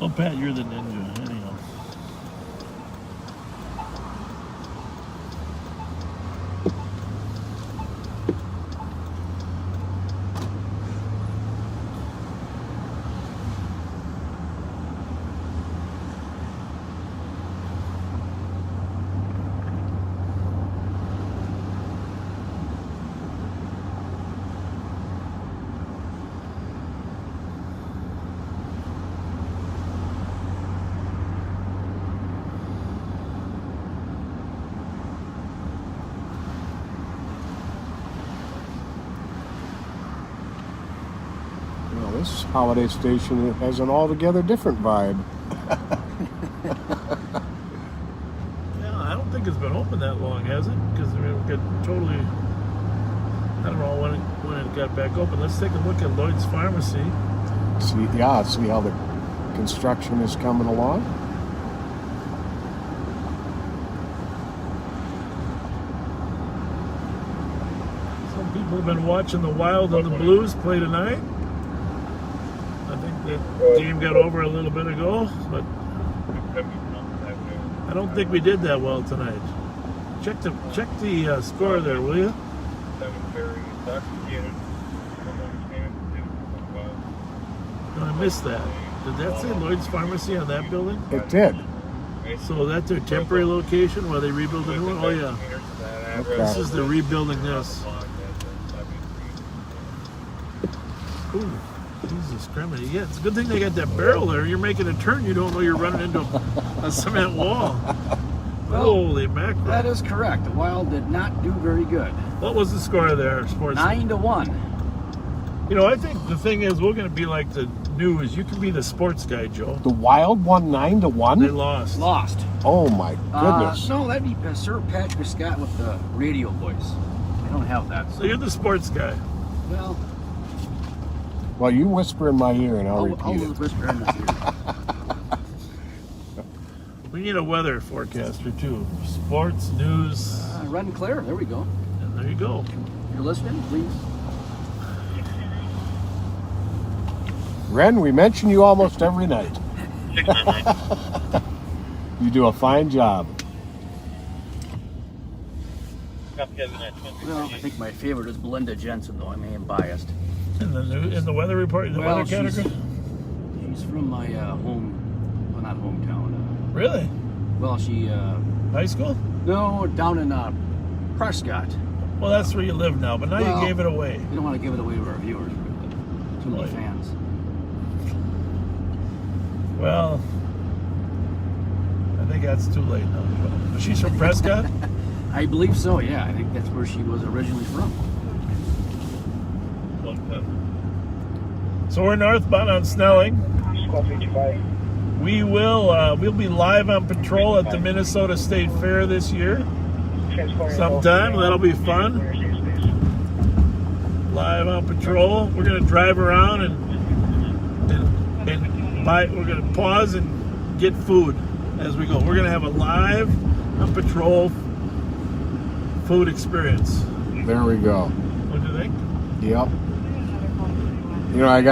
Oh, Pat, you're the ninja. Anyhow. This holiday station has an altogether different vibe. think it's been open that long, has it? Because it got totally, I don't know when it got back open. Let's take a look at Lloyd's Pharmacy. See how the construction is coming along. Some people have been watching the Wild and the Blues play tonight. I think that game got over a little bit ago, but I don't think we did that well tonight. Check the score there, will you? No, I missed that. Did that say Lloyd's Pharmacy on that building? It did. So that's their temporary location while they rebuild the new one? Oh, yeah. Okay. This is the rebuilding this. Ooh, Jesus Christ. Yeah, it's a good thing they got that barrel there. You're making a turn, you don't know you're running into a cement wall. Well, holy mackerel. That is correct. The Wild did not do very good. What was the score there, sports? 9-1. You know, I think the thing is, we're going to be like the news. You can be the sports guy, Joe. The Wild won 9-1? They lost. Lost. Oh, my goodness. No, that'd be Sir Patrick Scott with the radio voice. I don't have that. So you're the sports guy. Well, you whisper in my ear and I'll repeat it. Whisper in his ear. We need a weather forecaster, too. Sports, news. Red and clear. There we go. And there you go. You're listening, please. Ren, we mention you almost every night. 699. You do a fine job. Well, I think my favorite is Belinda Jensen, though. I may am biased. In the weather report, the weather category? She's from my well, not hometown. Really? Well, she... high school? No, down in Prescott. Well, that's where you live now, but now you gave it away. You don't want to give it away to our viewers, really. Too many fans. Well, I think that's too late now. She's from Prescott? I believe so, yeah. I think that's where she was originally from. So we're northbound on Snelling. We will we'll be live on patrol at the Minnesota State Fair this year. Sometime. That'll be fun. Live on patrol. We're going to drive around and buy. We're going to pause and get food as we go. We're going to have a live on patrol food experience. There we go. What do you think? Yep. You know, I've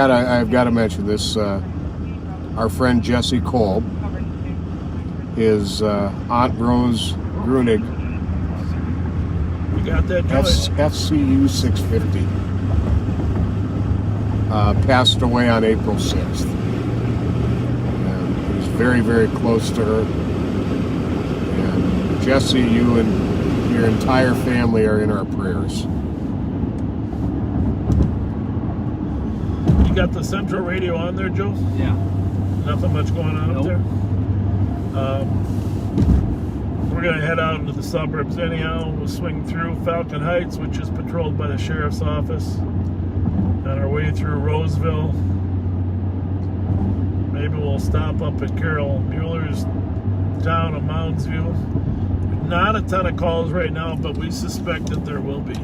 got to mention this. Our friend Jesse Kolb, his Aunt Rose Grunig. You got that, FCU 650. Passed away on April 6th. And he was very, very close to her. And Jesse, you and your entire family are in our prayers. You got the Central Radio on there, Joe? Yeah. Nothing much going on up there? We're going to head out into the suburbs anyhow. We'll swing through Falcon Heights, which is patrolled by the Sheriff's Office. On our way through Roseville. Maybe we'll stop up at Carol Mueller's town of Mounds View. Not a ton of calls right now, but we suspect that there will be.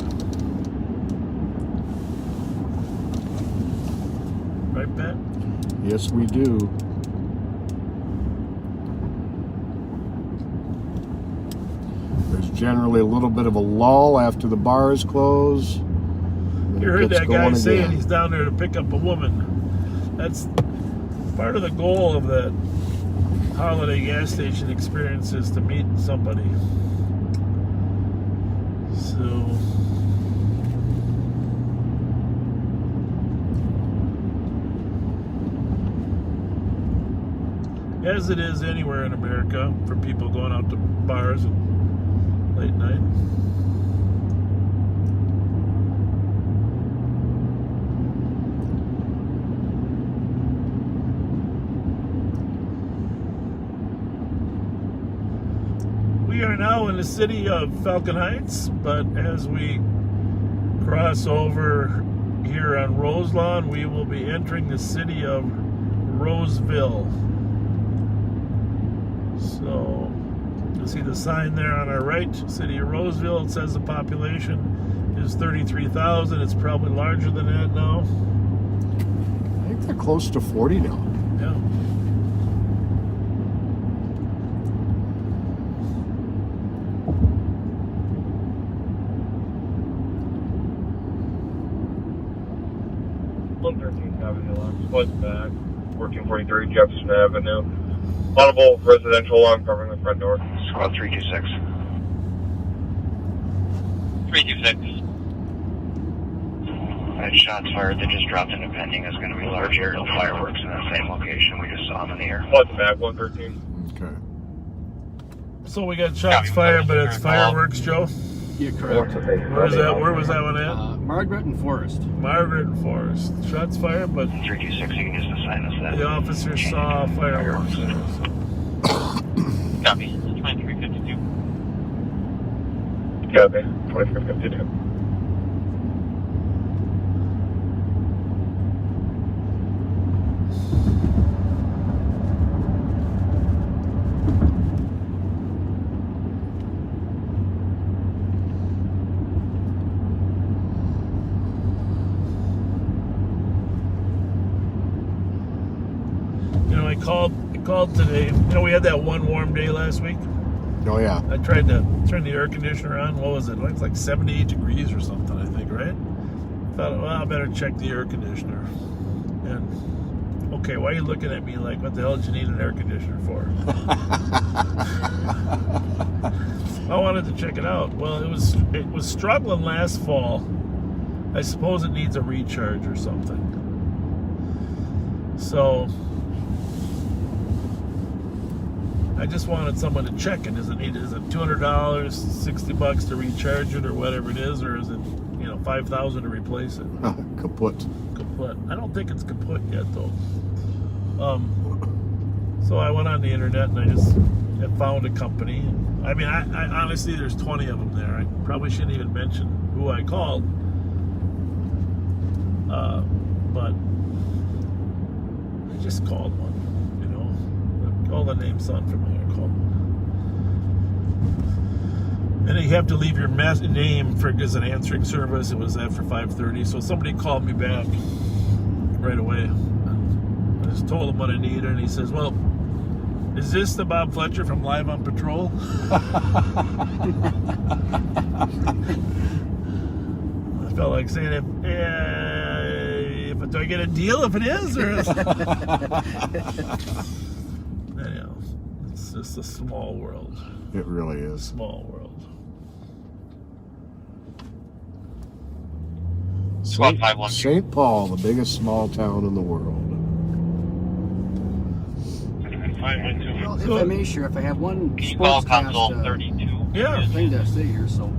Right, Pat? Yes, we do. There's generally a little bit of a lull after the bars close. You heard that guy saying he's down there to pick up a woman. That's part of the goal of that holiday gas station experience, is to meet somebody. So... as it is anywhere in America for people going out to bars at late night. We are now in the city of Falcon Heights, but as we cross over here on Roselawn, we will be entering the city of Roseville. So You see the sign there on our right, City of Roseville. It says the population is 33,000. It's probably larger than that now. I think they're close to 40 now. Yeah. Squad's back, 1443 Jefferson Avenue. Audible residential alarm covering the front door. Squad 326. 326. That shots fired that just dropped into pending is going to be large aerial fireworks in that same location. We just saw them in the air. Squad's back, 113. Okay. So we got shots fired, but it's fireworks, Joe? Yeah, correct. Where was that one at? Margaret and Forest. Margaret and Forest. Shots fired, but 326, you can just assign us that. the officer saw fireworks there. Copy. 2352. Copy. 2352. I called today. We had that one warm day last week. Oh, yeah. I tried to turn the air conditioner on. What was it? It was like 78 degrees or something, I think, right? I thought, well, I better check the air conditioner. And, okay, why are you looking at me like, what the hell did you need an air conditioner for? I wanted to check it out. Well, it was struggling last fall. I suppose it needs a recharge or something. So I just wanted someone to check it. Is it $200, $60 to recharge it, or whatever it is, or is it $5,000 to replace it? Kaput. Kaput. I don't think it's kaput yet though. So I went on the internet and I just found a company. I mean, I honestly, there's 20 of them there. I probably shouldn't even mention who I called, but I just called one. All the names sound familiar. Call them. And you have to leave your name for as an answering service. It was after 5:30, so somebody called me back right away. I just told him what I needed, and he says, "Well, is this the Bob Fletcher from Live on Patrol?" I felt like saying, "Do I get a deal if it is?" Or it's just a small world. It really is. Small world. St. Paul, the biggest small town in the world. Well, if I may, Sheriff, I have one sportscast thing to say here. So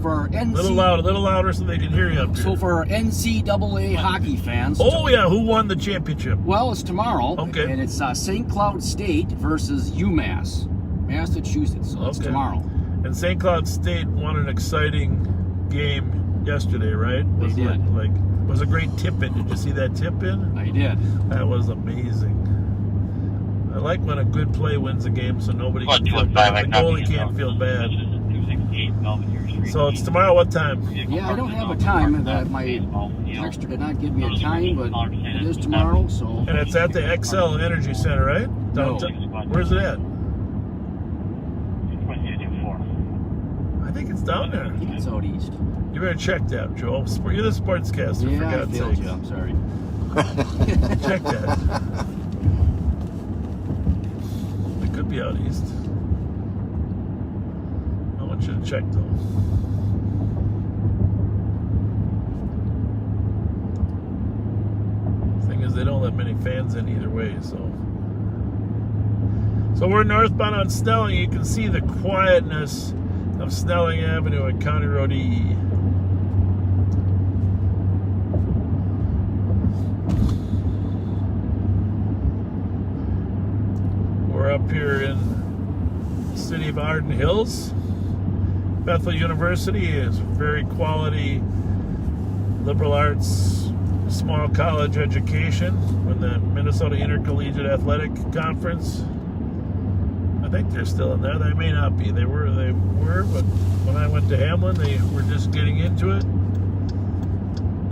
for our NC... little louder so they can hear you up here. So for our NCAA hockey fans... Oh, yeah, who won the championship? Well, it's tomorrow. Okay. And it's St. Cloud State versus UMass, Massachusetts. So it's tomorrow. And St. Cloud State won an exciting game yesterday, right? They did. It was a great tip-in. Did you see that tip-in? I did. That was amazing. I like when a good play wins a game so nobody can feel bad. The goalie can't feel bad. So it's tomorrow, what time? Yeah, I don't have a time. My texture did not give me a time, but it is tomorrow, so... And it's at the XL Energy Center, right? Where's it at? I think it's down there. I think it's out east. You better check that, Joe. You're the sportscaster, for God's sake. You. I'm sorry. Check that. It could be out east. I want you to check, though. Thing is, they don't let many fans in either way, so we're northbound on Snelling. You can see the quietness of Snelling Avenue at County Road E. We're up here in the city of Arden Hills. Bethel University is very quality liberal arts, small college education. When the Minnesota Intercollegiate Athletic Conference, I think they're still in there. They may not be. They were, but when I went to Hamlin, they were just getting into it.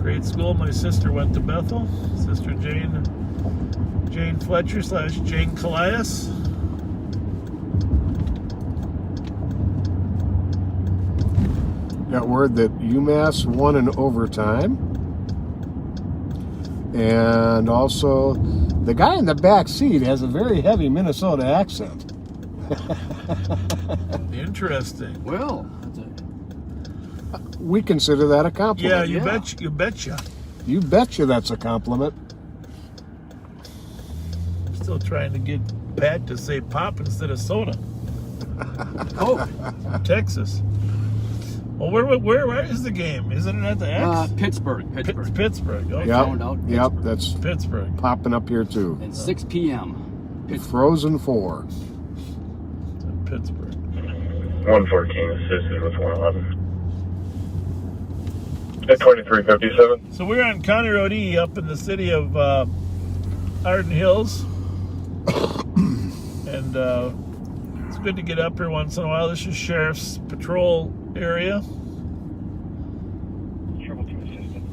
Great school. My sister went to Bethel. Sister Jane Fletcher / Jane Callias. Got word that UMass won in overtime. And also, the guy in the back seat has a very heavy Minnesota accent. Interesting. Well, we consider that a compliment. Yeah, you betcha. You betcha that's a compliment. I'm still trying to get Pat to say pop instead of soda. Oh, Texas. Well, where is the game? Isn't it at the X? Pittsburgh. Pittsburgh. Okay. Yep, that's Pittsburgh. Popping up here too. And 6 p.m. Frozen 4. Pittsburgh. 114 assisted with 111. At 2357. So we're on County Road E up in the city of Arden Hills. And it's good to get up here once in a while. This is Sheriff's Patrol area. Trouble to assistant.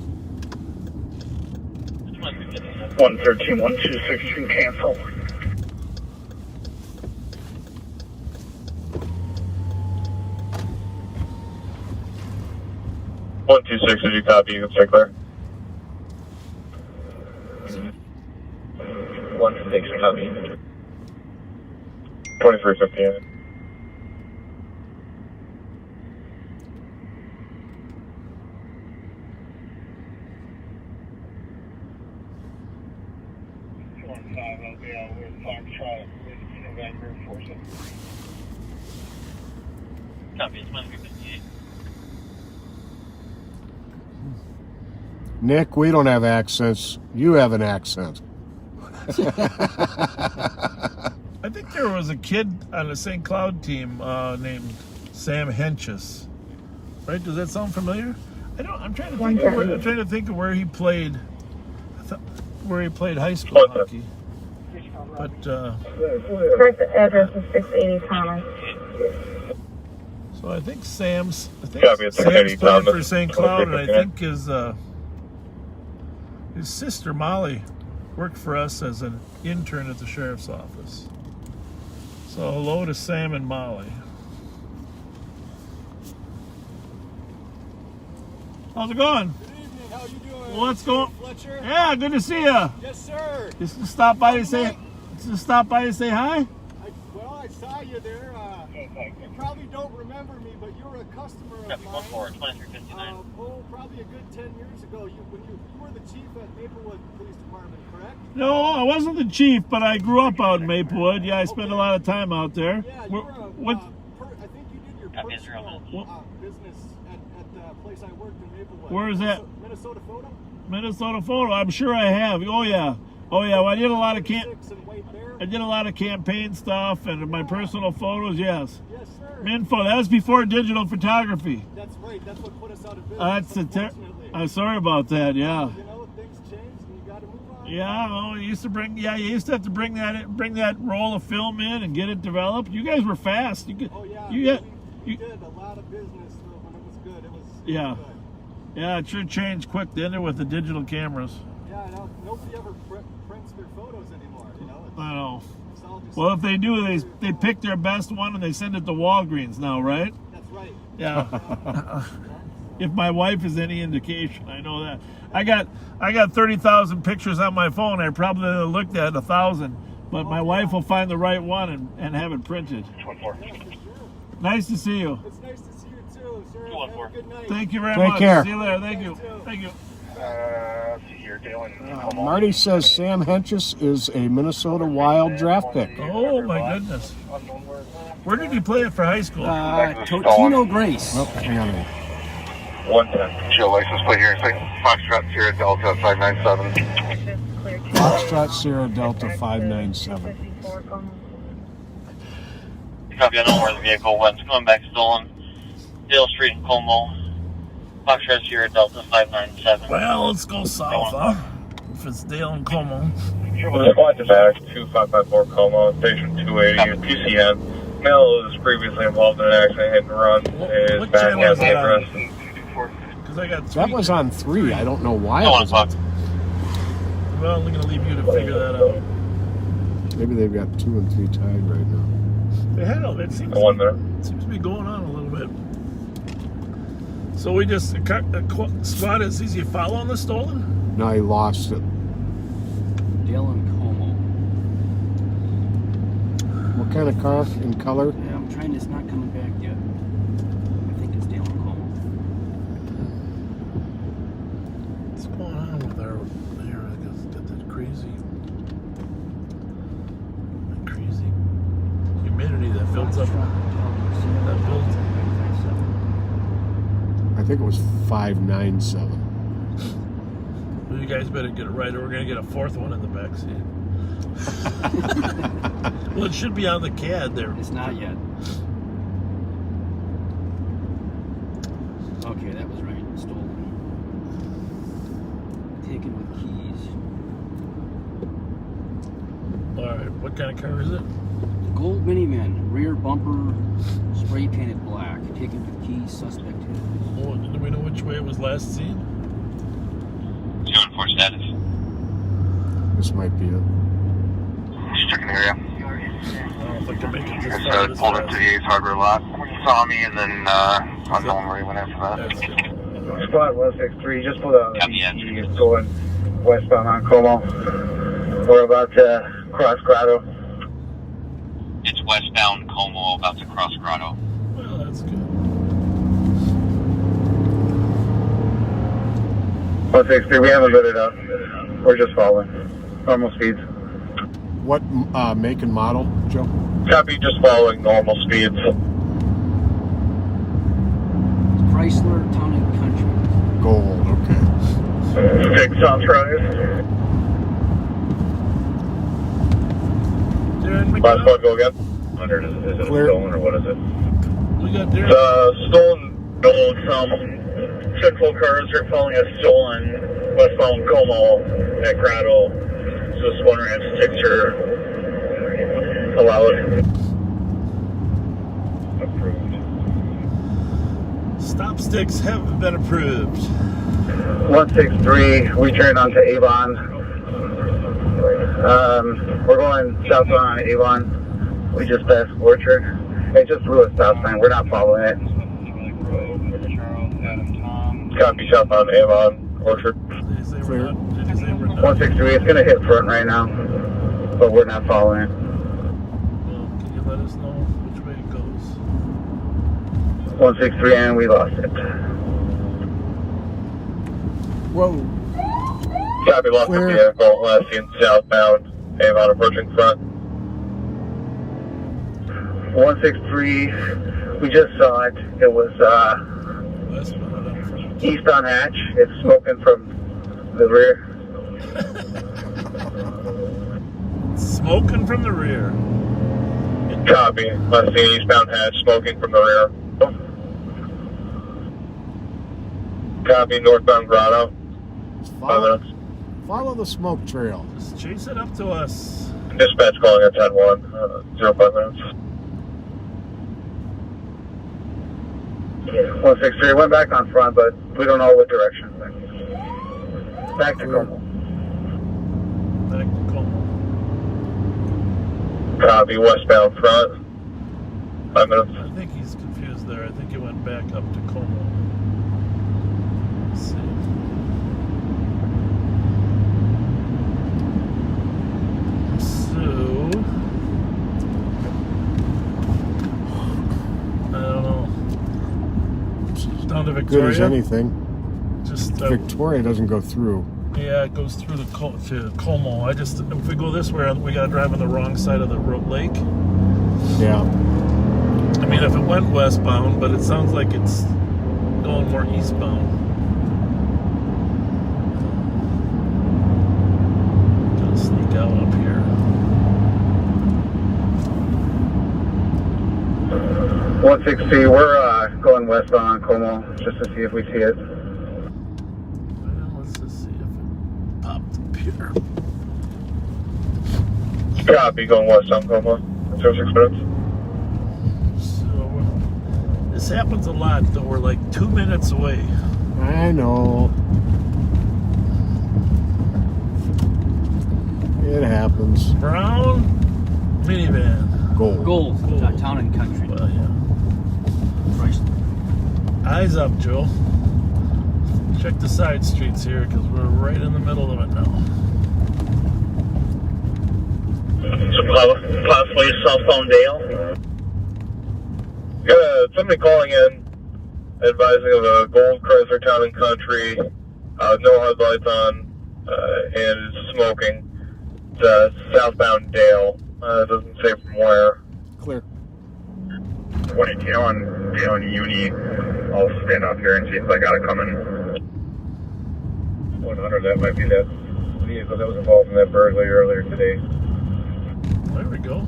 113, 126 can cancel. (126) did you copy? You can stay clear. 126 copy. 2358. I'll be out with Foxtrot with November 47. Copy, it's 2358. Nick, we don't have accents. You have an accent. I think there was a kid on the St. Cloud team named Sam Henches. Right? Does that sound familiar? I'm trying to think of where he played. Where he played high school hockey. But Correct address is 680 Thomas. So I think Sam's Copy, it's played Thomas. for St. Cloud, and I think his sister Molly worked for us as an intern at the sheriff's office. So hello to Sam and Molly. How's it going? Good evening. How you doing? What's going? Fletcher? Yeah, good to see you. Yes, sir. Just to stop by to say hi. Well, I saw you there. You probably don't remember me, but you were a customer of mine. Probably a good 10 years ago. You were the chief at Maplewood Police Department, correct? No, I wasn't the chief, but I grew up out in Maplewood. Yeah, I spent a lot of time out there. Yeah, you were I think you did your personal business at the place I worked in Maplewood. Where is that? Minnesota Photo? Minnesota Photo. I'm sure I have. Oh yeah. Well, I did a lot of campaign stuff and my personal photos. Yes. Yes, sir. Minfo. That was before digital photography. That's right. That's what put us out of business. I'm sorry about that. Yeah. You know, things change and you got to move on. Yeah. Well, you used to have to bring that roll of film in and get it developed. You guys were fast. We did a lot of business when it was good. It was yeah. good. Yeah, it sure changed quick, didn't it, with the digital cameras? Yeah, nobody ever prints their photos anymore, you know? I know. It's all just Well, if they do, they pick their best one and they send it to Walgreens now, right? That's right. Yeah. If my wife is any indication, I know that. I got 30,000 pictures on my phone. I probably looked at 1,000, but my wife will find the right one and have it printed. 214. Yeah, for sure. Nice to see you. It's nice to see you too, sir. Have a good night. Thank you very Take much. care. See you later. Thank you. Thank you. Let's see here, Dale. Marty says Sam Henches is a Minnesota Wild draft pick. Oh my goodness. Where did he play it for high school? Totino Grace. Oh, hang on a minute. 110. Show license plate here. Foxtrot Sierra Delta 597. Foxtrot Sierra Delta 597. Copy, I know where the vehicle went. It's coming back stolen. Dale Street in Como. Foxtrot Sierra Delta 597. Well, let's go south, huh? If it's Dale and Como. Squad to back 2554 Como, station 280, PCN. male was previously involved in an accident, hit and run. His back channel is has that on? arrest. Because I got That was on 3. I don't know why it was on. Well, I'm going to leave you to figure that out. Maybe they've got 2 and 3 tied right now. They have. It seems, seems to be going on a little bit. So we just, squad is he following the stolen? No, he lost it. Dale and Como. What kind of car in color? Yeah, I'm trying. It's not coming back yet. I think it's Dale and Como. What's going on with our here? I guess got that crazy humidity that builds up. That builds. I think it was 597. Well, you guys better get it right, or we're gonna get a 4th one in the back seat. Well, it should be on the CAD there. It's not yet. Okay, that was right. Stolen. Taken with keys. All right, what kind of car is it? Gold minivan, rear bumper, spray painted black. Taken with keys, suspect hit. Oh, do we know which way it was last seen? 2-4 status. This might be it. Just checking the area. I don't think I make it this Just far. pulled into the Ace hardware lot. Saw me and then unknown where he went after that. Squad 163, just pulled out. He's going westbound on Como. We're about to cross Grotto. It's westbound Como, about to cross Grotto. Well, that's good. 163, we haven't lit it up. We're just following. Normal speeds. What make and model, Joe? Copy, just following normal speeds. Chrysler Town and Country. Gold, okay. Take South Rise. Last one, go again. 100, is it Clear. stolen or what is it? We got there. Stolen, some central cars are following a stolen westbound Como at Grotto. So this one has picture allowed. Approved. Stop sticks haven't been approved. 163, we turned onto Avon. We're going southbound on Avon. We just passed Orchard. It just threw a stop sign. We're not following it. Copy, southbound Avon, Orchard. Clear. 163, it's going to hit front right now, but we're not following it. Well, can you let us know which way it goes? 163, and we lost it. Whoa. Copy, lost the vehicle. Last seen southbound Avon approaching front. 163, we just saw it. It was eastbound hatch. It's smoking from the rear. Smoking from the rear. Copy. Last seen eastbound hatch smoking from the rear. Copy, northbound Grotto. 5 minutes. Follow the smoke trail. Just chase it up to us. Dispatch calling at 10-1, 05 minutes. 163 went back on front, but we don't know what direction. Back to Como. Back to Como. Copy, westbound front. 5 minutes. I think he's confused there. I think he went back up to Como. Let's see. So, I don't know. Down to Victoria. Good as anything. Just Victoria doesn't go through. Yeah, it goes through to Como. If we go this way, we gotta drive on the wrong side of the lake. Yeah. I mean, if it went westbound, but it sounds like it's going more eastbound. Gonna sneak out up here. 160, we're going westbound on Como just to see if we see it. Well, let's just see if it popped up here. Copy, going west on Como. 06 minutes. This happens a lot, though. We're like 2 minutes away. I know. It happens. Brown minivan. Gold. Town and country. Well, yeah. Eyes up, Joe. Check the side streets here because we're right in the middle of it now. Possibly southbound Dale. Got somebody calling in, advising of a gold Chrysler Town and Country, no headlights on, and is smoking. It's southbound Dale. It doesn't say from where. Clear. 22 on Dale and Uni. I'll stand up here and see if I got it coming. 100, that might be that vehicle that was involved in that burglary earlier today. There we go.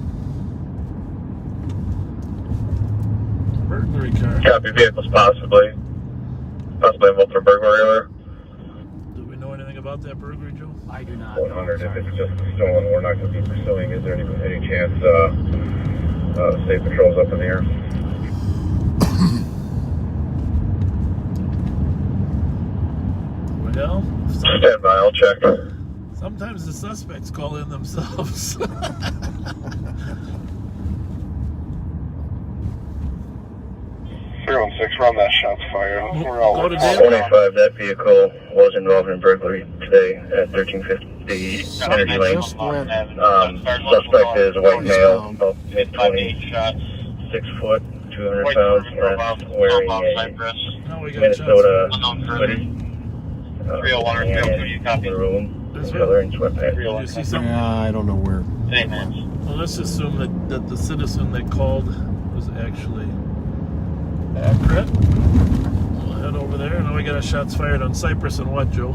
Burglary car. Copy vehicles possibly involved in a burglary earlier. Do we know anything about that burglary, Joe? I do not. 100, if it's just stolen, we're not going to be pursuing. Is there any chance state patrol's up in the air? Well, stand by, I'll check. Sometimes the suspects call in themselves. 316, run that shots fired. We're all Go to 25, that vehicle was involved in burglary today at 1350 Energy Lane. Suspect is a white male, about mid-20s, 6 foot, 200 pounds, left, wearing a Minnesota hoodie. 301 or 302, you copy? Room, color and sweatpants. Did you see something? Yeah, I don't know where. Well, let's assume that the citizen that called was actually accurate. We'll head over there. Now we got shots fired on Cypress and what, Joe?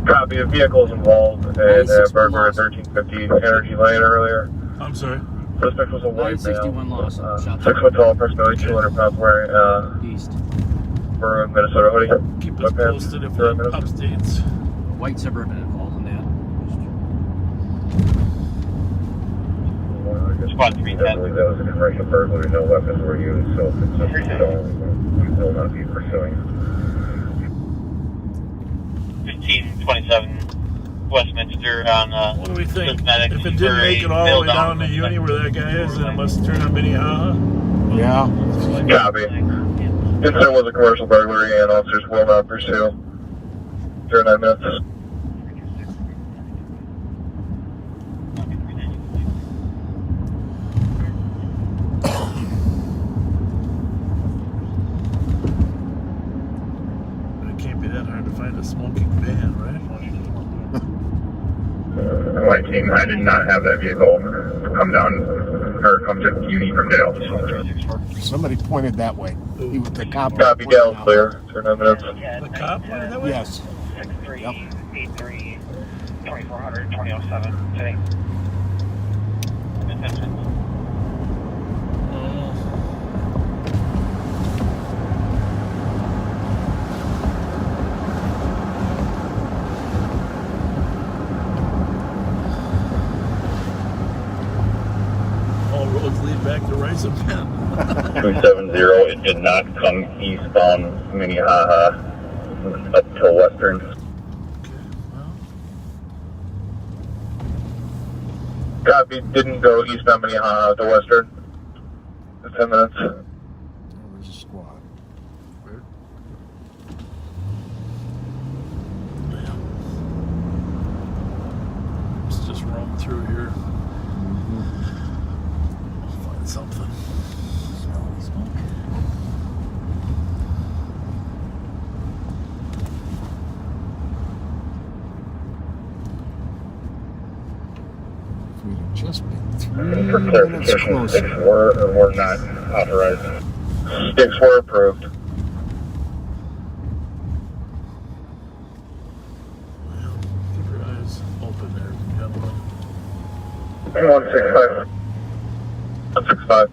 Copy of vehicles involved in burglary at 1350 Energy Lane earlier. I'm sorry. Suspect was a white male, 961 loss. 6 foot tall, approximately 200 pounds, wearing East. Burn Minnesota hoodie. Keep us posted if we're updates. White Suburban involved in that. Squad 310. I believe that was a commercial burglary. No weapons were used, so if it's just stolen, we will not be pursuing. 1527 Westminster on What do we think? Cosmetics If it didn't make it all the way down to Uni where that guy is, then it must turn on Minnehaha. Yeah. Copy. Incident was a commercial burglary and officers will not pursue. 09 minutes. It can't be that hard to find a smoking van, right? My team, I did not have that vehicle come down or come to Uni from Dale. Somebody pointed that way. He was the cop. Copy, Dale, clear. 09 minutes. The cop pointed that way? Yes. 6383 2400 2007 today. All roads lead back to Rice and Penn. 270, it did not come eastbound Minnehaha up till Western. Copy, didn't go eastbound Minnehaha to Western. 10 minutes. There's a squad. Let's just roam through here. Find something. If we'd have just been For 3 minutes clarification, closer. sticks were or were not authorized. Sticks were approved. Keep your eyes open there, gentlemen. 165. 165.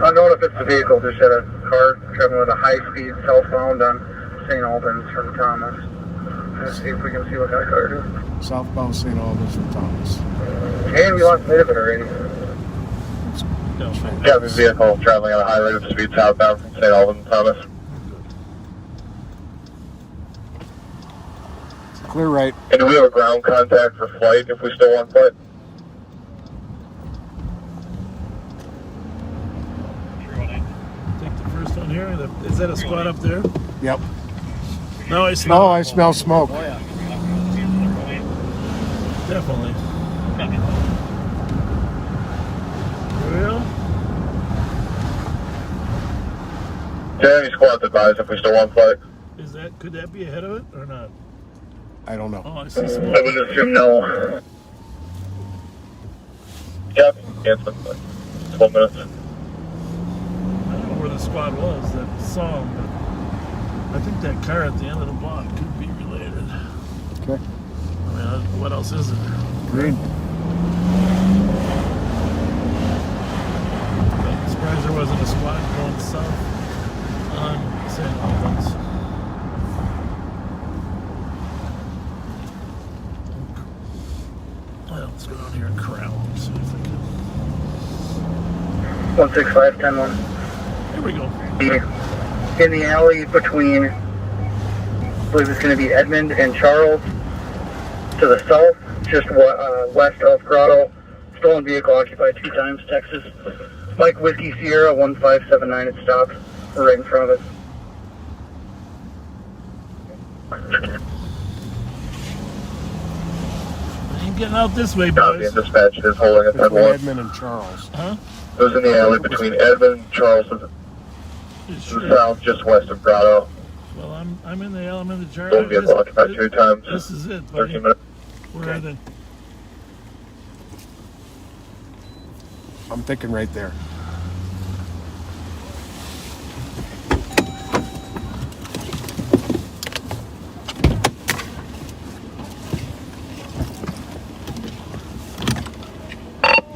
Unknown if it's the vehicle, just had a car traveling at a high-speed southbound on St. Albans from Thomas. Let's see if we can see what that car is. Southbound St. Albans and Thomas. And we lost a bit of it already. Got this vehicle traveling on a high rate of speed southbound from St. Albans, Thomas. Clear right. And do we have a ground contact for flight if we still want flight? Take the first one here. Is that a squad up there? Yep. No, I smell. No, I smell smoke. Oh, yeah. Definitely. Real? Any squads advise if we still want flight? Could that be ahead of it or not? I don't know. Oh, I see smoke. I would assume no. Yep, cancel. 12 minutes. I don't know where the squad was that saw him, but I think that car at the end of the block could be related. Okay. I mean, what else is there? Green. I'm surprised there wasn't a squad going south on St. Albans. Well, let's go down here and corral them, see if I can. 165-10-1. Here we go. In the alley between, I believe it's going to be Edmond and Charles, to the south, just west of Grotto. Stolen vehicle occupied 2 times, Texas. Mike Whiskey Sierra 1579 at stop, right in front of us. Ain't getting out this way, Copy, boys. and dispatch is holding at 10-1. Edmund and Charles. Huh? It was in the alley between Edmond and Charles to the south, just west of Grotto. Well, I'm in the element of the jar. Stolen vehicle occupied 2 times. This is it, buddy. 13 minutes. Where are they? I'm thinking right there.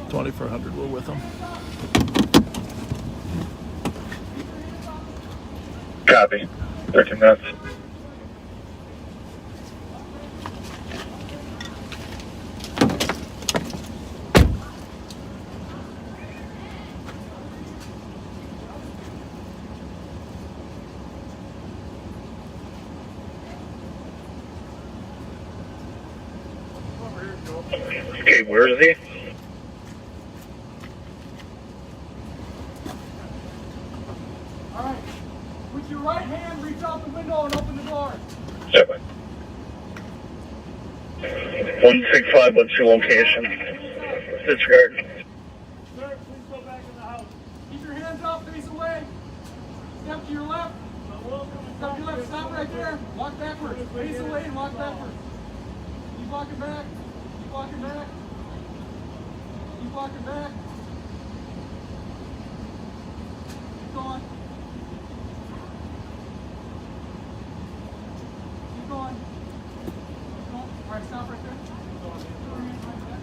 $2,400. We're with them. Copy. 13 minutes. Okay, where is he? All right. With your right hand, reach out the window and open the door. 165, what's your location? Disregard. Sir, please go back in the house. Keep your hands up, face away. Step to your left. Step to your left, stop right there. Walk backwards. Face away and walk backwards. Keep walking back. Keep walking back. Keep walking back. Keep going. Keep going. Keep going. All right, stop right there. Okay.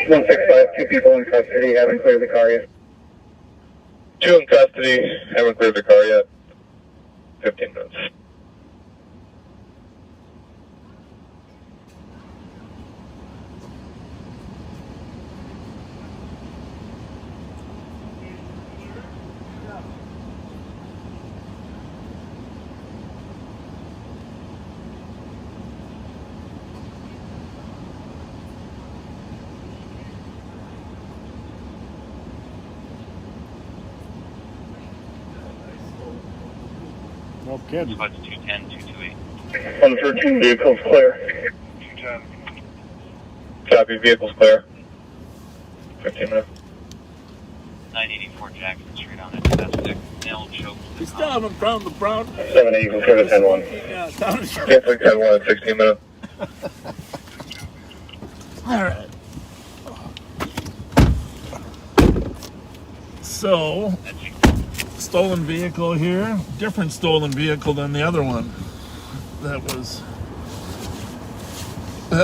165, 2 people in custody, haven't cleared the car yet. 2 in custody, haven't cleared the car yet. 15 minutes. No kidding. 210, 228. 113, vehicle's clear. 210. Copy, vehicle's clear. 15 minutes. 984 Jackson Street on a domestic. Nail choke. We still haven't found the brown. 7-8, you can clear the 10-1. Yeah, down the street. Canceling 10-1 in 16 minutes. All right. So, stolen vehicle here. Different stolen vehicle than the other one that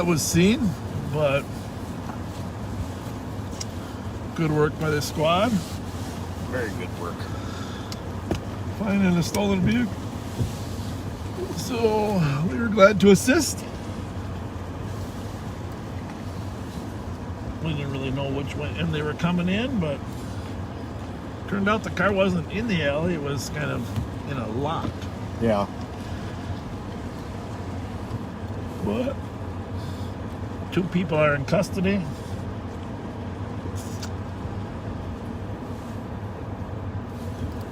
was seen, but Good work by the squad. Very good work. Finding a stolen vehicle. So we were glad to assist. We didn't really know which way and they were coming in, but turned out the car wasn't in the alley. It was kind of in a lot. Yeah. But 2 people are in custody.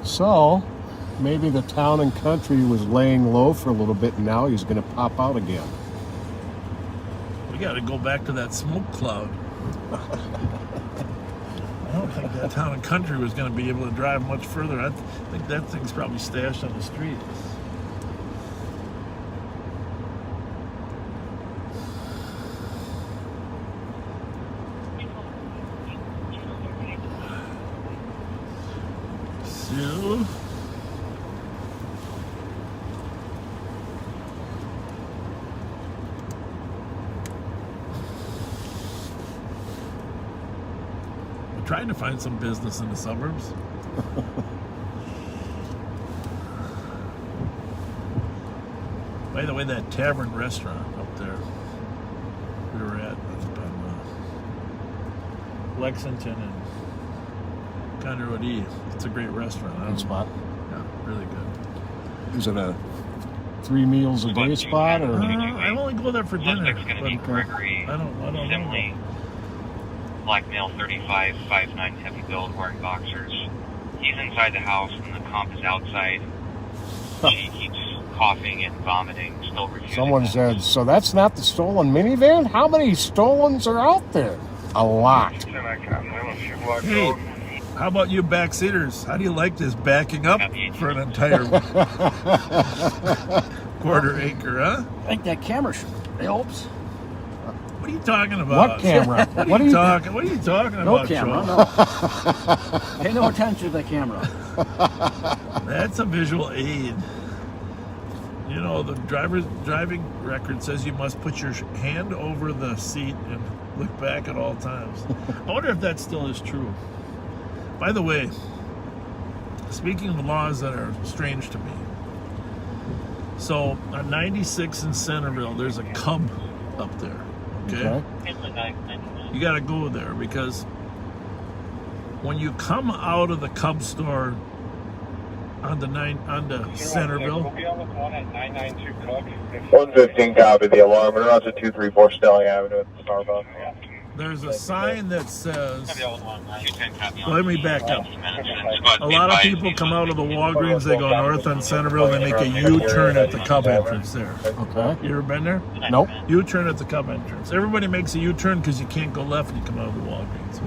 So, maybe the town and country was laying low for a little bit, and now he's going to pop out again. We got to go back to that smoke cloud. I don't think that town and country was going to be able to drive much further. I think that thing's probably stashed on the street. So, we're trying to find some business in the suburbs. By the way, that tavern restaurant up there we were at up on Lexington and Conner Road E. It's a great restaurant. Good spot. Yeah, really good. Is it a 3 meals a day spot, or? I only go there for dinner. Suspect's going to be Gregory I don't Simley. know. Black male, 35, 5'9", heavy build, wearing boxers. He's inside the house and the comp is outside. She keeps coughing and vomiting, still refusing. Someone said, so that's not the stolen minivan? How many stolens are out there? A lot. Hey, how about you backseaters? How do you like this backing up for an entire quarter acre, huh? I think that camera helps. What are you talking about? What camera? What are you talking about? No camera, Joel? no. Pay no attention to the camera. That's a visual aid. You know, the driver's driving record says you must put your hand over the seat and look back at all times. I wonder if that still is true. By the way, speaking of laws that are strange to me, so on 96 in Centerville, there's a Cub up there. Okay? You got to go there because when you come out of the Cub store on the Centerville. 115 copy the alarm. We're out to 234 Stelling Avenue at the Starbucks. There's a sign that says, let me back up. A lot of people come out of the Walgreens, they go north on Centerville, they make a U-turn at the Cub entrance there. Okay. You ever been there? Nope. U-turn at the Cub entrance. Everybody makes a U-turn because you can't go left when you come out of the Walgreens.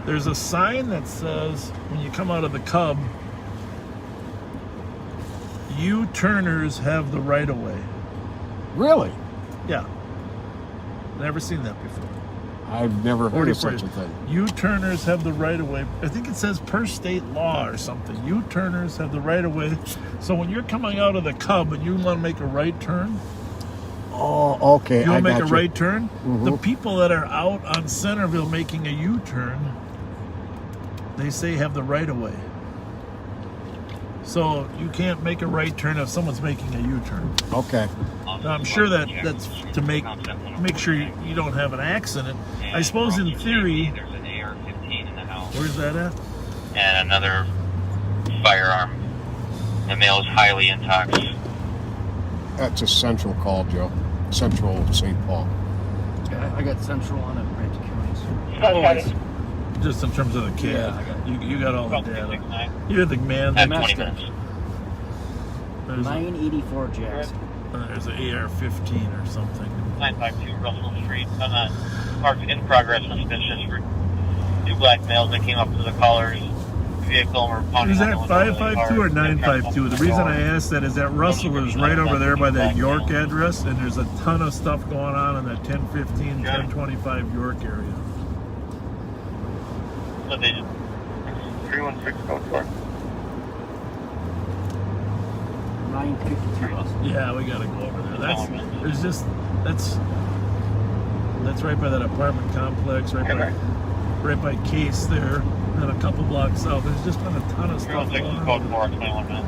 There's a sign that says, when you come out of the Cub, U-turners have the right-of-way. Really? Yeah. Never seen that before. I've never heard of such a thing. U-turners have the right-of-way. I think it says per state law or something. U-turners have the right-of-way. So when you're coming out of the Cub and you want to make a right turn, oh, okay, you want to make a you. right turn, Mm-hmm. the people that are out on Centerville making a U-turn, they say have the right-of-way. So you can't make a right turn if someone's making a U-turn. Okay. Now, I'm sure that's to make sure you don't have an accident. I suppose in theory. There's an AR-15 in the house. Where's that at? And another firearm. The male is highly intoxicated. That's a Central call, Joe. Central St. Paul. Yeah, I got Central on it, Ramsey County. Just in terms of the kid. Yeah, I got you got all the data. You're the man. At 20 minutes. There's 984 Jackson. There's an AR-15 or something. 952 Russell Street. On a marked in progress suspicious for 2 black males that came up to the caller's vehicle and were pounding Is on that the window of the 552 or car. 952? The reason I asked that is that Russell is right over there by that York address, and there's a ton of stuff going on in that 1015, 1025 York area. So they just 316 code 4. 952 Russell. Yeah, we gotta go over there. That's right by that apartment complex, right by. right by Case there, and then a couple blocks south. There's just been a ton of stuff 06 going on. code 4, 21 minutes.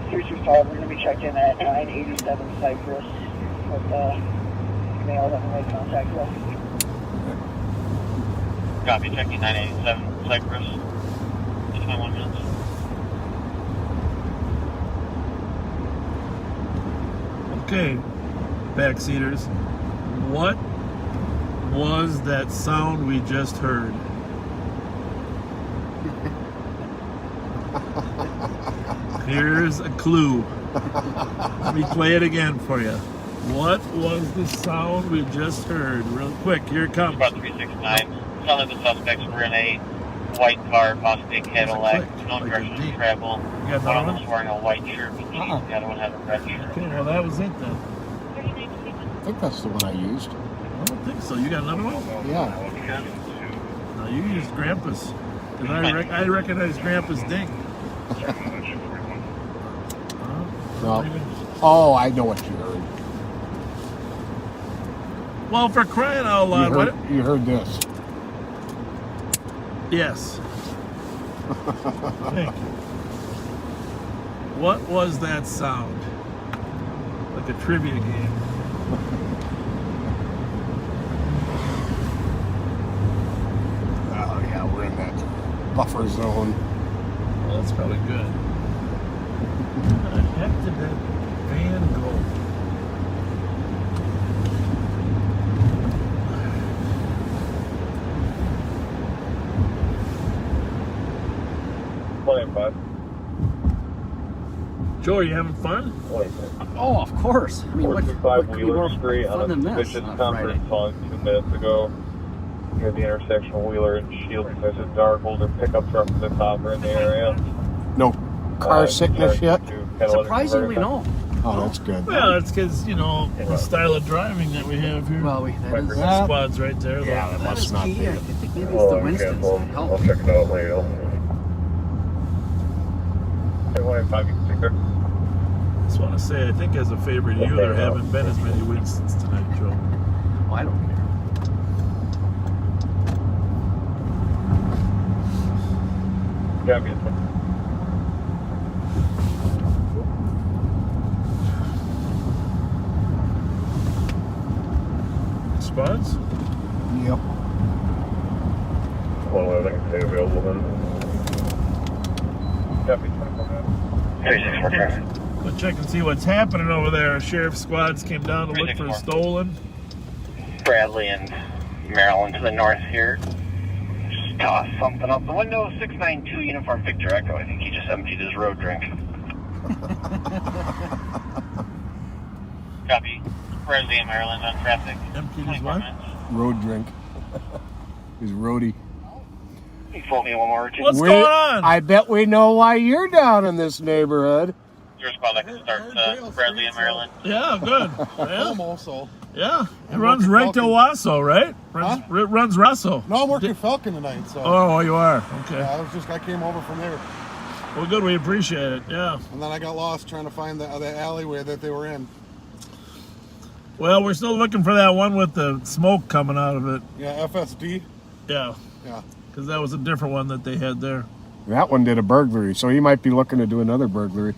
325, we're going to be checking at 987 Cypress with male that we made contact with. Copy, checking 987 Cypress. 21 minutes. Okay, backseaters, what was that sound we just heard? Here's a clue. Let me play it again for you. What was the sound we just heard? Real quick, here it comes. About 369. Sounded the suspects were in a white car, possibly a Cadillac, no direction to travel. One of them was wearing a white shirt with jeans, the other one had a red shirt. Okay, well that was it then. I think that's the one I used. I don't think so. You got another one? Yeah. No, you used Grampus. Because I recognize Grampus ding. No. Oh, I know what you heard. Well, for crying out loud, You heard this. Yes. Thank you. What was that sound? Like a trivia game. Oh yeah, we're in that buffer zone. Well, that's probably good. Where the heck did that van go? Joe, are you having fun? Oh, of course. I mean, what could be more Street fun on than a this suspicious on conference Friday? call 2 minutes ago. Near the intersection of Wheeler and Shields, there's a dark older pickup truck with a topper in the area. No car sickness yet? Surprisingly, no. Oh, that's good. Well, it's because, you know, the style of driving that we have here. Well, that is... Squad's right there. Yeah, that must not be. I think maybe it's the Winstons that help. I'll check it out later. Just want to say, I think as a favor to you, there haven't been as many Winstons tonight, Joe. Oh, I don't care. Spots? Yep. Well, I think they're available then. Copy, 24 minutes. Go check and see what's happening over there. Sheriff squads came down to look for a stolen. Bradley and Maryland to the north here. Just tossed something out the window. 692 Uniform Victor Echo. I think he just emptied his road drink. Copy. Bradley and Maryland on traffic. Emptied his what? Road drink. His roadie. He told me one more. What's going on? I bet we know why you're down in this neighborhood. Your squad that can start Bradley and Maryland. Yeah, good. Yeah. Also. Yeah. It runs right to Wasso, right? It runs Russo. No, I'm working Falcon tonight, so. Oh, you are? Okay. Yeah, I came over from there. Well, good. We appreciate it. Yeah. And then I got lost trying to find the alleyway that they were in. Well, we're still looking for that one with the smoke coming out of it. Yeah, FSD. Yeah. Yeah. Because that was a different one that they had there. That one did a burglary, so he might be looking to do another burglary.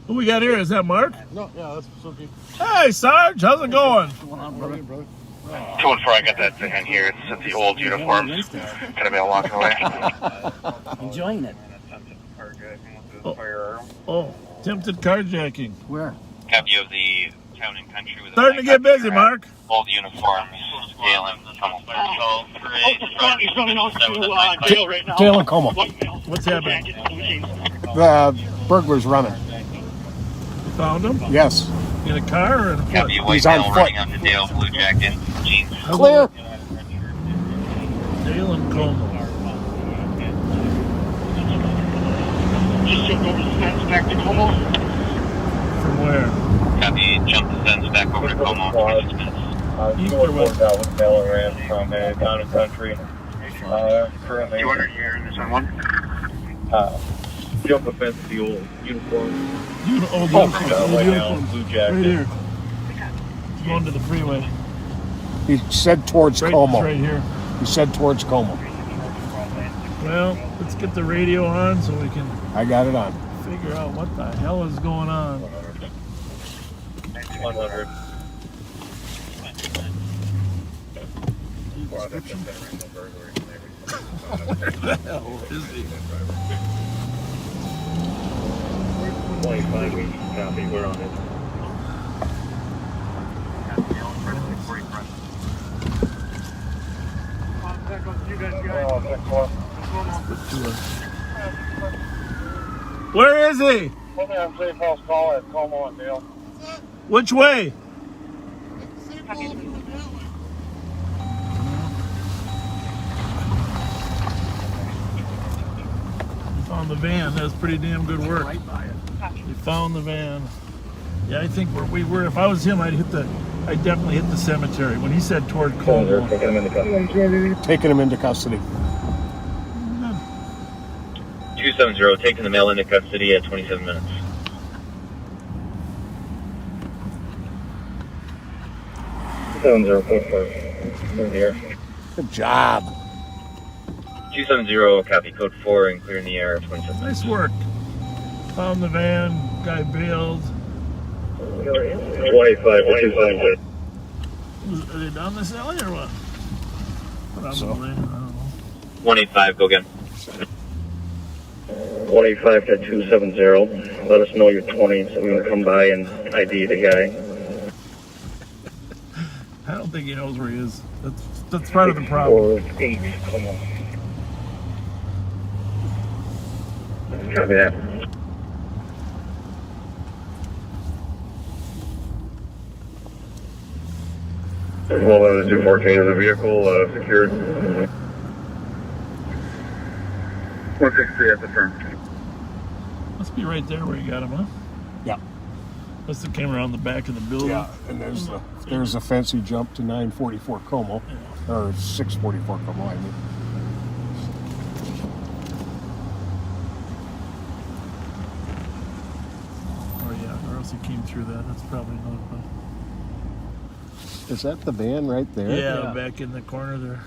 Who we got here? Is that Mark? No, yeah, that's Suki. Hey, Sarge. How's it going? What's going on, brother? 214, I got that thing in here. It's the old uniforms. Could have been walking away. Enjoying it. Oh, attempted carjacking. Where? Copy of the Town and Country with Starting to get busy, Mark. old uniforms. Galen, He's running off to jail right now. Jail in Como. What's happening? The burglar's running. You found him? Yes. In a car or in a foot? Copy of white He's on male foot. running on the Dale blue jacket, jeans. Clear. Dale and Como. Just jumped over the fence back to Como. From where? Copy, jump the fence back over to Como. East or west? Out with Mail and Ram from Town and Country. Currently. 200 here in this one. Jump the fence, the old uniform. Old White uniform. now, blue jacket. Right here. going to the freeway. He said towards Right, Como. it's right here. He said towards Como. Well, let's get the radio on so we can I got it on. figure out what the hell is going on. 100. Where the hell is he? 25, we copy, we're on it. Where is he? Put me on safe house call at Como and Dale. Which way? Found the van. That's pretty damn good work. We found the van. Yeah, I think we were. If I was him, I'd definitely hit the cemetery. When he said toward Como. Taking him into custody. Taking him into custody. 270, taking the male into custody at 27 minutes. Here. Good job. 270, copy code 4 and clear in the air at 27 minutes. Nice work. Found the van. Guy bailed. 25 to 270. Are they down this alley or what? Probably. I don't know. 185, go again. 185 to 270. Let us know you're 20 so we can come by and ID the guy. I don't think he knows where he is. That's part of the problem. 8, come on. Copy that. Well, 214 is the vehicle secured. 163 at the turn. Must be right there where you got him, huh? Yeah. Must have came around the back of the building. Yeah, and there's the fence he jumped to 944 Como, or 644 Como, I mean. Or yeah, or else he came through that. That's probably not. Is that the van right there? Yeah, back in the corner there.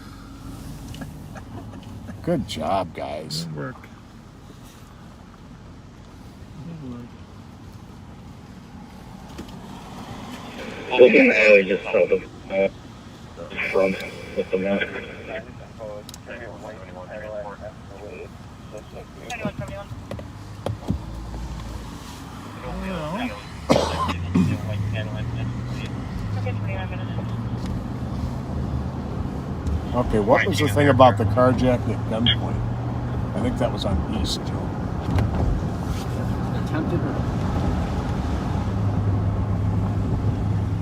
Good job, guys. Good work. Look in the alley just south of front with the map. Okay, what was the thing about the carjacking at gunpoint? I think that was on East, Joe. Attempted or...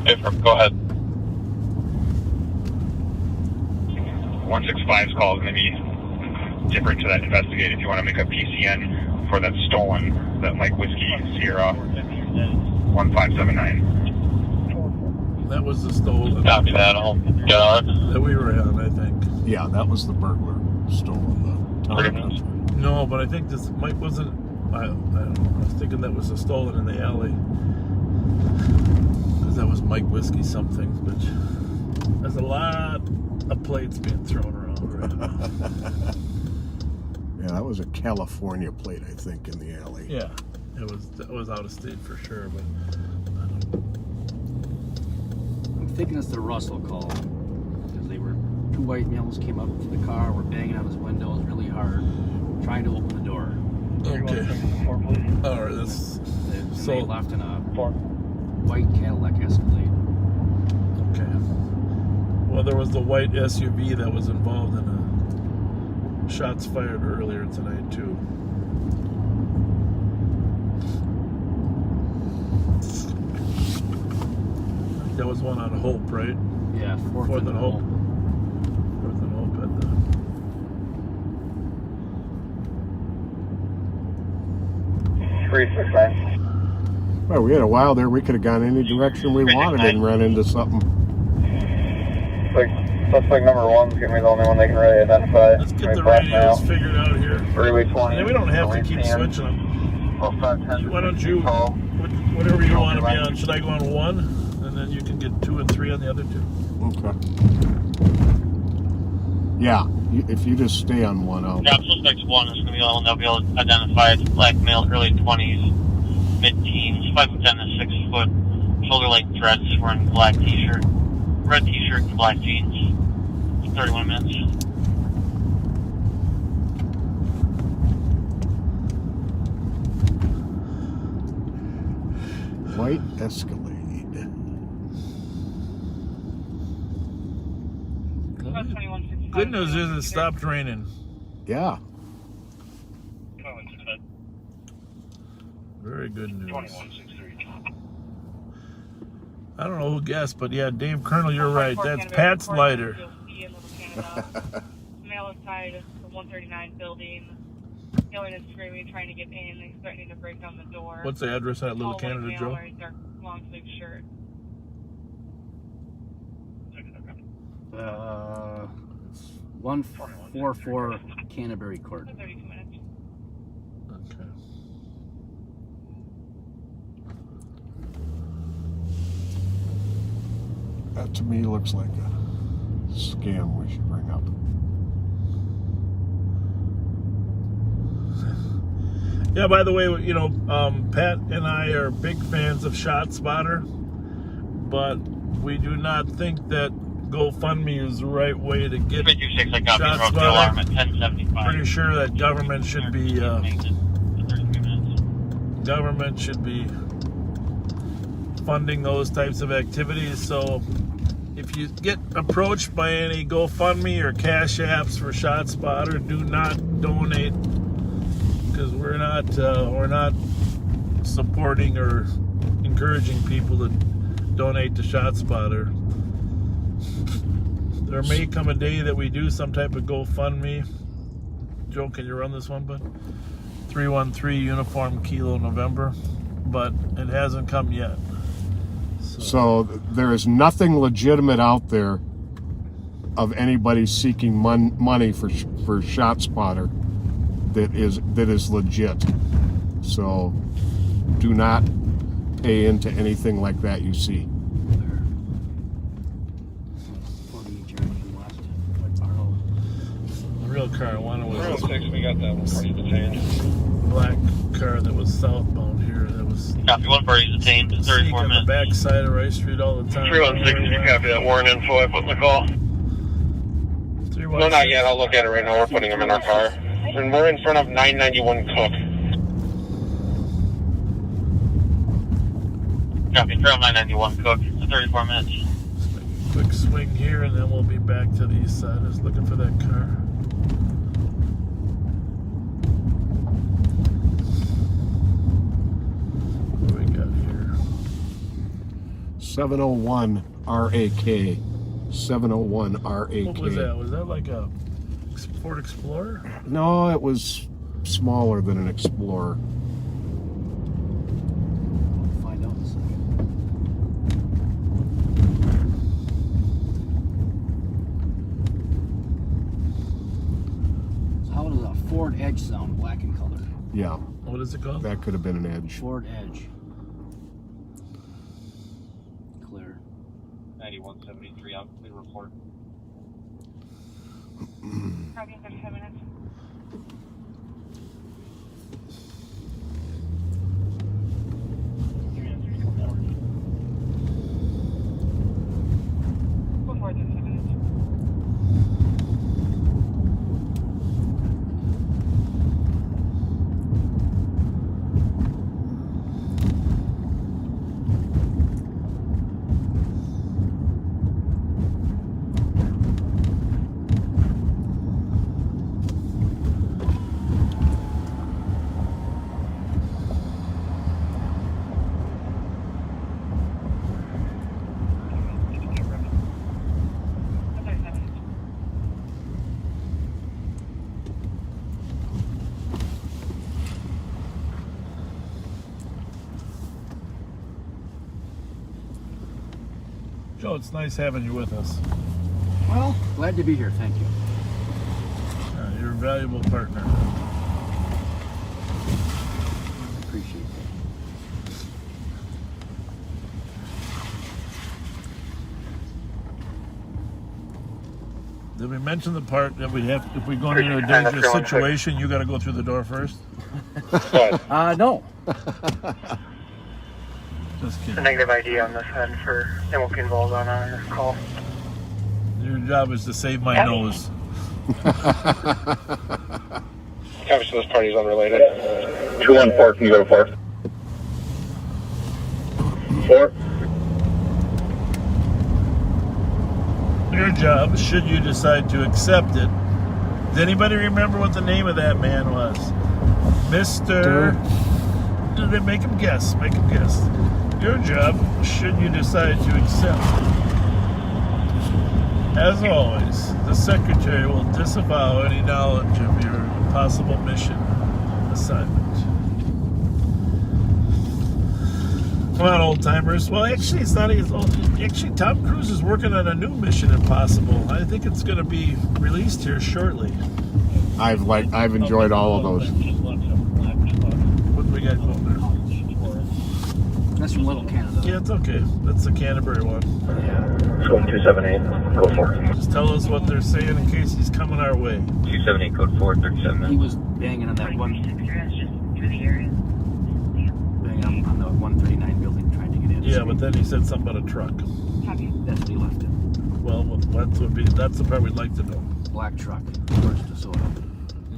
Hey, go ahead. 165's call is going to be different to that investigate if you want to make a PCN for that stolen, that Mike Whiskey Sierra 1579. That was the stolen. Copy that. I'll get on it. That we were on, I think. Yeah, that was the burglar stolen the time. No, but I think this Mike wasn't. I don't know. I was thinking that was the stolen in the alley. Because that was Mike Whiskey something. But there's a lot of plates being thrown around right now. Yeah, that was a California plate, I think, in the alley. Yeah, that was out of state for sure, but I'm thinking it's the Russell call. Because they were, two white males came up to the car, were banging on his windows really hard, trying to open the door. okay. All right, that's They left in a white Cadillac Escalade. okay. Well, there was the white SUV that was involved in shots fired earlier tonight too. That was one on Hope, right? Yeah, Fourth and Hope. Fourth and Hope at the 369. Well, we had a while there. We could have gone any direction we wanted and run into something. Suspect number 1's going to be the only one they can really identify. Let's get the radios figured out here. Freeway 20. And we don't have to keep switching them. Why don't you, whatever you want to be on, should I go on 1? and then you can get 2 and 3 on the other 2. Okay. Yeah, if you just stay on one out. Yeah, suspect 1 is going to be the one they'll be able to identify. It's black male, early 20s, mid-teens, 5'10" to 6 foot, shoulder-length dreads, wearing black t-shirt, red t-shirt and black jeans. 31 minutes. White Escalade. Good news is it stopped raining. Yeah. Very good news. I don't know who guessed, but yeah, Dave Colonel, you're right. That's Pat's lighter. Male inside the 139 building, yelling and screaming, trying to get in. He's threatening to break down the door. What's the address at Little Canada, Joe? Wearing dark long sleeve shirt. 144 Canterbury Court. 32 minutes. Okay. That to me looks like a scam we should bring up. Yeah, by the way, you know, Pat and I are big fans of ShotSpotter, but we do not think that GoFundMe is the right way to get ShotSpotter. Pretty sure that government should be funding those types of activities. So if you get approached by any GoFundMe or Cash Apps for ShotSpotter, do not donate, because we're not supporting or encouraging people to donate to ShotSpotter. There may come a day that we do some type of GoFundMe. Joe, can you run this one, bud? 313 Uniform Kilo November, but it hasn't come yet. So there is nothing legitimate out there of anybody seeking money for ShotSpotter that is legit. So do not pay into anything like that you see. The real car I wanted was this we got that one pretty detained. black car that was southbound here. That was Copy, 1 party detained, 34 on minutes. the back side of Rice Street all the time. 316, copy that. Warrant info, I put in the call. No, not yet. I'll look at it right now. We're putting them in our car. And we're in front of 991 Cook. Copy, trail 991 Cook, 34 minutes. Quick swing here, and then we'll be back to the east side. I was looking for that car. What do we got here? 701 RAK. 701 RAK. What was that? Was that like a Ford Explorer? No, it was smaller than an Explorer. Find out in a second. So how does a Ford Edge sound, black in color? Yeah. What is it called? That could have been an Edge. Ford Edge. Clear. 9173, I'm clear report. Probably in 35 minutes. Before 35 minutes. Joe, it's nice having you with us. Well, glad to be here. Thank you. You're a valuable partner. Appreciate Did we mention the part that we have, if we go into a dangerous situation, you got to go through the door first? No. Just kidding. A negative ID on this end for they won't get involved on this call. Your job is to save my nose. Obviously, this party's unrelated. 214, can you go to 4? 4. Your job, should you decide to accept it. Does anybody remember what the name of that man was? Mr. Make him guess. Make him guess. Your job, should you decide to accept it. As always, the secretary will disavow any knowledge of your possible mission assignment. Come on, old timers. Well, actually, it's not as old. Actually, Tom Cruise is working on a new Mission Impossible. I think it's going to be released here shortly. I've enjoyed all of those. What do we got going there? That's from Little Canada. Yeah, it's okay. That's the Canterbury one. It's going 278, go for it. Just tell us what they're saying in case he's coming our way. 278, code 4, 37 minutes. He was banging on that one. Banging on the 139 building trying to get in. Yeah, but then he said something about a truck. That's he left it. Well, that's the part we'd like to know. Black truck. Towards DeSoto.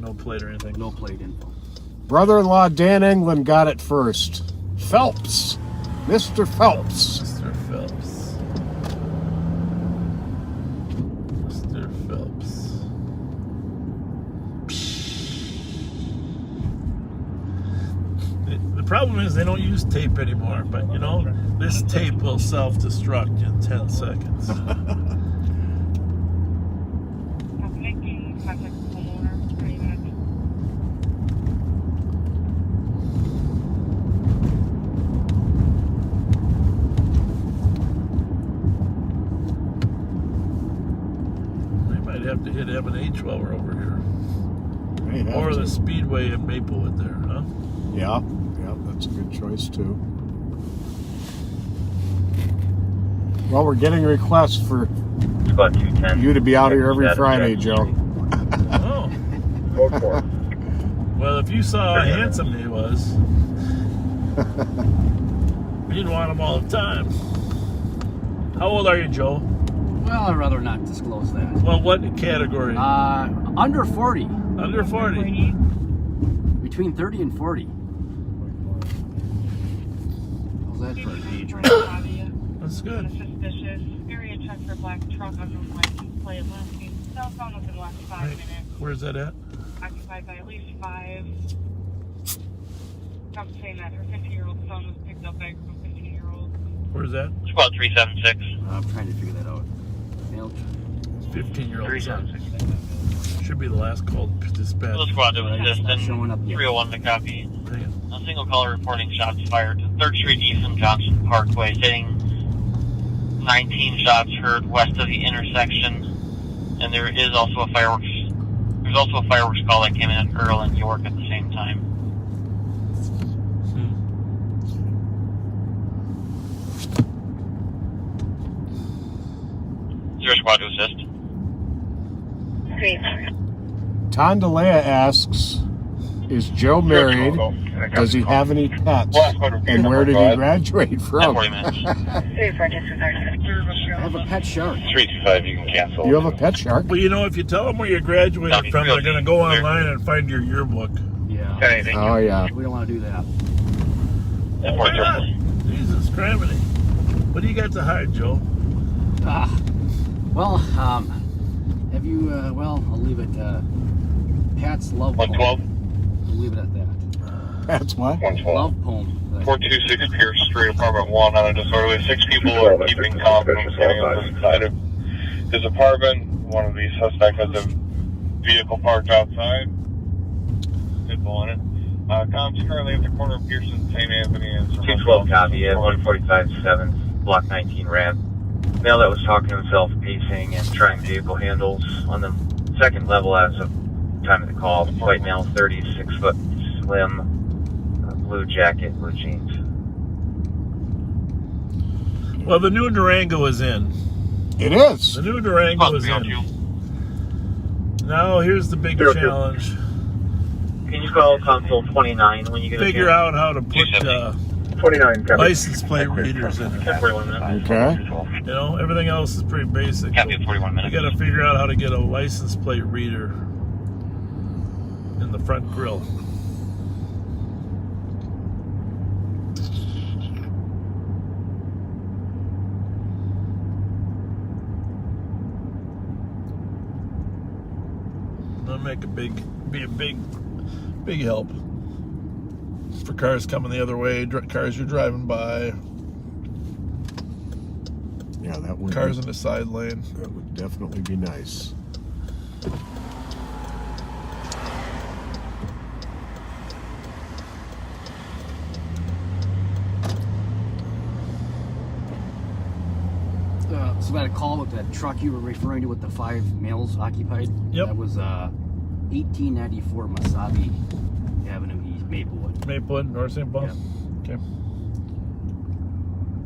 No plate or anything. No plate info. Brother-in-law Dan England got it first. Phelps. Mr. Phelps. Mr. Phelps. Mr. Phelps. The problem is they don't use tape anymore, but you know, this tape will self-destruct in 10 seconds. Have to hit M&H while we're over here. Or the Speedway in Maplewood there, huh? Yeah, that's a good choice too. Well, we're getting requests for you to be out here every Friday, Joe. Oh. Well, if you saw how handsome he was, you'd want him all the time. How old are you, Joe? Well, I'd rather not disclose that. Well, what category? Under 40. Under 40? Between 30 and 40. How's that for an age range? That's good. Suspicious. Area check for black truck on the license plate. Last name. Cell phone within the last 5 minutes. Where's that at? Occupied by at least 5. I'm saying that her 15-year-old son was picked up by a group of 15-year-olds. Where's that? Squad 376. I'm trying to figure that out. 15-year-old son. Should be the last call to dispatch. The squad to assist and 301 to copy. A single caller reporting shots fired to 3rd Street East and Johnson Parkway, hitting 19 shots heard west of the intersection. And there is also a fireworks. There's also a fireworks call that came in at Earl and York at the same time. Zero squad to assist. Tondalea asks, is Joe married? Does he have any pets? And where did he graduate from? I have a pet shark. 325, you can cancel. You have a pet shark? Well, you know, if you tell them where you graduated from, they're going to go online and find your yearbook. Yeah. Oh, yeah. We don't want to do that. Why not? Jesus Christ. What do you got to hide, Joe? Well, have you, well, I'll leave it, Pat's love poem. 112? We'll leave it at that. That's what? 112. Love poem. 426 Pierce Street, apartment 1 on a disorderly. 6 people are keeping confidence getting inside of his apartment. One of the suspects has a vehicle parked outside. Good on it. Com's currently at the corner of Pierce and St. Anthony and 212 copy at 145-7, block 19 ramp. Male that was talking to himself, pacing and trying vehicle handles on the 2nd level as of time of the call. White male, 36 foot, slim, blue jacket, blue jeans. Well, the new Durango is in. It is. The new Durango is in. Now here's the big challenge. Can you call console 29 when you get Figure out how to put 29 license plate readers in it. 41 minutes. Okay. You know, everything else is pretty basic. Copy at 41 minutes. You got to figure out how to get a license plate reader in the front grille. That'll make be a big help for cars coming the other way, cars you're driving by. Yeah, that would. Cars in the side lane. That would definitely be nice. So I had a call with that truck you were referring to with the 5 males occupied. Yep. That was 1894 Masabi Avenue East, Maplewood. Maplewood, North St. Paul? Yep. Okay.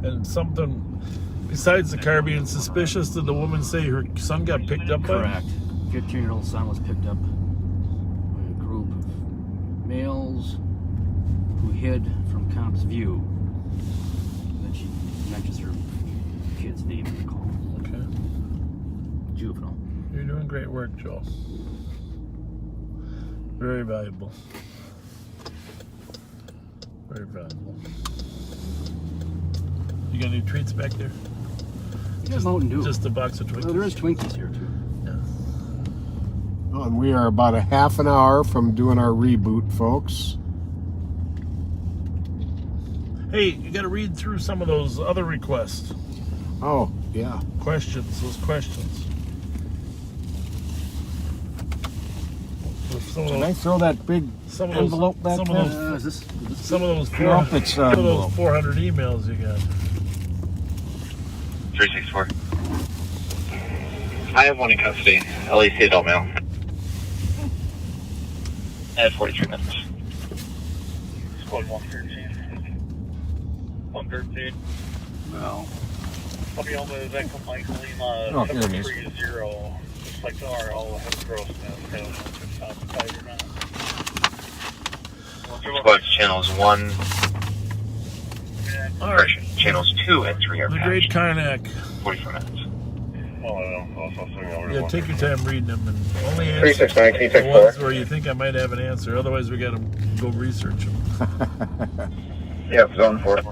And something, besides the car being suspicious, did the woman say her son got picked up by? Correct. 15-year-old son was picked up by a group of males who hid from cops' view. Then she mentions her kid's name in the call. Okay. Juvenile. You're doing great work, Joel. Very valuable. Very valuable. You got any treats back there? Just Mountain Dew. Just a box of Twinkies. Well, there is Twinkies here too. Oh, and we are about a half an hour from doing our reboot, folks. Hey, you got to read through some of those other requests. Oh, yeah. Those questions. Can I throw that big envelope back there? Some of those 400 emails you got. 364. I have one in custody. LEC adult male. At 43 minutes. Squad 113. 113. No. I'll be on the Echo Mike Lima Oh, here it is. 730. Just like tomorrow, I'll have a gross now. I don't know if it's outside or not. Squad channels 1. All right. Channels 2 and 3 are The patched. Great Karnak. 44 minutes. Well, I don't know. Also, Yeah, take your time reading them and only answer 369, can you take the ones 4? where you think I might have an answer. Otherwise, we got to go research them. Yeah, zone 4.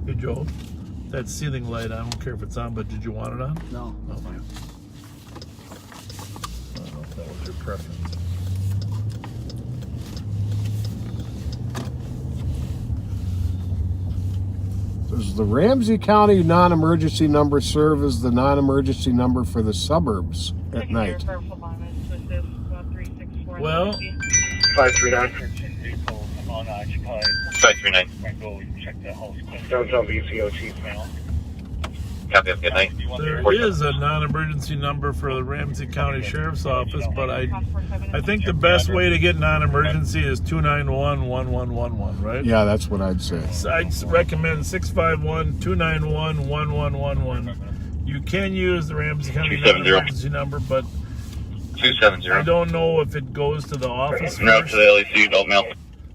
Hey, Joe, that ceiling light, I don't care if it's on, but did you want it on? No, no, fine. I don't know if that was your preference. Does the Ramsey County non-emergency number serve as the non-emergency number for the suburbs at night? Well, 539. Unoccupied. 539. Might go check the house. Downtown VCO chief. Copy, have a good night. there is a non-emergency number for the Ramsey County Sheriff's Office, but I think the best way to get non-emergency is 291-1111, right? Yeah, that's what I'd say. So I'd recommend 651-291-1111. You can use the Ramsey County non-emergency number, but 270. I don't know if it goes to the office No, first. to the LEC adult male.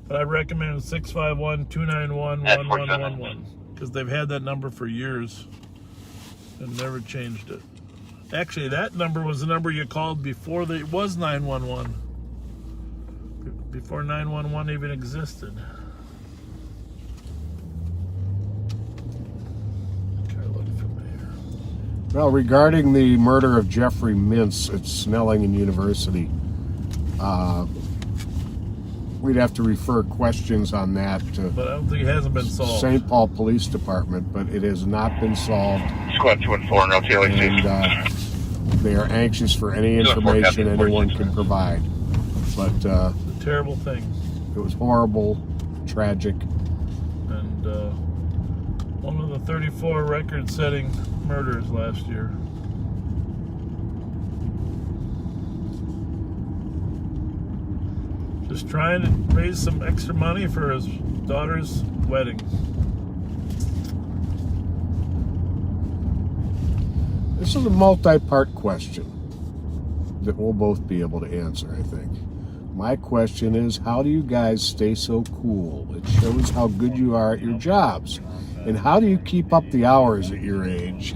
But I recommend 651-291-1111 because they've had that number for years and never changed it. Actually, that number was the number you called before it was 911. Before 911 even existed. Well, regarding the murder of Jeffrey Mintz at Snellingen University, we'd have to refer questions on that to But I don't think it hasn't been solved. St. Paul Police Department, but it has not been solved. Squad 2 and 4 and LTLC. And they are anxious for any 2 and 4, information copy, anyone 46 can provide. But It's a terrible thing. It was horrible, tragic. And one of the 34 record-setting murders last year. Just trying to raise some extra money for his daughter's wedding. This is a multi-part question that we'll both be able to answer, I think. My question is, how do you guys stay so cool? It shows how good you are at your jobs. And how do you keep up the hours at your age?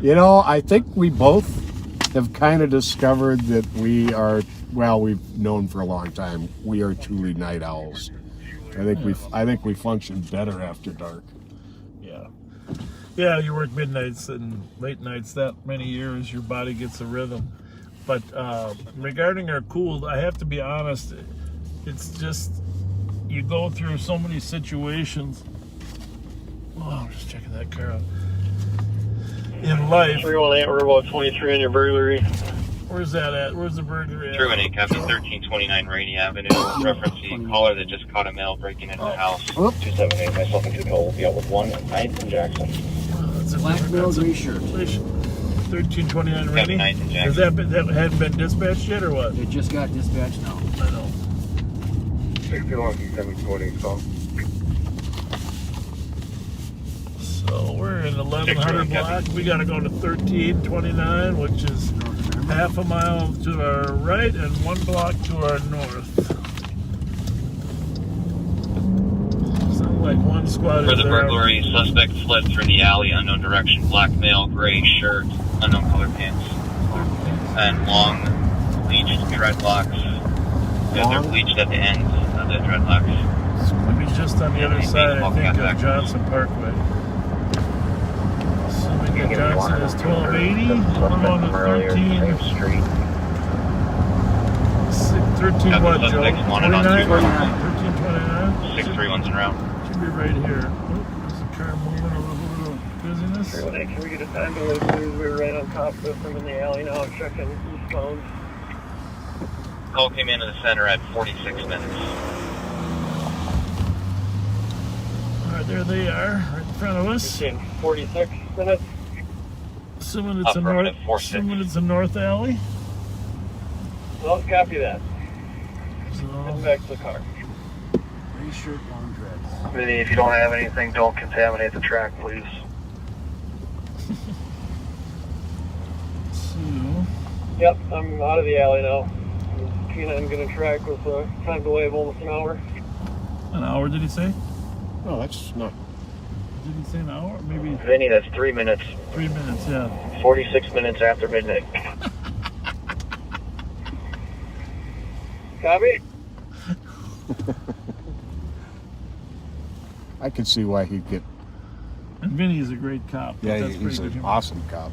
You know, I think we both have kind of discovered that we are, well, we've known for a long time, we are truly night owls. I think we function better after dark. Yeah. Yeah, you work midnights and late nights that many years, your body gets a rhythm. But regarding our cool, I have to be honest, it's just, you go through so many situations. Oh, I'm just checking that car out. In life. 318, we're about 23 on your burglary. Where's that at? Where's the burglary at? 318, copy 1329 Rainy Avenue, referencing caller that just caught a male breaking into the house. 278, myself and 2 Cole will be out with 1 at 9th and Jackson. That's a Black male, gray shirt. 1329 Rainy? Has that hadn't been dispatched yet or what? It just got dispatched now. I know. 61 720, so. So we're in 1100 block. We got to go to 1329, which is half a mile to our right and 1 block to our north. Sounds like one squad For is the there. burglary, suspect fled through the alley, unknown direction, black male, gray shirt, unknown color pants, and long bleached dreadlocks. Yeah, they're bleached at the end of the dreadlocks. So maybe just on the other side, I think, of Johnson Parkway. Assuming that Johnson is 1280, we're going to 13 what, Joe? 29? 1329? 631's in route. Should be right here. Oh, there's a car moving, a little busyness. Can we get a time delay, please? We're right on top of them in the alley now, checking east phones. Call came into the center at 46 minutes. Alright, there they are, right in front of us. 46 minutes. Assuming it's a north alley. Well, copy that. So, Heading back to the car. Gray shirt, long dreads. Vinny, if you don't have anything, don't contaminate the track, please. Yep, I'm out of the alley now. P9 gonna track with a time delay of almost an hour. An hour, did he say? No, that's not. Did he say an hour? Maybe. Vinny, that's 3 minutes. 3 minutes, yeah. 46 minutes after midnight. Copy? I could see why he'd get. And Vinny's a great cop. Yeah, That's he's pretty an good. awesome cop.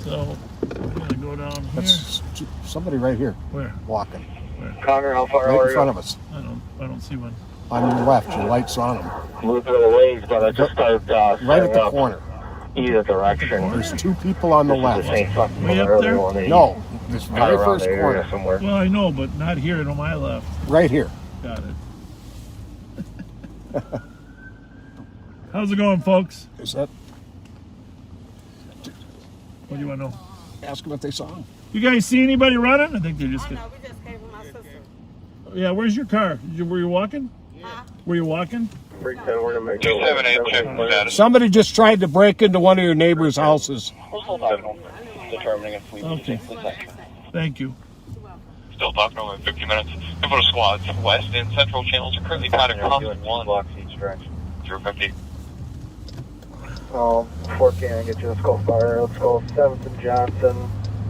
So, we're going to go down here. That's somebody right here. Where? Walking. Where? Connor, how far Right are in you? front of us. I don't see one. On your left, your light's on him. Move to the ways, but I just started Right at the corner. either direction. There's 2 people on the left. Way up there? No, this very first corner. Somewhere. Well, I know, but not here to my left. Right here. Got it. How's it going, folks? Is that? What do you want to know? Ask them if they saw him. You guys see anybody running? I think they just. Oh, no, we just came from my sister. Yeah, where's your car? Were you walking? Huh? Were you walking? 278, check status. Somebody just tried to break into one of your neighbor's houses. Determining if we Okay. Thank you. Still talking over 50 minutes. Info to squads, west and central channels are currently plotted doing 1 blocks each direction. 050. Oh, 4 can get you. Let's go fire. Let's go 7th and Johnson,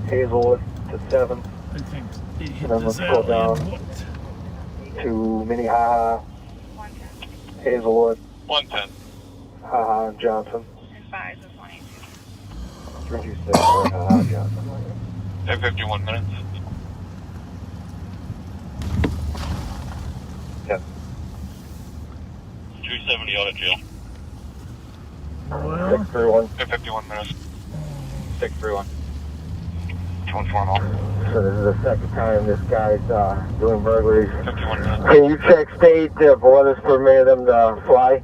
Hazelwood to 7th. I think he hit And then this let's go alley down and whooped. to Minnehaha, Hazelwood, 110. Haha, and Johnson. And 5 is 182. 326, Haha, Johnson. 51 minutes. Yep. 270 out of jail. Well, 631. 51 minutes. 631. to inform all. So this is the second time this guy's doing burglaries. Can you check state if weather's permitted them to fly?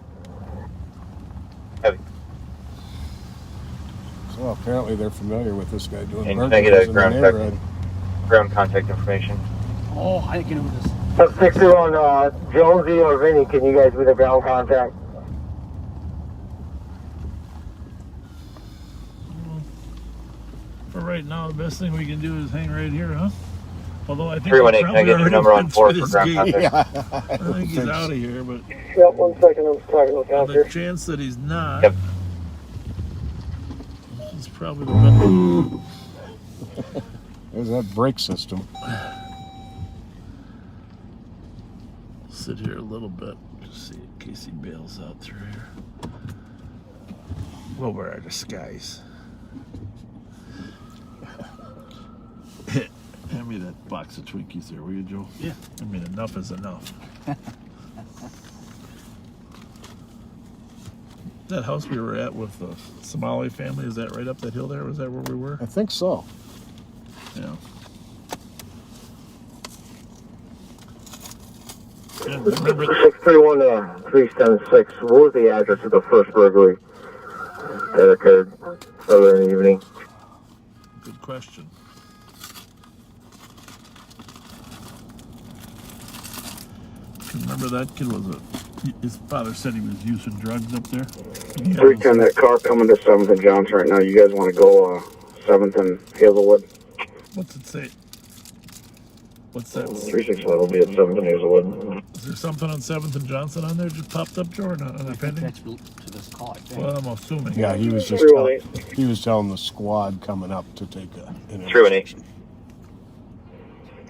Heavy. So apparently they're familiar with this guy doing And burglaries negative in the neighborhood. ground contact information. Oh, I didn't get into this. 60 on Jonesy or Vinny, can you guys be the ground contact? For right now, the best thing we can do is hang right here, huh? Although I think 318, can I get your number on 4 for ground contact? Yeah. I think he's out of here, but Yep, 1 second, I'm talking to the counter. the chance that he's not, Yep. is probably the best. There's that brake system. Sit here a little bit, just see in case he bails out through here. We'll wear our disguise. Hand me that box of Twinkies there, will you, Joe? Yeah. I mean, enough is enough. That house we were at with the Somali family, is that right up that hill there? Was that where we were? I think so. Yeah. Yeah, remember 631-376, what was the address of the first burglary that occurred earlier in the evening? Good question. Remember that kid his father said he was using drugs up there? 310, that car coming to 7th and Johnson right now. You guys want to go 7th and Hazelwood? What's it say? What's that? 365 will be at 7th and Hazelwood. Is there something on 7th and Johnson on there just popped up, Jordan? On that pending? That's to this call, I think. Well, I'm assuming. Yeah, he was just he was telling the squad coming up to take an 318.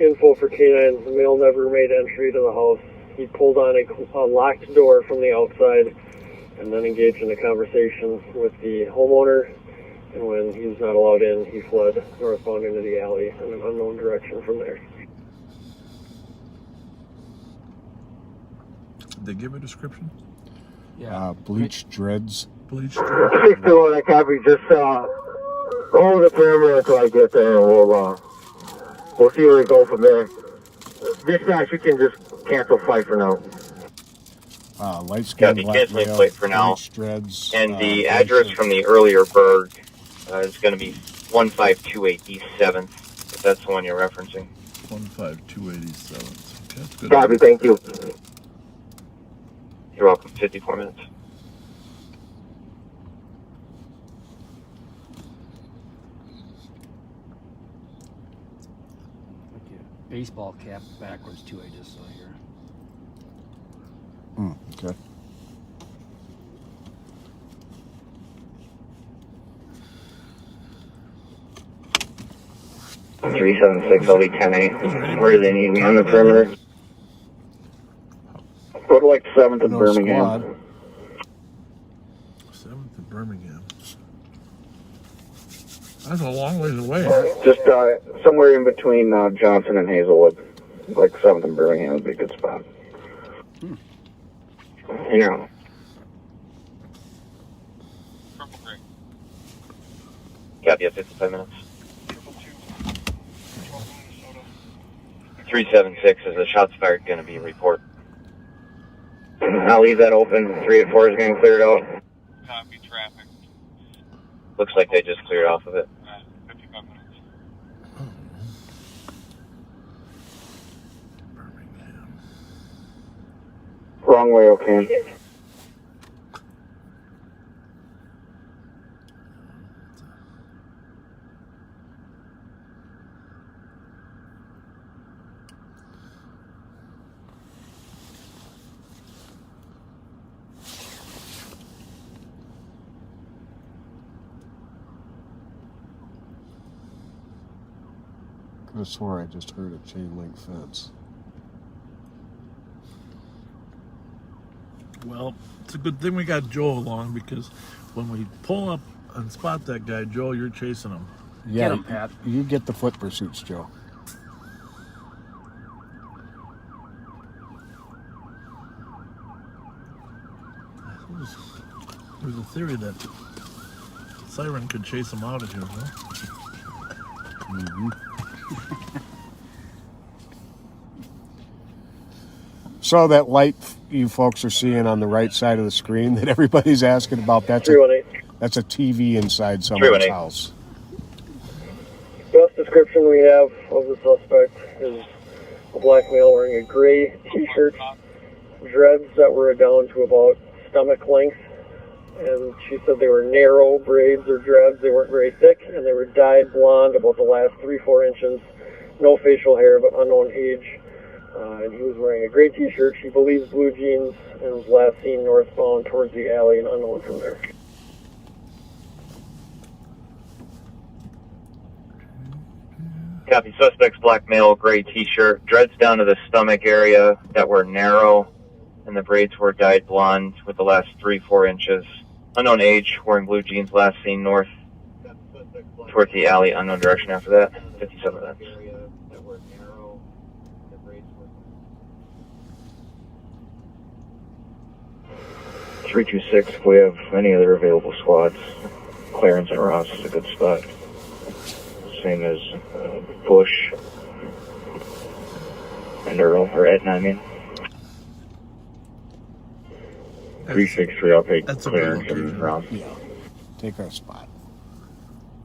Info for K9, the male never made entry to the house. He pulled on a locked door from the outside and then engaged in a conversation with the homeowner. And when he was not allowed in, he fled northbound into the alley in an unknown direction from there. Did they give a description? Yeah. Bleached dreads. Bleached 621, that copy, just hold the perimeter until I get there and we'll see where we go from there. Dispatch, you can just cancel flight for now. Light skin, Copy, black canceling male, flight for now. bleached dreads. And the address from the earlier burg is going to be 1528 East 7th, if that's the one you're referencing. 15287. Okay, that's good. Copy, thank you. You're welcome. 54 minutes. Baseball cap backwards too, I just saw here. Okay. I'll be 10-8. Where do they need me on the perimeter? Go to like 7th and Birmingham. 7th and Birmingham. That's a long ways away. Just somewhere in between Johnson and Hazelwood. Like 7th and Birmingham would be a good spot. You know. Copy at 55 minutes. 376 is the shots fired going to be a report. I'll leave that open. 3 and 4 is getting cleared out. Copy traffic. Looks like they just cleared off of it. 55 minutes. Wrong way, okay. I swore I just heard a chain link fence. Well, it's a good thing we got Joe along, because when we pull up and spot that guy, Joe, you're chasing him. Yeah, Get him, Pat. You get the foot pursuits, Joe. There's a theory that Siren could chase him out of here, huh? So that light you folks are seeing on the right side of the screen that everybody's asking about, that's a TV inside someone's house. Best description we have of the suspect is a black male wearing a gray t-shirt, dreads that were down to about stomach length, and she said they were narrow braids or dreads. They weren't very thick, and they were dyed blonde about the last 3-4 inches. No facial hair, but unknown age. And he was wearing a gray t-shirt, she believes blue jeans, and was last seen northbound towards the alley and unknown from there. Copy. Suspect's black male, gray t-shirt, dreads down to the stomach area that were narrow, and the braids were dyed blonde with the last 3-4 inches. Unknown age, wearing blue jeans, last seen north towards the alley, unknown direction after that. 57 events. 326, if we have any other available squads, Clarence and Ross is a good spot. Same as Bush and Earl, or Etna, I mean. 363, I'll take Clarence and Ross. Yeah, take our spot.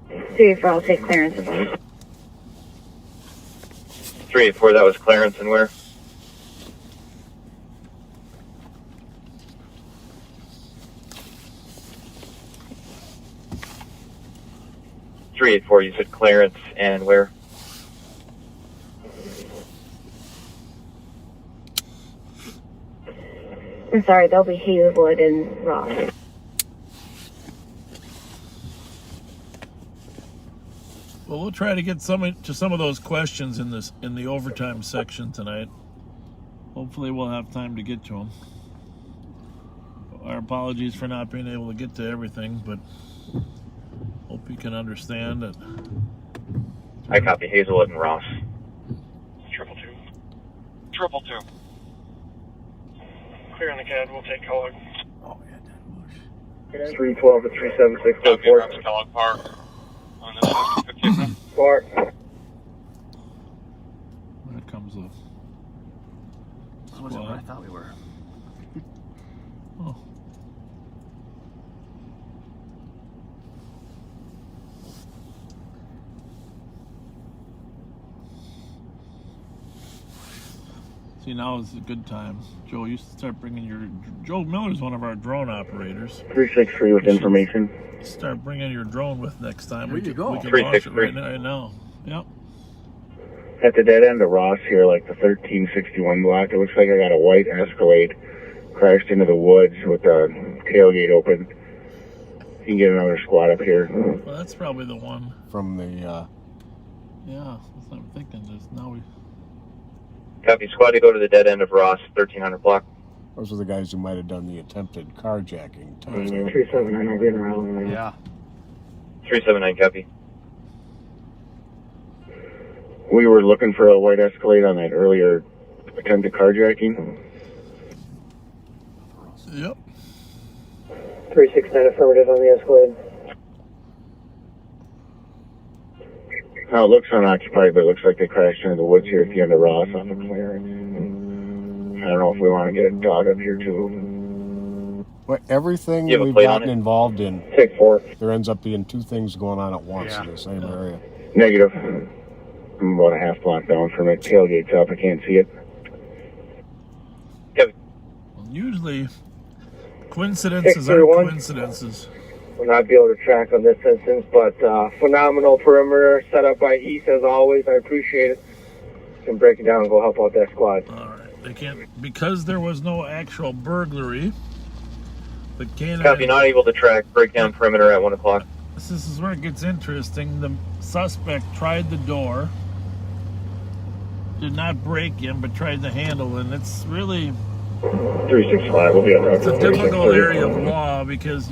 384, I'll take Clarence and Ross. 384, that was Clarence and where? You said Clarence and where? I'm sorry, they'll be Hazelwood and Ross. Well, we'll try to get some of those questions in the overtime section tonight. Hopefully, we'll have time to get to them. Our apologies for not being able to get to everything, but hope you can understand it. I copy. Hazelwood and Ross. 222. 222. Clear on the CAD, we'll take Kellogg. Oh, yeah, 312 to 376, go Copy, Ramsey, Kellogg Park. On this 50. Park. There comes the That wasn't where I thought we were. Oh. See, now is a good time. Joe, you start bringing your... Joe Miller's one of our drone operators. 363 with information. Start bringing your drone with next time. There you go. We can launch it right now. Yep. At the dead end of Ross here, like the 1361 block, it looks like I got a white Escalade crashed into the woods with the tailgate open. You can get another squad up here. Well, that's probably the one. From the... Yeah, that's what I'm thinking. Now we... Copy. Squad to go to the dead end of Ross, 1300 block. Those are the guys who might have done the attempted carjacking. 379, I'll be around. Yeah. 379, copy. We were looking for a white Escalade on that earlier attempted carjacking. Yep. 369 affirmative on the Escalade. Now it looks unoccupied, but it looks like they crashed into the woods here at the end of Ross on the clearing. I don't know if we want to get a dog up here too. But everything we've gotten involved in, Take 4. there ends up being 2 things going on at once in the same area. Negative. I'm about a half block down from it. Tailgate's up. I can't see it. Usually, coincidences are coincidences. Will not be able to track on this instance, but phenomenal perimeter set up by East as always. I appreciate it. Can break it down and go help out that squad. All right, they can't because there was no actual burglary. The canine. Copy. Not able to track. Breakdown perimeter at 1 o'clock. This is where it gets interesting. The suspect tried the door, did not break in, but tried the handle, and it's really. 365. We'll be on. It's a difficult area of law because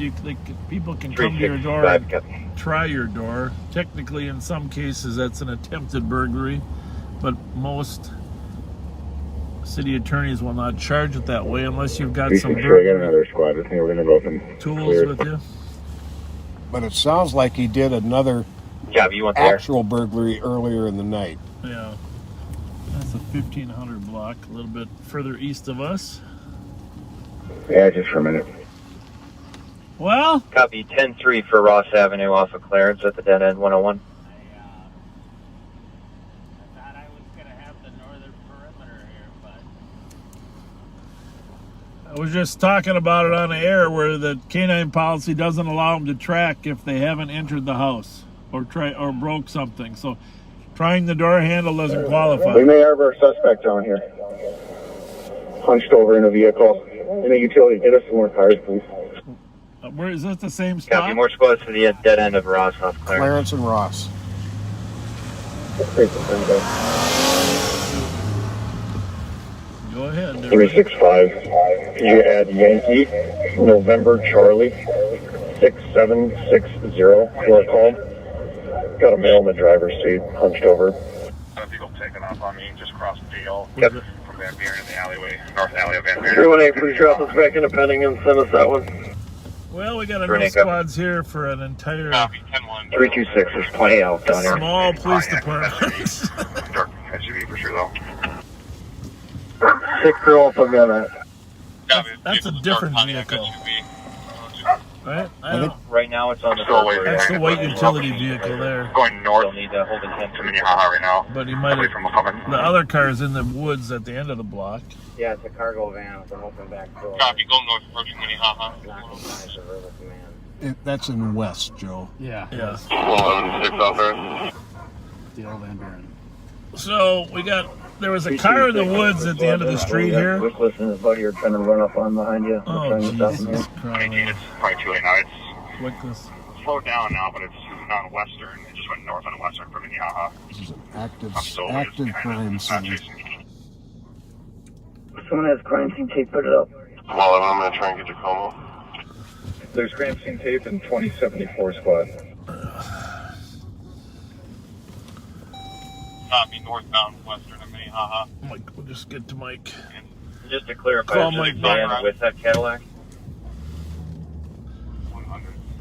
people can come to your door and try your door. Technically, in some cases, that's an attempted burglary, but most city attorneys will not charge it that way unless you've got some I got another squad. I think we're going to go from tools with you. But it sounds like he did another Yeah, but you want there. actual burglary earlier in the night. Yeah. That's a 1500 block, a little bit further east of us. Yeah, just for a minute. Well? Copy 10-3 for Ross Avenue off of Clarence at the dead end 101. I was just talking about it on the air where the canine policy doesn't allow them to track if they haven't entered the house or broke something. So trying the door handle doesn't qualify. We may have our suspect on here. Hunched over in a vehicle in a utility. Get us some more cars, please. Where is this the same spot? Copy, more squads to the dead end of Ross off Clarence. Clarence and Ross. Go ahead. 365. Can you add Yankee, November, Charlie, 6760 for a call? Got a male in the driver's seat, hunched over. A vehicle taking off on me, just crossed Dale from Van Buren in the alleyway, north alley of Van Buren. 318, please drop us back into Penning and send us that one. Well, we got enough squads here for an entire 326, there's plenty out down here. small police department. Dark SUV for sure, though. 6-year-old, put me on that. That's a different vehicle. Right? Right now it's on the That's the white utility vehicle there. Going north. Don't need to hold intent to Minnehaha right now. But he might have. The other car's in the woods at the end of the block. Yeah, it's a cargo van with an open back door. Copy, go north, approaching Minnehaha. That's in west, Joe. Yeah. Yeah. 116 out there. The old Van Buren. So there was a car in the woods at the end of the street here. Quick listen to his buddy are trying to run up on behind you. Oh, trying to stop him Jesus here. Christ. It's probably too late now. It's Wickless. slowed down now, but it's not western. It just went north on western from Minnehaha. This is an active Someone crime scene. has crime scene tape, put it up. Well, I'm going to try and get Tacoma. There's crime scene tape in 2074 squad. Copy, northbound western of Minnehaha. Mike, we'll just get to Mike. And just to clarify, Call it's Mike a van with that Cadillac.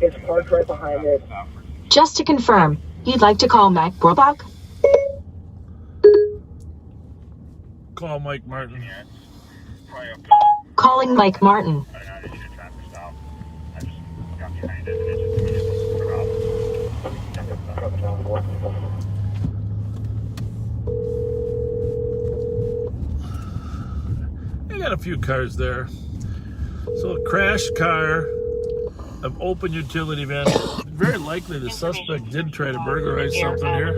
It's parked right behind it. Just to confirm, you'd like to call Mac Brobach? Call Mike Martin. Calling Mike Martin. I got a few cars there. So a crashed car, an open utility van. Very likely the suspect did try to burglarize something here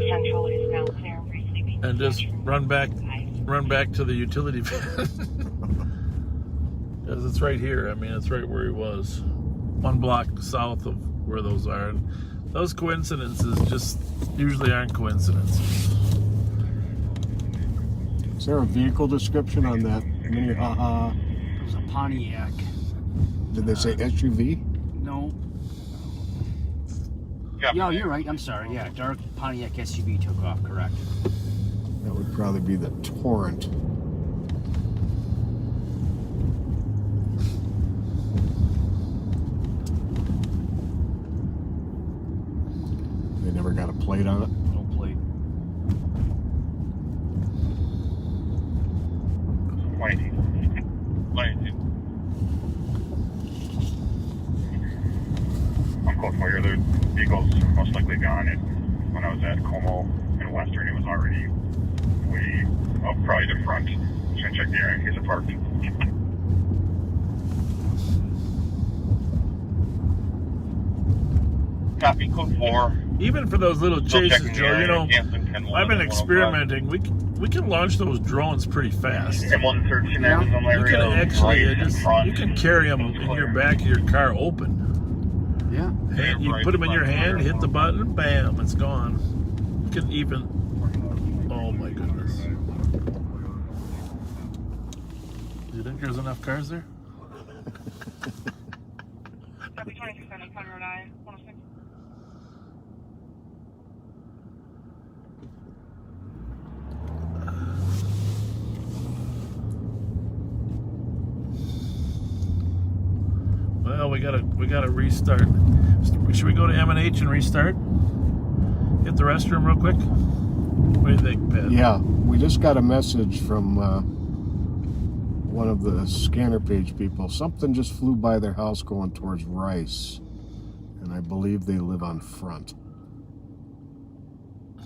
and just run back to the utility van. Because it's right here. I mean, it's right where he was. 1 block south of where those are. And those coincidences just usually aren't coincidences. Is there a vehicle description on that Minnehaha? It was a Pontiac. Did they say SUV? No. Yeah, you're right. I'm sorry. Yeah, dark Pontiac SUV took off, correct. That would probably be the Torrent. They never got a plate on it? No plate. 118. 118. I'm close for you. The vehicle's most likely gone. When I was at Como and Western, it was already way up, probably the front. Just gonna check the area in case it parked. Copy, code 4. Even for those little chases, Joe, you know, I've been experimenting. We can launch those drones pretty fast. You can actually you can carry them in your back of your car open. Yeah. You put them in your hand, hit the button, bam, it's gone. You can even. Oh my goodness. Do you think there's enough cars there? Well, we gotta restart. Should we go to M&H and restart? hit the restroom real quick? What do you think, Ben? Yeah, we just got a message from one of the scanner page people. Something just flew by their house going towards Rice, and I believe they live on Front.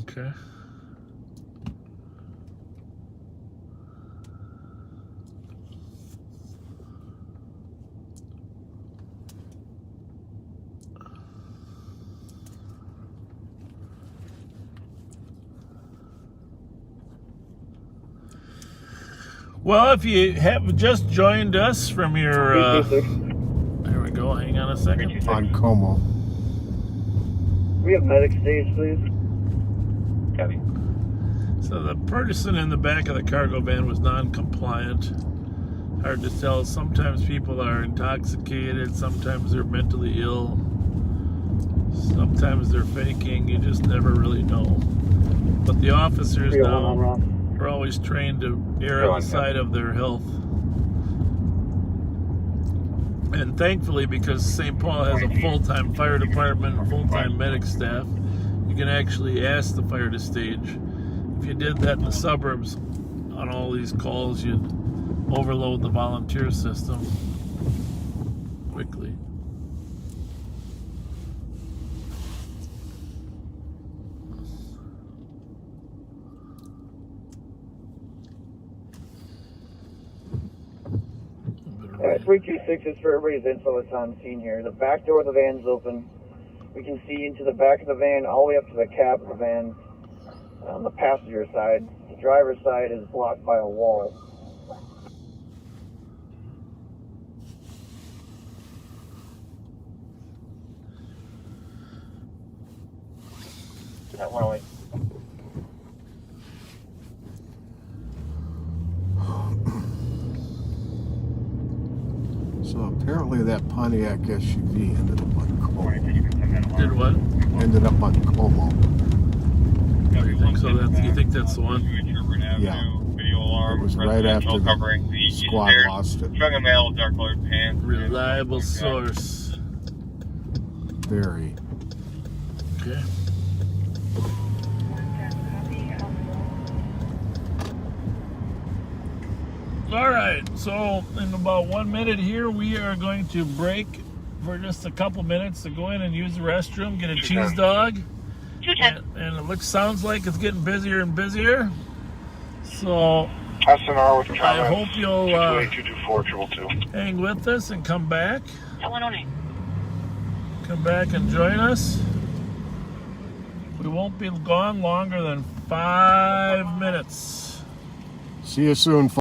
Okay. Well, if you have just joined us from your, there we go, hang on a second. On Como. We have medic stage, please. Copy. So the person in the back of the cargo van was non-compliant. Hard to tell. Sometimes people are intoxicated. Sometimes they're mentally ill. Sometimes they're faking. You just never really know. But the officers now are always trained to err on the side of their health. And thankfully, because St. Paul has a full-time fire department and full-time medic staff, you can actually ask the fire to stage. If you did that in the suburbs on all these calls, you'd overload the volunteer system quickly. Alright, 326 is for everybody's info that's on scene here. The back door of the van's open. We can see into the back of the van all the way up to the cab of the van on the passenger side. The driver's side is blocked by a wall. That 108. So apparently that Pontiac SUV ended up on Como. Did what? Ended up on Como. You think so? You think that's the one? Yeah. It was right after the squad lost it. Young and male, dark colored pants. Reliable source. Very. Okay. All right, so in about 1 minute here, we are going to break for just a couple minutes to go in and use the restroom, get a cheese dog. And it sounds like it's getting busier and busier. So SNR with I hope you'll 228-224-222. hang with us and come back. That 108. Come back and join us. We won't be gone longer than 5 minutes. See you soon, folks.